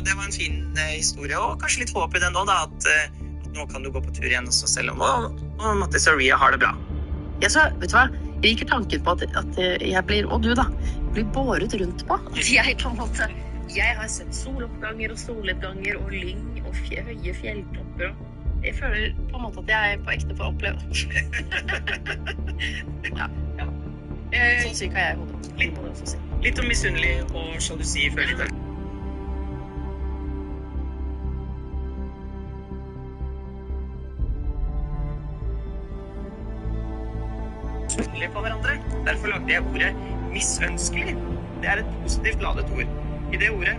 Det var en fin historie, og kanskje litt håp i den nå, da, at nå kan du gå på tur igjen også, selv om og Mattis og Ria har det bra. Ja, så, vet du hva? Jeg liker tanken på at jeg blir, og du da, blir båret rundt på. At jeg på en måte, jeg har sett soloppganger og solnedganger og lyng og høye fjelltopper. Og jeg føler på en måte at jeg på ekte får oppleve. Ja. Sånn syk har jeg i hodet. Litt om misunnelig og sjalusi før litt. Misunnelig på hverandre. Derfor lagde jeg ordet misønskelig. Det er et positivt ladet ord. I det ordet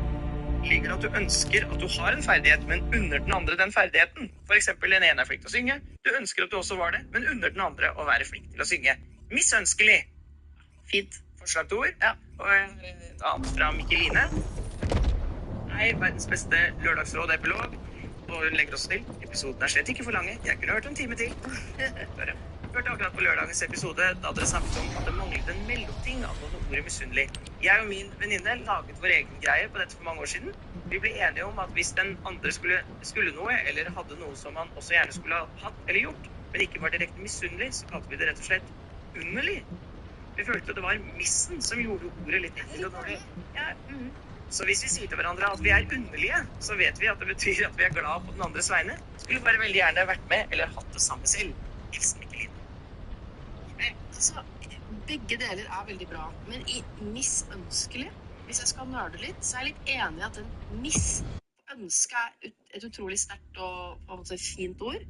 ligger at du ønsker at du har en ferdighet, men under den andre den ferdigheten. For eksempel den ene er flink til å synge. Du ønsker at du også var det, men under den andre å være flink til å synge. Misønskelig. Fint forslag til ord. Ja. Og et annet fra Mikkeline. Hei, verdens beste lørdagsråd-epilog. Og hun legger også til. Episoden er slett ikke for lange. Jeg kunne hørt en time til. Hørte akkurat på lørdagens episode da dere snakket om at det manglet en mellomting angående ordet misunnelig. Jeg og min venninne laget vår egen greie på dette for mange år siden. Vi ble enige om at hvis den andre skulle noe, eller hadde noe som man også gjerne skulle ha hatt eller gjort, men ikke var direkte misunnelig, så kalte vi det rett og slett underlig. Vi følte det var missen som gjorde ordet litt ekkelt og dårlig. Ja. Så hvis vi sier til hverandre at vi er underlige, så vet vi at det betyr at vi er glad på den andres vegne. Skulle bare veldig gjerne vært med, eller hatt det samme selv. Hilsen Mikkeline. Altså, begge deler er veldig bra, men i misønskelig, hvis jeg skal nørde litt, så er jeg litt enig i at en misønske er et utrolig sterkt og på en måte fint ord.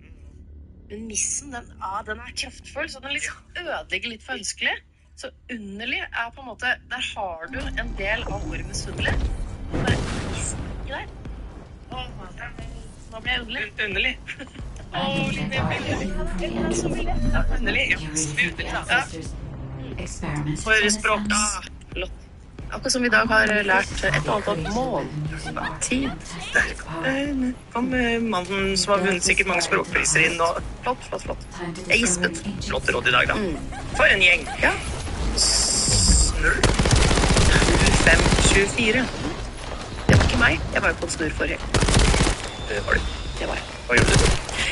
Men missen, den er kraftfull, så den liksom ødelegger litt for ønskelig. Så underlig er på en måte, der har du en del av ordet misunnelig. Bare missen ikke der. Nå blir jeg underlig. Underlig. Litt mer underlig. Ja, underlig da. For språk da. Akkurat som vi i dag har lært et eller annet mål. Tid. Kom mannen som har vunnet sikkert mange språkpriser inn og... Flott. Jeg gispet. Flott råd i dag da. For en gjeng. Ja. Snurr. 0524. Det var ikke meg. Jeg var jo på en snurr forrige. Det var du. Det var jeg. Hva gjorde du?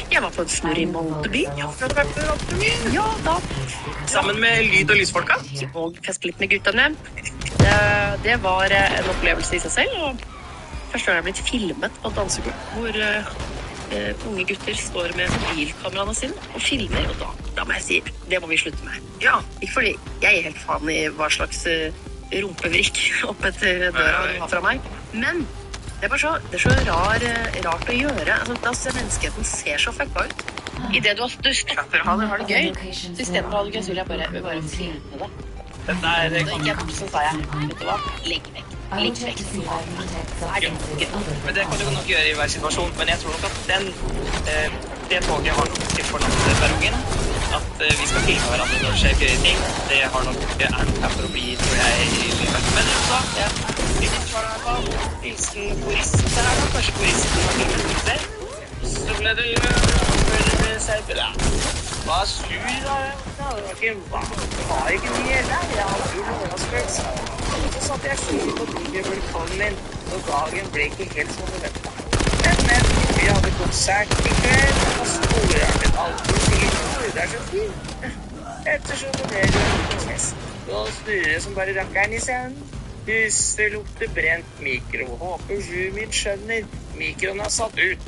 Jeg var på en snurr i Moldeby. Ja, for du har vært på Moldeby. Ja, da. Sammen med lyd- og lysfolka. Og fest litt med guttene. Det var en opplevelse i seg selv. Og første gang jeg ble filmet på et dansegulv, hvor unge gutter står med mobilkameraene sine og filmer. Og da må jeg si, det må vi slutte med. Ja. Ikke fordi jeg er helt faen i hva slags rumpevrikk opp etter døra du har fra meg. Men Det er så rart å gjøre. Altså, menneskeheten ser så fucka ut. I det du stopper å ha det gøy, så I stedet for å ha det gøy, så vil jeg bare filme det. Dette ikke jeg, så sa jeg, vet du hva, legg vekk. Men det kan du nok gjøre I hver situasjon, men jeg tror nok at det toget har nok til fornøyd at vi skal filme hverandre når det skjer gøye ting. Det er nok her for å bli, tror jeg, I livet. Men så, ja, litt svar I hvert fall. Hilsen korist her da, kanskje koristen har filmet litt der. Så ble det Hva sur da? Det var ikke mye der. Jeg hadde jo lårasfølelse. Så satt jeg sur på vulkanen min, og dagen ble ikke helt som det ventet. Men vi hadde konsert I kveld, og storartet aldri sikkert det så fint. Ettersom det ble fest, og snurre som bare rakkeren I scenen. Husker lukter brent mikro, håper min skjønner. Mikroen har satt ut,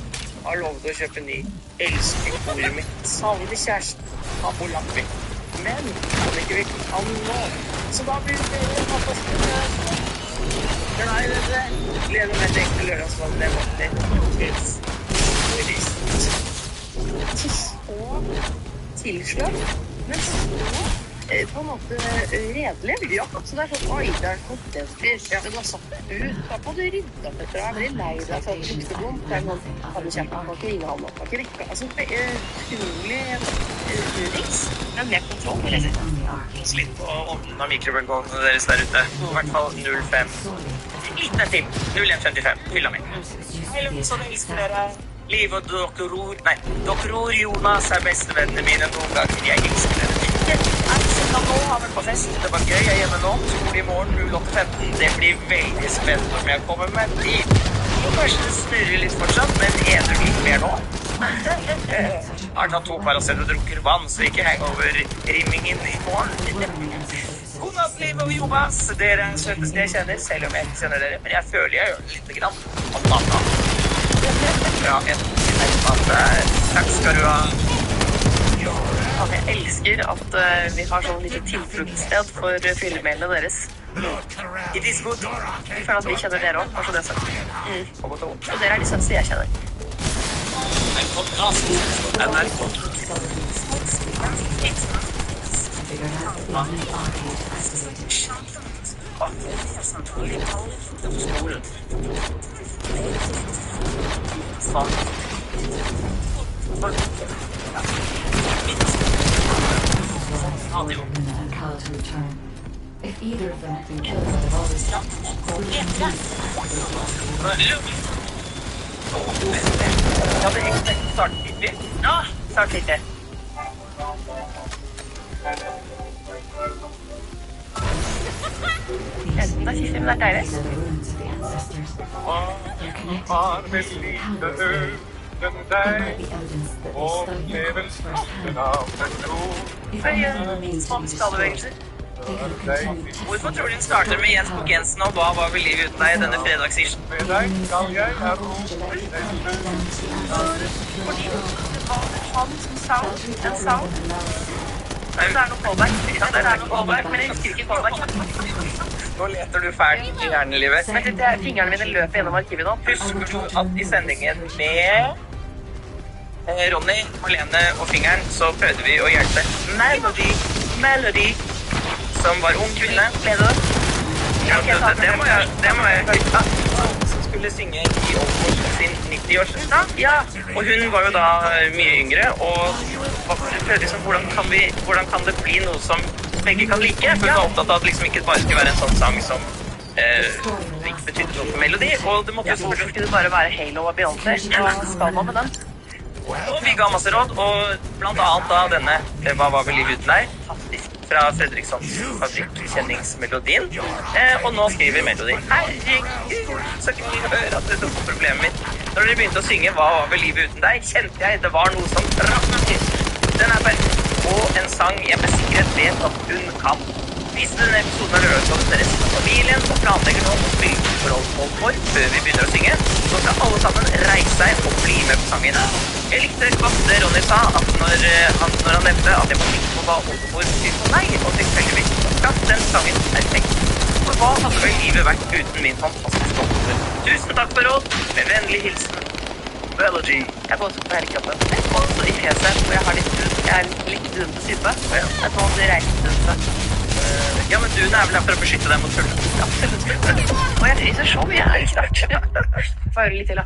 har lovet å kjøpe ny. Elsker koret mitt, savner kjæresten, har på lapper. Men kan ikke vi kan nå, så da blir det pappa spennende. Nei, det gleder meg til ekte lørdagsvalg, det måtte jeg. Så tilslag, men så på en måte redelig. Ja, så det sånn, oi, det kontenter. Ja, men da satt det ut. Da må du rydde opp etter deg. Jeg blir lei deg for at du brukte bom. Det noen hadde kjempe, han kan ikke ringe han opp, han kan ikke rekke. Altså, det utrolig urings. Det mer kontroll, vil jeg si. Slitt på ånden av mikrobølgeovnene deres der ute. I hvert fall 05. Litt til. 0155. Fylla mi. Hei, så det elsker dere. Liv og doktoror. Nei, doktoror Jonas bestevennene mine noen ganger. Jeg elsker dere. Nå har vi på fest. Det var gøy. Jeg hjemme nå. Skole I morgen 08.15. Det blir veldig spennende om jeg kommer med dit. Og kanskje det snurrer litt fortsatt, men eder litt mer nå. Har tatt 2 Paracet og drukker vann, så ikke heng over rimmingen I morgen. God natt, Liv og Jonas. Dere søteste jeg kjenner, selv om jeg ikke kjenner dere. Men jeg føler jeg gjør det litt grann om natta. Ja, takk skal du ha. Jeg elsker at vi har sånn lite tilfluktsted for fyllemailene deres. I Discord. Vi føler at vi kjenner dere også, kanskje det sagt. Og dere de sønste jeg kjenner. En podcast. NRK. If either of them had been killed, I'd have always stopped. Ja, det ikke starttidig. Ja, starttidig. Enten det siste, men det deilig. Skallebevegelser. Hvorfor tror du den starter med Jens Bukk Jensen, og hva var vel livet uten deg I denne fredagsisen? Fordi det var han som sa en sang. Det noe callback. Ja, det noe callback, men jeg husker ikke callback. Nå leter du fælt I hjernelivet. Men fingrene mine løper gjennom arkivet nå. Husker du at I sendingen med Ronny, Marlene og fingeren, så prøvde vi å hjelpe Melody, som var ung kvinne. Ble det? Ja, det må jeg høre. Som skulle synge I Oldfors sin 90-årsdag. Ja, og hun var jo da mye yngre, og prøvde liksom, hvordan kan det bli noe som begge kan like? For hun var opptatt av at liksom ikke bare skulle være en sånn sang som ikke betydde noe for melodi, og det måtte jo selvfølgelig bare være Halo og Beyoncé. Hva skal man med den? Og vi ga masse råd, og blant annet da denne Hva var vel livet uten deg? Fra Fredrikssons fabrikkkjenningsmelodien. Og nå skriver vi melodi. Herregud, så kan vi høre at dette var problemet mitt. Når dere begynte å synge Hva var vel livet uten deg, kjente jeg det var noe som traff meg til. Den perfekt. Og en sang jeg med sikkerhet vet at hun kan. Hvis denne episoden har rørt oss til resten av familien og planlegger noen forhold for før vi begynner å synge, så skal alle sammen reise seg og bli med på sangen. Jeg likte godt det Ronny sa, at når han nevnte at jeg må tenke på hva oldemor betyr for meg, og tilfeldigvis traff den sangen perfekt. Og Hva hadde vel livet vært uten min fantastiske offer? Tusen takk for råd. Med vennlig hilsen. Biology. Jeg går også på hele kroppen. Også i fjeset, for jeg har jeg er litt dun på sype. Det er noen reisedunse. Ja, men dun er vel her for å beskytte deg mot kulde. Absolutt. Og jeg fryser så mye. Jeg er litt sterkt. Få høre litt til, da.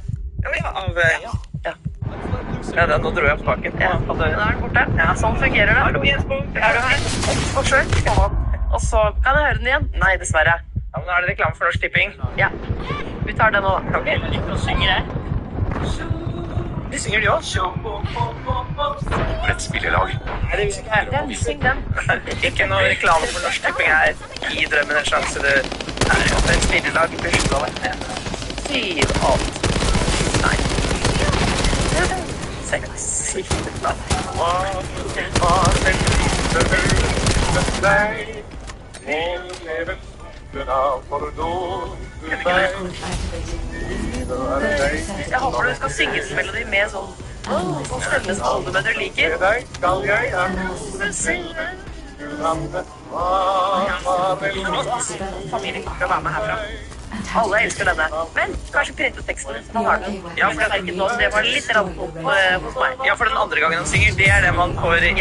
Ja, nå dro jeg på baken. Ja, nå er den borte. Ja, sånn fungerer det. Hallo, Jensborg. Er du her? Og selv. Og så kan jeg høre den igjen. Nei, dessverre. Ja, men nå er det reklame for Norsk Tipping. Ja. Vi tar den nå, da. Ok. Nå synger jeg. Vi synger de også. For et spillelag. Nei, det vil ikke her. Den, syng den. Ikke noe reklame for Norsk Tipping her. Gi drømmen en sjanse. Det er jo et spillelag. Beskytt av det. 7, 8, 9. 6. Jeg håper du skal synge en melodi med sånn stemme som oldemødre liker. Familien kan være med herfra. Alle elsker denne. Men kanskje printe teksten. Han har den. Ja, for det var litt opp hos meg. Ja, for den andre gangen han synger, det er det man får i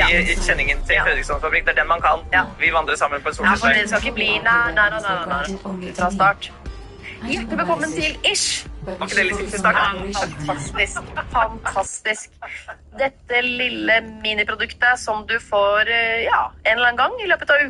kjenningen til Fredriksson Fabrikk. Det er den man kan. Ja. Vi vandrer sammen på en solsysvei. Ja, for det skal ikke bli nei. Fra start. Hjertelig velkommen til Ish. Var ikke det litt til start? Fantastisk. Dette lille miniproduktet som du får, en eller annen gang i løpet av uka.